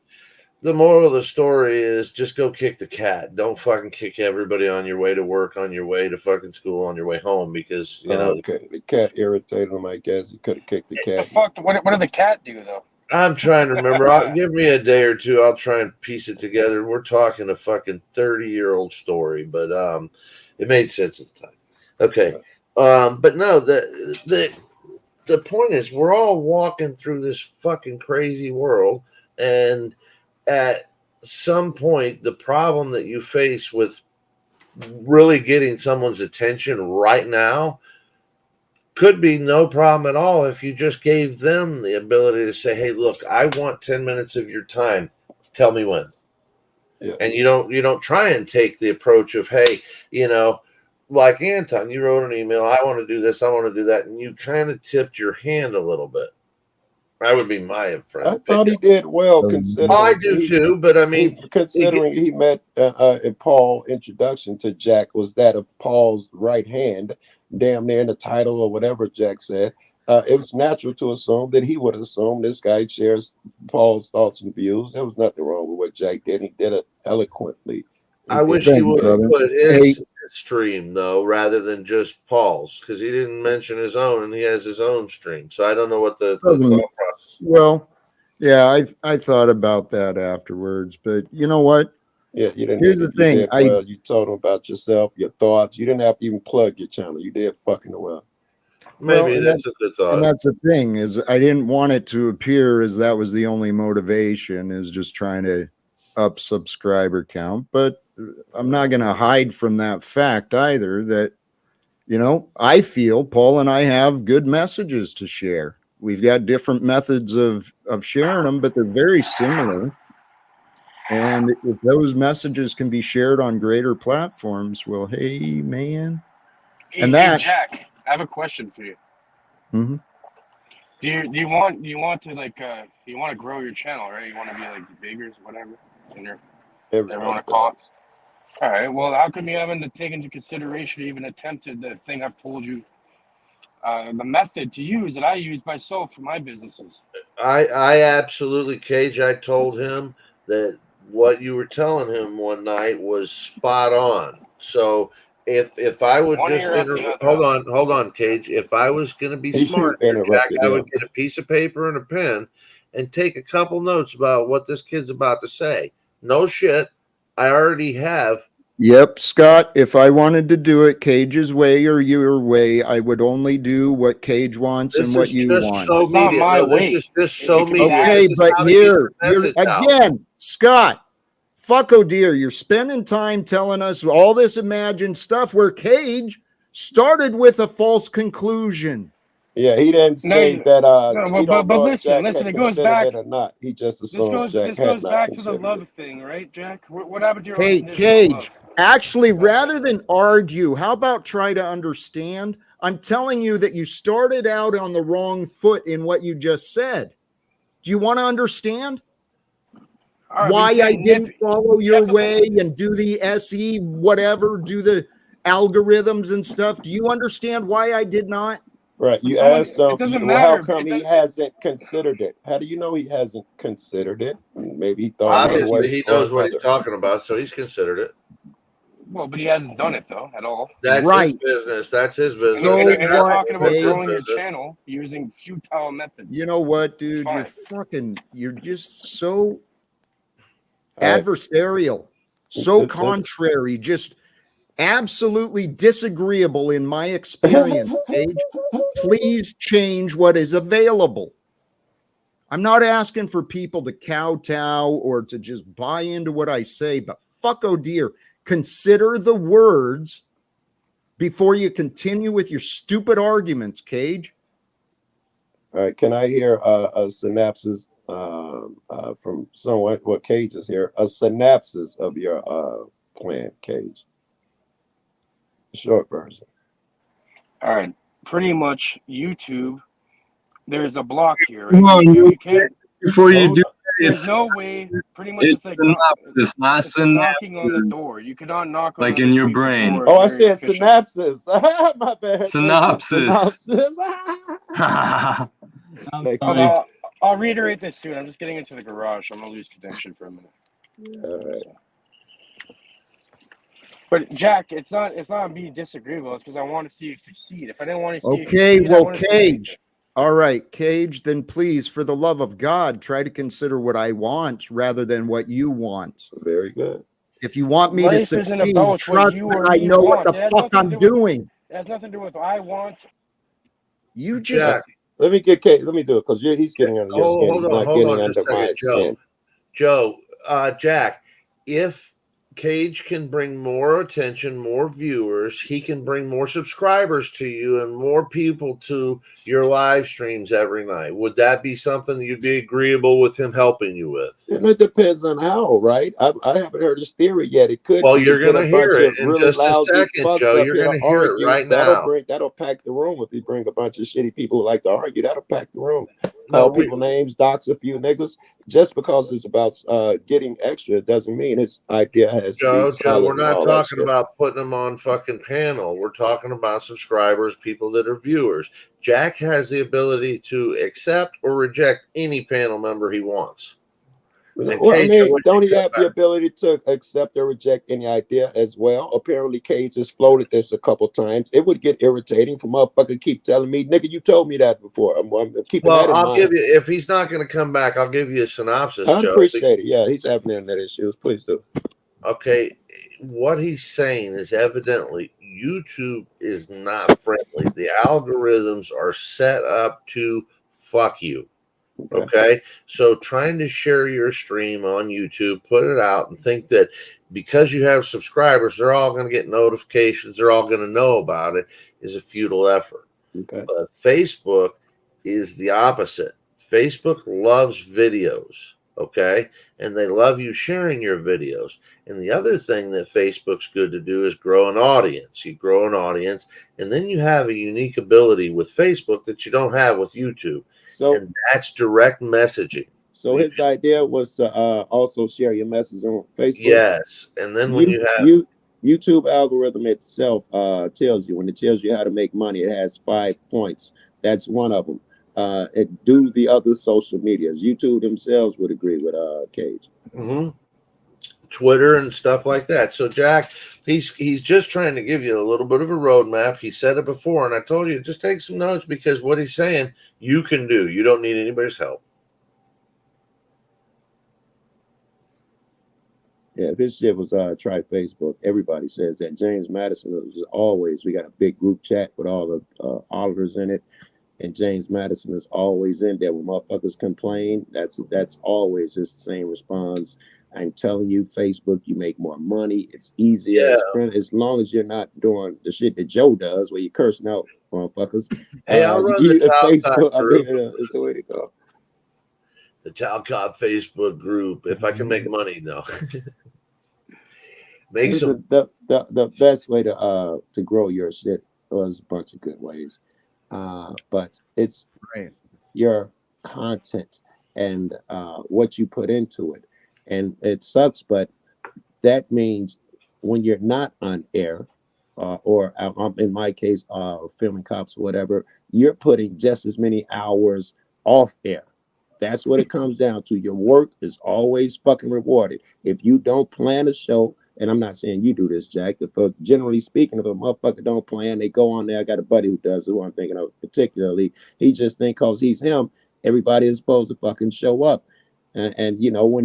S7: The moral of the story is just go kick the cat. Don't fucking kick everybody on your way to work, on your way to fucking school, on your way home, because
S11: the cat irritated him. I guess he could have kicked the cat.
S10: The fuck? What did the cat do though?
S7: I'm trying to remember. Give me a day or two. I'll try and piece it together. We're talking a fucking 30-year-old story, but it made sense at the time. Okay, but no, the point is, we're all walking through this fucking crazy world, and at some point, the problem that you face with really getting someone's attention right now could be no problem at all if you just gave them the ability to say, hey, look, I want 10 minutes of your time. Tell me when.
S11: Yeah.
S7: And you don't try and take the approach of, hey, like Anton, you wrote an email, I want to do this, I want to do that, and you kind of tipped your hand a little bit. That would be my impression.
S11: I thought he did well, considering.
S7: I do too, but I mean,
S11: considering he met in Paul's introduction to Jack was that of Paul's right hand, damn near in the title or whatever Jack said. It was natural to assume that he would assume this guy shares Paul's thoughts and views. There was nothing wrong with what Jack did. He did it eloquently.
S7: I wish he would have put his stream though, rather than just Paul's, because he didn't mention his own, and he has his own stream. So I don't know what the thought process.
S1: Well, yeah, I thought about that afterwards, but you know what?
S11: Yeah, you didn't.
S1: Here's the thing.
S11: You told him about yourself, your thoughts. You didn't have to even plug your channel. You did fucking well.
S7: Maybe that's a good thought.
S1: And that's the thing, is I didn't want it to appear as that was the only motivation, is just trying to up subscriber count. But I'm not going to hide from that fact either, that, I feel Paul and I have good messages to share. We've got different methods of sharing them, but they're very similar. And if those messages can be shared on greater platforms, well, hey, man.
S10: Hey, Jack, I have a question for you.
S1: Mm-hmm.
S10: Do you want to grow your channel, right? You want to be like bigger, whatever, whatever you want to call it. All right. Well, how come you haven't taken into consideration, or even attempted the thing I've told you, the method to use that I use myself for my businesses?
S7: I absolutely, Cage. I told him that what you were telling him one night was spot on. So if I would just hold on, Cage. If I was going to be smart, Jack, I would get a piece of paper and a pen and take a couple notes about what this kid's about to say. No shit. I already have.
S1: Yep, Scott, if I wanted to do it Cage's way or your way, I would only do what Cage wants and what you want.
S7: So this is just so media.
S1: Okay, but you're again, Scott, fuck oh dear, you're spending time telling us all this imagined stuff where Cage started with a false conclusion.
S11: Yeah, he didn't say that.
S10: But listen, it goes back.
S11: Or not. He just assumed
S10: this goes back to the love thing, right, Jack? What happened to your
S1: Cage?
S10: love?
S1: Actually, rather than argue, how about try to understand? I'm telling you that you started out on the wrong foot in what you just said. Do you want to understand why I didn't follow your way and do the SE whatever, do the algorithms and stuff? Do you understand why I did not?
S11: Right. You asked him, how come he hasn't considered it? How do you know he hasn't considered it? Maybe he thought.
S7: Obviously, he knows what he's talking about, so he's considered it.
S10: Well, but he hasn't done it, though, at all.
S7: That's his business. That's his business.
S10: And you're talking about growing your channel using futile methods.
S1: You know what, dude? You're just so adversarial, so contrary, just absolutely disagreeable in my experience, Paige. Please change what is available. I'm not asking for people to kowtow or to just buy into what I say, but fuck oh dear, consider the words before you continue with your stupid arguments, Cage.
S11: All right, can I hear a synopsis from someone? What Cage is here? A synopsis of your plan, Cage. Short version.
S10: All right, pretty much YouTube. There's a block here,
S5: Come
S10: right?
S5: on,
S10: You can't.
S5: before you do
S10: There's
S5: it's
S10: no way. Pretty much, it's like
S5: synopsis, not
S10: it's like knocking on the
S5: synapses,
S10: door. You cannot knock on
S5: like
S10: other
S5: in your
S10: people's
S5: brain.
S10: door.
S11: Oh, I
S10: Very
S11: said
S10: efficient.
S11: synapses. My bad.
S5: Synopsis.
S11: Synopsis.
S5: I'm
S11: Thank
S10: Okay,
S11: you.
S10: I'll reiterate this soon. I'm just getting into the garage. I'm gonna lose connection for a minute.
S11: All right.
S10: But Jack, it's not me disagreeable. It's because I want to see you succeed. If I didn't want to see you
S1: Okay,
S10: succeed, I
S1: well,
S10: want to see you.
S1: Cage. All right, Cage, then please, for the love of God, try to consider what I want rather than what you want.
S11: Very good.
S1: If you want me to
S10: Life isn't
S1: succeed,
S10: about what
S1: trust
S10: you
S1: that
S10: or
S1: I
S10: me
S1: know what
S10: want.
S1: the
S10: It has
S1: fuck
S10: nothing
S1: I'm
S10: to do with.
S1: doing.
S10: It has nothing to do with what I want.
S1: You just
S7: Jack,
S11: Let me get Kate. Let me do it because he's getting under your skin.
S7: hold
S11: He's not
S7: on
S11: getting
S7: just
S11: under
S7: a
S11: my
S7: second,
S11: skin.
S7: Joe, Jack, if Cage can bring more attention, more viewers, he can bring more subscribers to you and more people to your live streams every night. Would that be something you'd be agreeable with him helping you with?
S11: And it depends on how, right? I haven't heard his theory yet. It could
S7: Well,
S11: be
S7: you're
S11: get
S7: going
S11: a
S7: to hear
S11: bunch
S7: it
S11: of
S7: in
S11: really
S7: just a
S11: lousy
S7: second,
S11: fucks
S7: Joe.
S11: up
S7: You're
S11: here
S7: going
S11: to
S7: to hear it
S11: argue.
S7: right now.
S11: That'll pack the room. If you bring a bunch of shitty people who like to argue, that'll pack the room.
S7: No,
S11: Call people names, dox a few niggas. Just because it's about getting extra doesn't mean its idea has to be
S7: Joe,
S11: solid
S7: we're
S11: and
S7: not
S11: all that
S7: talking
S11: shit.
S7: about putting them on fucking panel. We're talking about subscribers, people that are viewers. Jack has the ability to accept or reject any panel member he wants. And
S11: Well, I
S7: Cage,
S11: mean,
S7: what
S11: don't
S7: you
S11: he
S7: cut
S11: have the ability to accept or reject any idea as well? Apparently, Cage has floated this a couple times. It would get irritating for motherfucker keep telling me, nigga, you told me that before. I'm keeping that
S7: Well,
S11: in
S7: I'll
S11: mind.
S7: give you, if he's not going to come back, I'll give you a synopsis,
S11: I
S7: Joe.
S11: appreciate it. Yeah, he's having internet issues. Please do.
S7: Okay, what he's saying is evidently YouTube is not friendly. The algorithms are set up to fuck you. Okay, so trying to share your stream on YouTube, put it out, and think that because you have subscribers, they're all going to get notifications, they're all going to know about it, is a futile effort.
S11: Okay.
S7: But Facebook is the opposite. Facebook loves videos, okay, and they love you sharing your videos. And the other thing that Facebook's good to do is grow an audience. You grow an audience, and then you have a unique ability with Facebook that you don't have with YouTube.
S11: So,
S7: and that's direct messaging.
S11: So his idea was to also share your message on Facebook.
S7: Yes, and then when you have
S11: YouTube algorithm itself tells you, when it tells you how to make money, it has 5 points. That's one of them. It do the other social medias. YouTube themselves would agree with Cage.
S7: Mm-hmm. Twitter and stuff like that. So Jack, he's just trying to give you a little bit of a roadmap. He said it before, and I told you just take some notes because what he's saying you can do. You don't need anybody's help.
S11: Yeah, if his shit was try Facebook, everybody says that. James Madison is always, we got a big group chat with all the auditors in it, and James Madison is always in there. When motherfuckers complain, that's always his same response. I'm telling you, Facebook, you make more money. It's easier.
S7: Yeah.
S11: As long as you're not doing the shit that Joe does, where you're cursing out motherfuckers.
S7: Hey, I'll run the
S11: Facebook,
S7: group.
S11: Is the way to go.
S7: The Talcott Facebook group. If I can make money, no.
S11: The best way to grow your shit was a bunch of good ways, but it's your content and what you put into it. And it sucks, but that means when you're not on air, or in my case, filming cops or whatever, you're putting just as many hours off air. That's what it comes down to. Your work is always fucking rewarded. If you don't plan a show, and I'm not saying you do this, Jack, but generally speaking, if a motherfucker don't plan, they go on there. I got a buddy who does it, who I'm thinking of particularly. He just think because he's him, everybody is supposed to fucking show up. And you know, when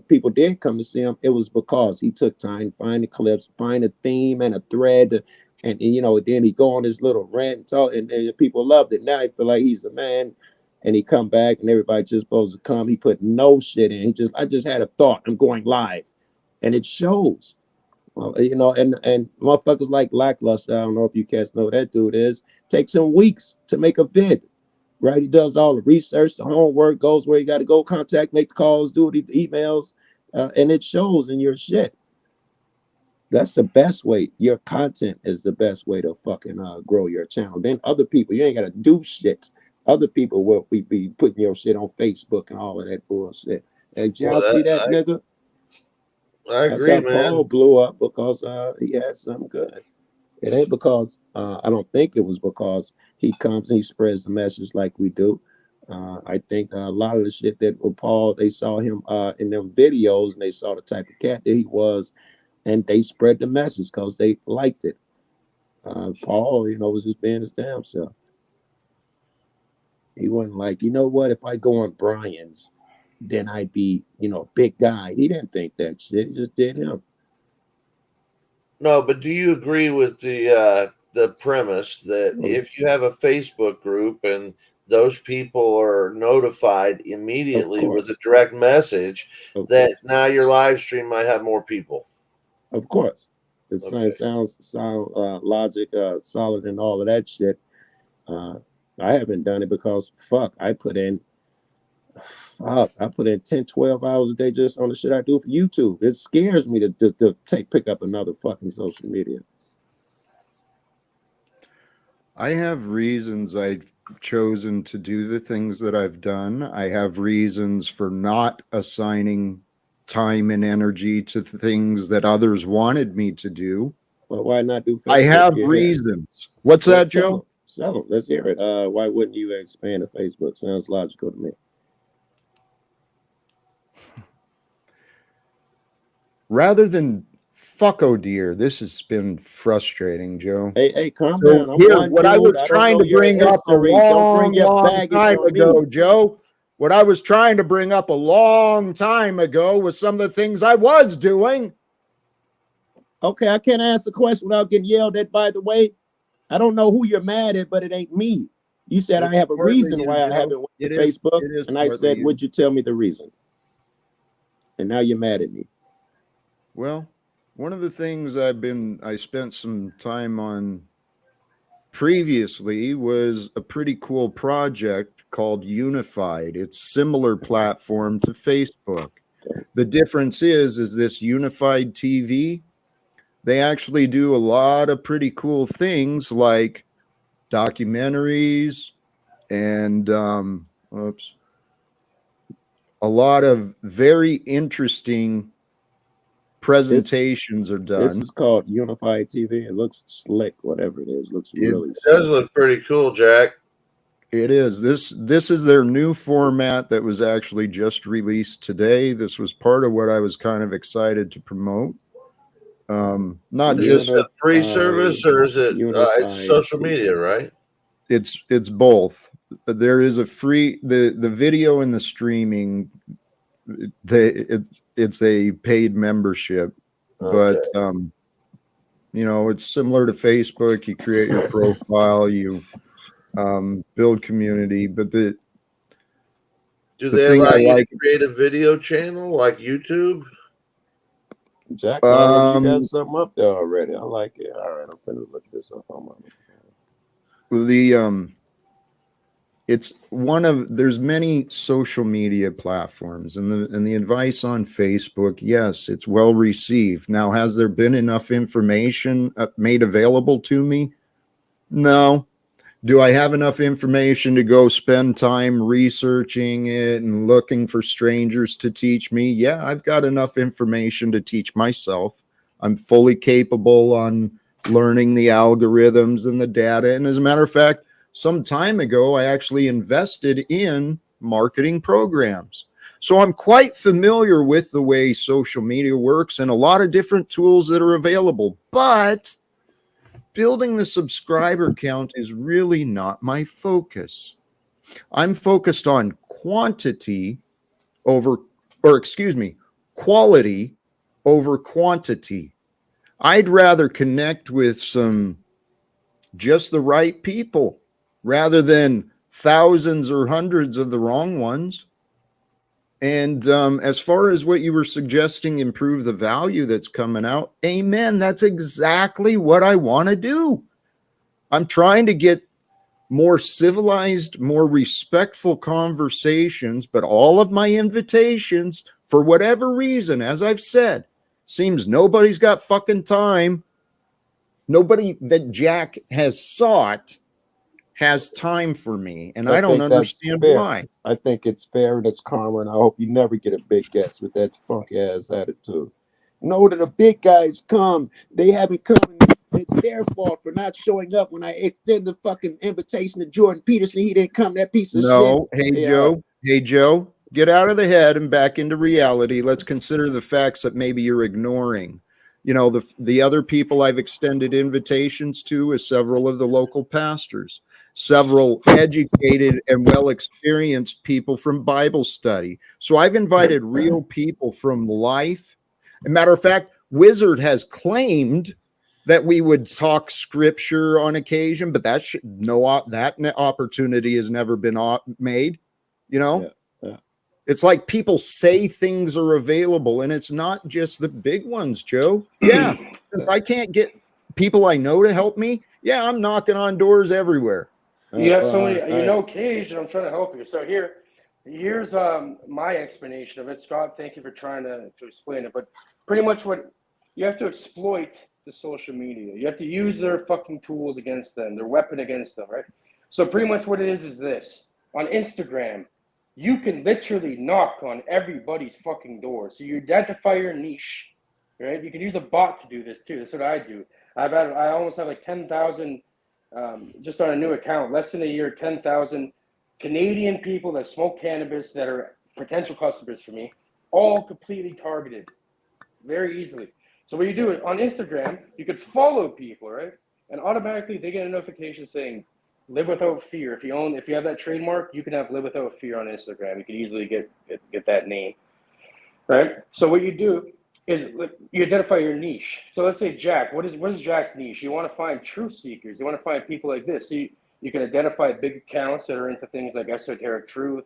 S11: people did come to see him, it was because he took time to find the clips, find a theme and a thread, and you know, then he go on his little rant and talk, and people loved it. Now I feel like he's a man, and he come back, and everybody just supposed to come. He put no shit in. I just had a thought. I'm going live, and it shows. You know, and motherfuckers like Lackluster. I don't know if you cats know who that dude is. Takes him weeks to make a vid. Right, he does all the research, the homework, goes where you got to go, contact, make the calls, do the emails, and it shows in your shit. That's the best way. Your content is the best way to fucking grow your channel. Then other people, you ain't gotta do shit. Other people will be putting your shit on Facebook and all of that bullshit. And did y'all see that nigga?
S7: I
S11: That's
S7: agree,
S11: how
S7: man.
S11: Paul blew up, because he had something good. It ain't because I don't think it was because he comes and he spreads the message like we do. I think a lot of the shit that with Paul, they saw him in them videos and they saw the type of cat that he was, and they spread the message because they liked it. Paul, was just being his damn self. He wasn't like, you know what, if I go on Brian's, then I'd be, big guy. He didn't think that shit. He just did him.
S7: No, but do you agree with the premise that if you have a Facebook group and those people are notified immediately with a direct message, that now your live stream might have more people?
S11: Of course. It sounds logic, solid, and all of that shit. I haven't done it because I put in 10, 12 hours a day just on the shit I do for YouTube. It scares me to pick up another fucking social media.
S1: I have reasons I've chosen to do the things that I've done. I have reasons for not assigning time and energy to things that others wanted me to do.
S11: Well, why not do Facebook?
S1: I have reasons. What's that, Joe?
S11: Sell them. Let's hear it. Why wouldn't you expand to Facebook? Sounds logical to me.
S1: Rather than oh dear, this has been frustrating, Joe.
S11: Hey, calm down.
S1: What I was trying to bring up a long time ago, Joe. What I was trying to bring up a long time ago was some of the things I was doing.
S11: Okay, I can't ask a question without getting yelled at, by the way. I don't know who you're mad at, but it ain't me. You said I have a reason why I haven't went to Facebook, and I said, would you tell me the reason? And now you're mad at me.
S1: Well, one of the things I spent some time on previously was a pretty cool project called Unified. It's similar platform to Facebook. The difference is this Unified TV, they actually do a lot of pretty cool things like documentaries and a lot of very interesting presentations are done.
S11: This is called Unified TV. It looks slick, whatever it is. Looks really
S7: slick. It does look pretty cool, Jack.
S1: It is. This is their new format that was actually just released today. This was part of what I was kind of excited to promote. Not just
S7: a free service, or is it it's social media, right?
S1: It's both. There is a free the video and the streaming. It's a paid membership, but it's similar to Facebook. You create your profile, you build community, but do
S7: they allow you to create a video channel like YouTube?
S11: Jack, you got something up there already. I like it. All right, I'm gonna look this up on my.
S1: It's there's many social media platforms, and the advice on Facebook, yes, it's well received. Now, has there been enough information made available to me? No. Do I have enough information to go spend time researching it and looking for strangers to teach me? Yeah, I've got enough information to teach myself. I'm fully capable on learning the algorithms and the data. And as a matter of fact, some time ago, I actually invested in marketing programs. So I'm quite familiar with the way social media works and a lot of different tools that are available. But building the subscriber count is really not my focus. I'm focused on quality over quantity. I'd rather connect with just the right people rather than thousands or hundreds of the wrong ones. And as far as what you were suggesting, improve the value that's coming out, amen. That's exactly what I want to do. I'm trying to get more civilized, more respectful conversations, but all of my invitations, for whatever reason, as I've said, Seems nobody's got fucking time. Nobody that Jack has sought has time for me, and I don't
S11: think that's
S1: understand
S11: fair.
S1: why.
S11: I think it's fair and it's karma, and I hope you never get a big guest with that funk ass attitude. Know that the big guys come, they haven't come. It's their fault for not showing up when I extend the fucking invitation to Jordan Peterson. He didn't come, that piece of shit.
S1: No, hey
S11: Yeah.
S1: Joe, get out of the head and back into reality. Let's consider the facts that maybe you're ignoring. You know, the other people I've extended invitations to is several of the local pastors, several educated and well experienced people from Bible study. So I've invited real people from life. As a matter of fact, Wizard has claimed that we would talk scripture on occasion, but that opportunity has never been made. You know,
S11: Yeah.
S1: it's like people say things are available, and it's not just the big ones, Joe. Yeah, since I can't get people I know to help me, yeah, I'm knocking on doors everywhere.
S10: You have so many, you know, Cage, and I'm trying to help you. So here's my explanation of it. Scott, thank you for trying to explain it. But pretty much what you have to exploit the social media. You have to use their fucking tools against them, their weapon against them, right? So pretty much what it is this. On Instagram, you can literally knock on everybody's fucking door. So you identify your niche, right? You can use a bot to do this too. That's what I do. I almost have like 10,000 just on a new account, less than a year, 10,000 Canadian people that smoke cannabis that are potential customers for me, all completely targeted very easily. So what you do is on Instagram, you could follow people, right? And automatically they get a notification saying, live without fear. If you have that trademark, you can have live without fear on Instagram. You can easily get that name, right? So what you do is you identify your niche. So let's say Jack, what is Jack's niche? You want to find truth seekers. You want to find people like this. So you can identify big accounts that are into things like esoteric truth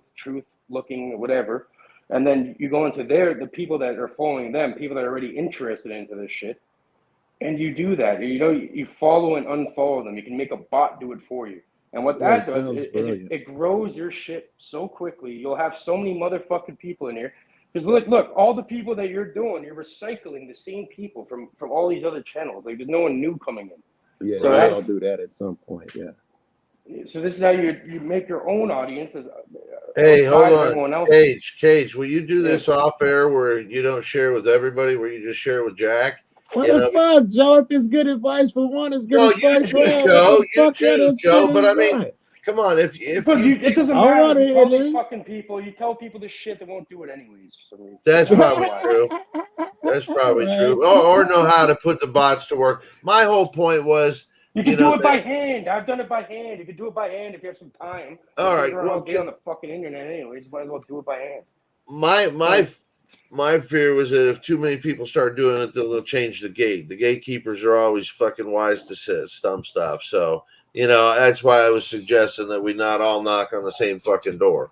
S10: looking, whatever. And then you go into the people that are following them, people that are already interested into this shit. And you do that. You follow and unfollow them. You can make a bot do it for you. And what that does is it grows your shit so quickly. You'll have so many motherfucking people in here. Because look, all the people that you're doing, you're recycling the same people from all these other channels. Like there's no one new coming in.
S11: Yeah,
S10: so
S11: I'll do that at some point. Yeah.
S10: So this is how you make your own audience.
S7: Hey, hold on,
S10: everyone else.
S7: Cage. Will you do this off air where you don't share with everybody, where you just share with Jack?
S11: What the fuck, Joe? If it's good advice for one, it's good advice for
S7: all. You too, Joe. But I mean, come on, if
S10: it doesn't matter. You tell these fucking people, you tell people this shit, they won't do it anyways. For some reason.
S7: That's probably true. That's probably true. Or know how to put the bots to work. My whole point was
S10: you can do it by hand. I've done it by hand. You can do it by hand if you have some time.
S7: All right.
S10: Well, be on the fucking internet anyways. Might as well do it by hand.
S7: My fear was that if too many people start doing it, they'll change the gate. The gatekeepers are always fucking wise to stump stuff. So, that's why I was suggesting that we not all knock on the same fucking door.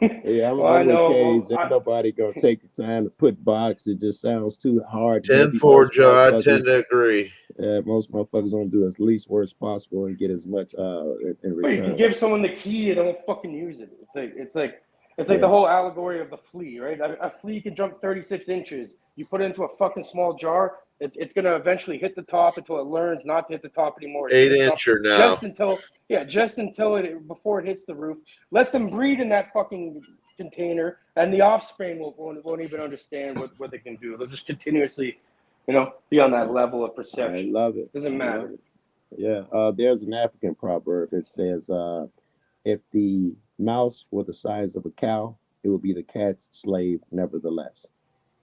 S11: Yeah, I'm with Cage. Ain't nobody gonna take the time to put box. It just sounds too hard.
S7: 10-4, Joe. I tend to agree.
S11: Most motherfuckers want to do as least work as possible and get as much in return.
S10: But you can give someone the key and they won't fucking use it. It's like the whole allegory of the flea, right? A flea can jump 36 inches. You put it into a fucking small jar, it's gonna eventually hit the top until it learns not to hit the top anymore.
S7: 8-incher now.
S10: Just until before it hits the roof. Let them breed in that fucking container, and the offspring won't even understand what they can do. They'll just continuously, be on that level of perception.
S11: I love it.
S10: Doesn't matter.
S11: Yeah. There's an African proverb. It says, if the mouse were the size of a cow, it would be the cat's slave nevertheless.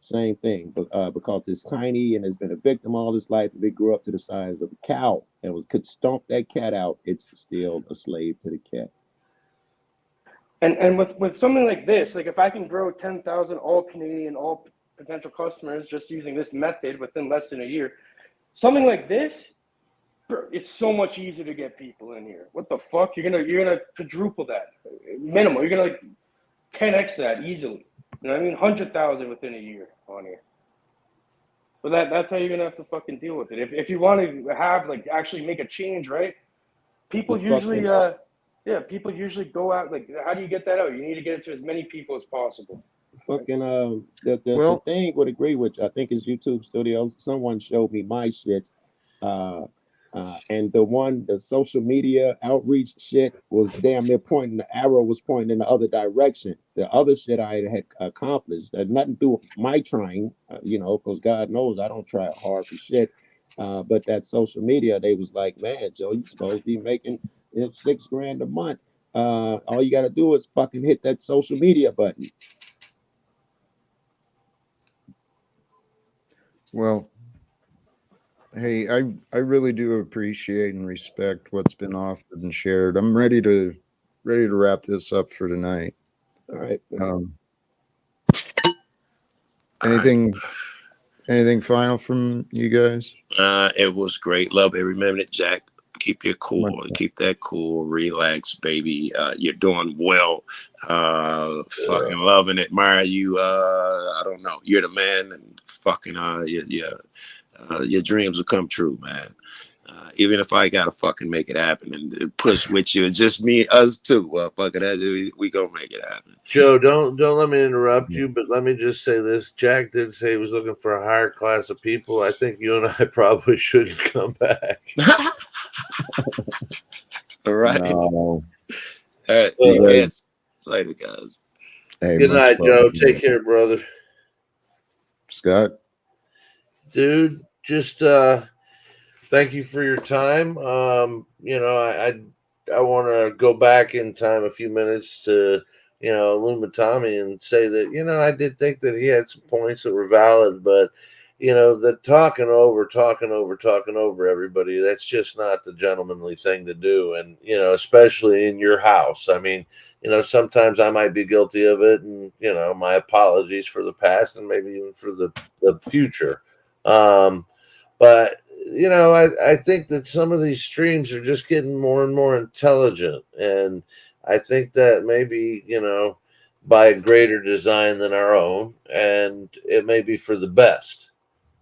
S11: Same thing, but because it's tiny and has been a victim all his life, if it grew up to the size of a cow and could stomp that cat out, it's still a slave to the cat.
S10: And with something like this, like if I can grow 10,000 all Canadian, all potential customers just using this method within less than a year, something like this, it's so much easier to get people in here. What the fuck? You're gonna quadruple that minimal. You're gonna 10x that easily. You know what I mean? 100,000 within a year on here. But that's how you're gonna have to fucking deal with it. If you want to have actually make a change, right? People usually go out. How do you get that out? You need to get it to as many people as possible.
S11: fucking the thing would agree with you. I think it's YouTube Studios. Someone showed me my shit. Uh, and the social media outreach shit was damn near pointing, the arrow was pointing in the other direction. The other shit I had accomplished had nothing to do with my trying, because God knows I don't try hard for shit. But that social media, they was like, man, Joe, you supposed to be making $6,000 a month. All you got to do is fucking hit that social media button.
S1: Well, hey, I really do appreciate and respect what's been offered and shared. I'm ready to wrap this up for tonight.
S11: All right.
S1: Anything final from you guys?
S11: It was great. Love every minute, Jack. Keep your cool. Keep that cool. Relax, baby. You're doing well. Fucking loving it. Admire you. I don't know. You're the man, and fucking your dreams will come true, man. Even if I gotta fucking make it happen and push with you, just me, us two. Fucking that, we gonna make it happen.
S7: Joe, don't let me interrupt you, but let me just say this. Jack did say he was looking for a higher class of people. I think you and I probably shouldn't come back.
S11: All right.
S1: No.
S11: All right. Yes. Later, guys.
S1: Hey,
S7: good night, Joe. Take care, brother.
S1: Scott?
S7: Dude, just thank you for your time. I want to go back in time a few minutes to, Lumatami and say that, I did think that he had some points that were valid, but, the talking over everybody, that's just not the gentlemanly thing to do. And, especially in your house. I mean, sometimes I might be guilty of it, and, my apologies for the past and maybe even for the future. But I think that some of these streams are just getting more and more intelligent, and I think that maybe by a greater design than our own, and it may be for the best.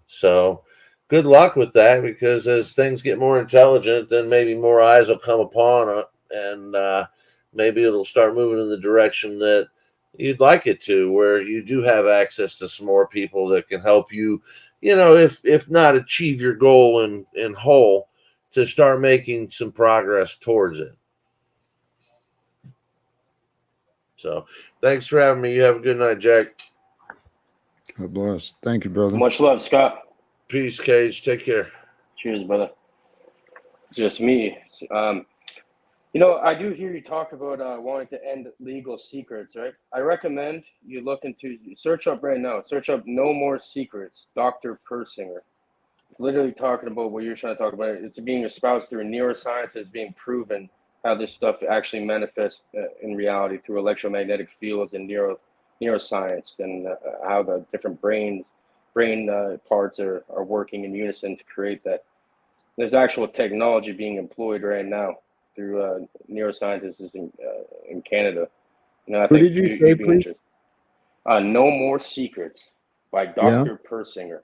S7: So good luck with that, because as things get more intelligent, then maybe more eyes will come upon it, and maybe it'll start moving in the direction that you'd like it to, where you do have access to some more people that can help you, if not achieve your goal in whole, to start making some progress towards it. So thanks for having me. You have a good night, Jack.
S1: God bless. Thank you, brother.
S10: Much love, Scott.
S7: Peace, Cage. Take care.
S10: Cheers, brother. Just me. I do hear you talk about wanting to end legal secrets, right? I recommend you look into, search up right now, search up No More Secrets, Dr. Persinger. Literally talking about what you're trying to talk about. It's being espoused through neuroscience. It's being proven how this stuff actually manifests in reality through electromagnetic fields and neuroscience, and how the different brain parts are working in unison to create that. There's actual technology being employed right now through neuroscientists in Canada. I
S1: Who
S10: think
S1: did you say, please?
S10: No More Secrets by Dr. Persinger.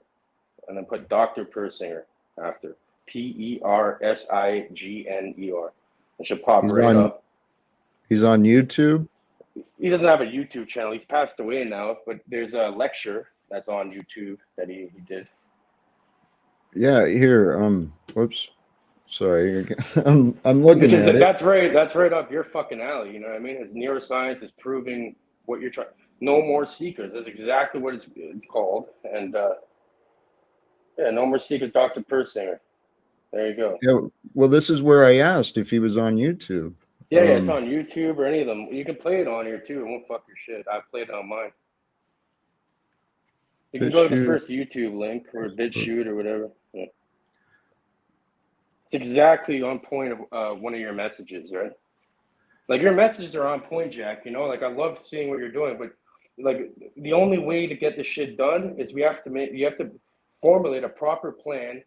S10: And then put Dr. Persinger after. Persinger. It should pop up.
S1: He's on YouTube?
S10: He doesn't have a YouTube channel. He's passed away now, but there's a lecture that's on YouTube that he did.
S1: Yeah, here. Whoops. Sorry. I'm looking at it.
S10: That's right up your fucking alley. You know what I mean? His neuroscience is proving what you're trying. No More Secrets. That's exactly what it's called. And No More Secrets, Dr. Persinger. There you go.
S1: Yeah, well, this is where I asked if he was on YouTube.
S10: Yeah, it's on YouTube or any of them. You can play it on here too. It won't fuck your shit. I've played it on mine. You can go to the first YouTube link or BitChute or whatever. Yeah. It's exactly on point of one of your messages, right? Like your messages are on point, Jack. Like I love seeing what you're doing, but like the only way to get this shit done is you have to formulate a proper plan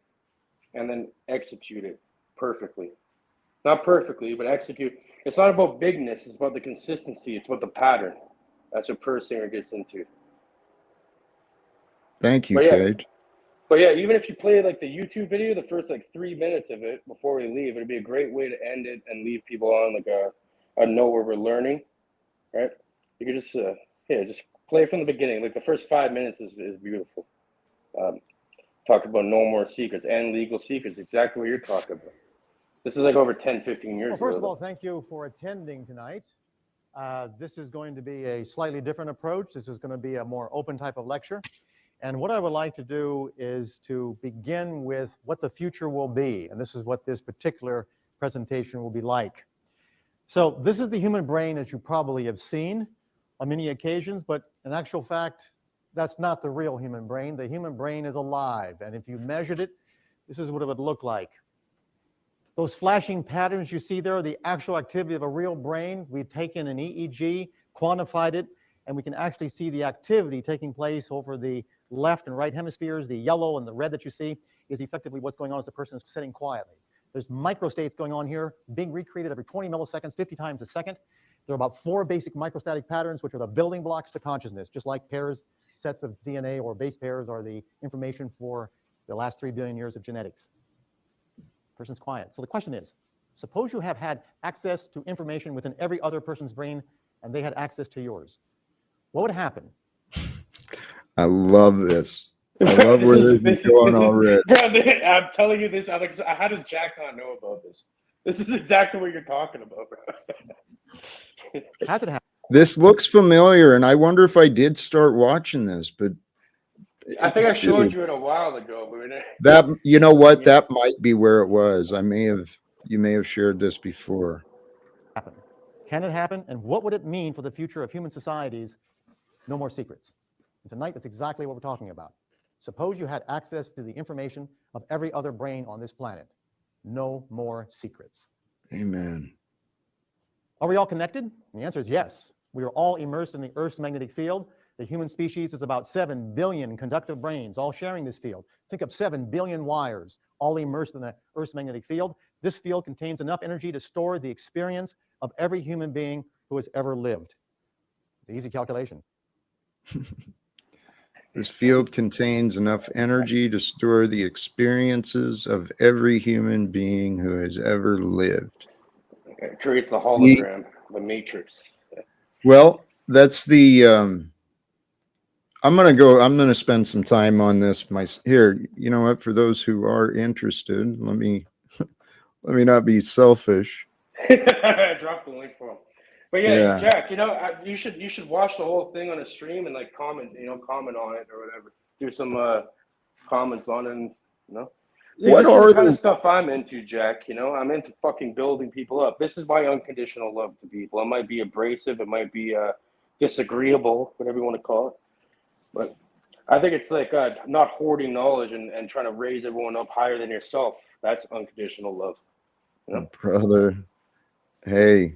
S10: and then execute it perfectly. Not perfectly, but execute. It's not about bigness. It's about the consistency. It's about the pattern. That's what Persinger gets into.
S1: Thank you, Cage.
S10: But yeah, even if you play like the YouTube video, the first like 3 minutes of it before we leave, it'd be a great way to end it and leave people on like a note where we're learning, right? You could just Play it from the beginning. Like the first 5 minutes is beautiful. Talk about no more secrets and legal secrets. Exactly what you're talking about. This is like over 10, 15 years
S12: Well, first of
S10: ago.
S12: all, thank you for attending tonight. This is going to be a slightly different approach. This is going to be a more open type of lecture. And what I would like to do is to begin with what the future will be. And this is what this particular presentation will be like. So this is the human brain, as you probably have seen on many occasions, but in actual fact, that's not the real human brain. The human brain is alive. And if you measured it, this is what it would look like. Those flashing patterns you see there are the actual activity of a real brain. We've taken an EEG, quantified it, and we can actually see the activity taking place over the left and right hemispheres. The yellow and the red that you see is effectively what's going on as the person is sitting quietly. There's microstates going on here, being recreated every 20 milliseconds, 50 times a second. There are about 4 basic microstatic patterns, which are the building blocks to consciousness, just like pairs, sets of DNA or base pairs are the information for the last 3 billion years of genetics. Person's quiet. So the question is, suppose you have had access to information within every other person's brain and they had access to yours. What would happen?
S1: I love this. I love where this is going already.
S10: Bro, I'm telling you this, Alex. How does Jack not know about this? This is exactly what you're talking about, bro.
S12: How's it happen?
S1: This looks familiar, and I wonder if I did start watching this, but
S10: I think I showed you it a while ago.
S1: That, you know what? That might be where it was. You may have shared this before.
S12: Can it happen? And what would it mean for the future of human societies? No more secrets. And tonight, that's exactly what we're talking about. Suppose you had access to the information of every other brain on this planet. No more secrets.
S1: Amen.
S12: Are we all connected? And the answer is yes. We are all immersed in the Earth's magnetic field. The human species is about 7 billion conductive brains, all sharing this field. Think of 7 billion wires, all immersed in the Earth's magnetic field. This field contains enough energy to store the experience of every human being who has ever lived. It's an easy calculation.
S1: This field contains enough energy to store the experiences of every human being who has ever lived.
S10: It creates the hologram, the matrix.
S1: Well, that's the I'm going to spend some time on this here. You know what, for those who are interested, let me not be selfish.
S10: Drop the link for them. But yeah, Jack, you should watch the whole thing on a stream and like comment on it or whatever. Do some comments on it, and,
S1: What
S10: this
S1: are
S10: is the
S1: the
S10: kind of stuff I'm into, Jack? I'm into fucking building people up. This is my unconditional love to people. It might be abrasive, it might be disagreeable, whatever you want to call it. But I think it's like not hoarding knowledge and trying to raise everyone up higher than yourself. That's unconditional love.
S1: Brother? Hey,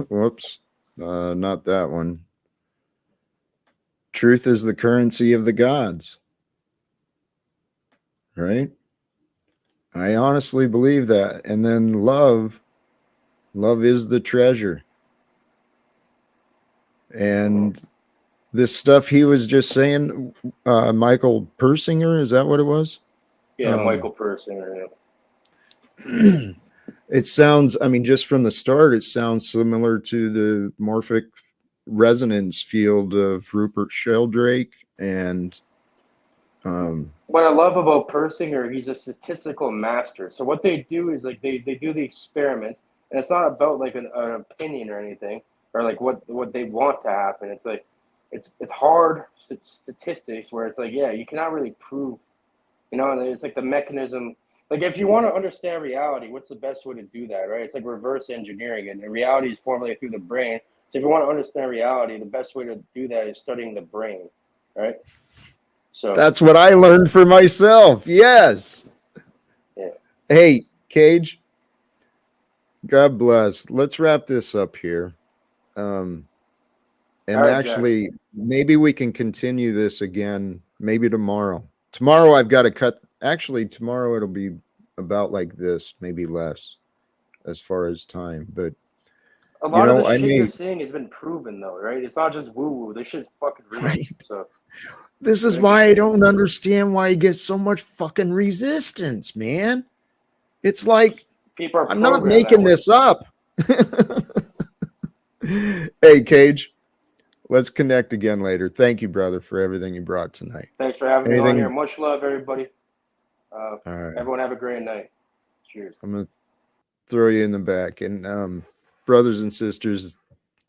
S1: whoops, not that one. Truth is the currency of the gods, right? I honestly believe that. And then love is the treasure. And this stuff he was just saying, Michael Persinger, is that what it was?
S10: Yeah, Michael Persinger.
S1: Yeah. It sounds, just from the start, it sounds similar to the morphic resonance field of Rupert Sheldrake. And
S10: what I love about Persinger, he's a statistical master. So what they do is like they do the experiment, and it's not about like an opinion or anything, or like what they want to happen. It's like it's hard statistics where it's like, yeah, you cannot really prove, it's like the mechanism. Like if you want to understand reality, what's the best way to do that, right? It's like reverse engineering it. And reality is formulated through the brain. So if you want to understand reality, the best way to do that is studying the brain, right? So
S1: that's what I learned for myself. Yes.
S10: Yeah.
S1: Hey, Cage, God bless. Let's wrap this up here. And right, actually, Jack, maybe we can continue this again, maybe tomorrow. Tomorrow I've got to cut. Actually, tomorrow it'll be about like this, maybe less as far as time. But
S10: a lot of the shit you're saying has been proven, though, right? It's not just woo-woo. This shit's fucking real. Right. So
S1: this is why I don't understand why he gets so much fucking resistance, man. It's like I'm not making this up. Hey, Cage, let's connect again later. Thank you, brother, for everything you brought tonight.
S10: Thanks for having me on
S1: Anything?
S10: here. Much love, everybody.
S1: All right.
S10: Everyone have a great night. Cheers.
S1: I'm going to throw you in the back. And brothers and sisters,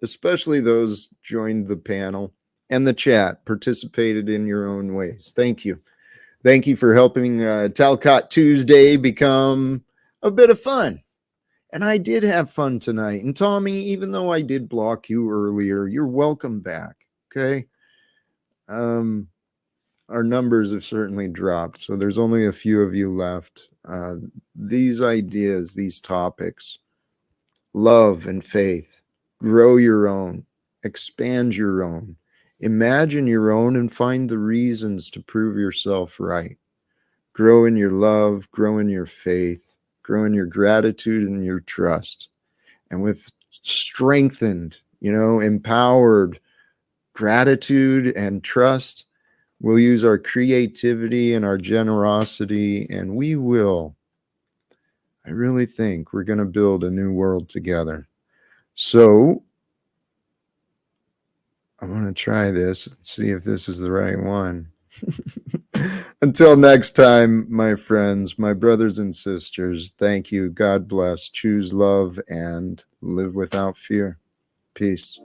S1: especially those joined the panel and the chat, participated in your own ways. Thank you. Thank you for helping Talcott Tuesday become a bit of fun. And I did have fun tonight. And Tommy, even though I did block you earlier, you're welcome back. Okay. Our numbers have certainly dropped. So there's only a few of you left. These ideas, these topics, love and faith, grow your own, expand your own, imagine your own, and find the reasons to prove yourself right. Grow in your love, grow in your faith, grow in your gratitude and your trust. And with strengthened, empowered gratitude and trust, we'll use our creativity and our generosity, and I really think we're going to build a new world together. So I'm going to try this and see if this is the right one. Until next time, my friends, my brothers and sisters, thank you. God bless. Choose love and live without fear. Peace.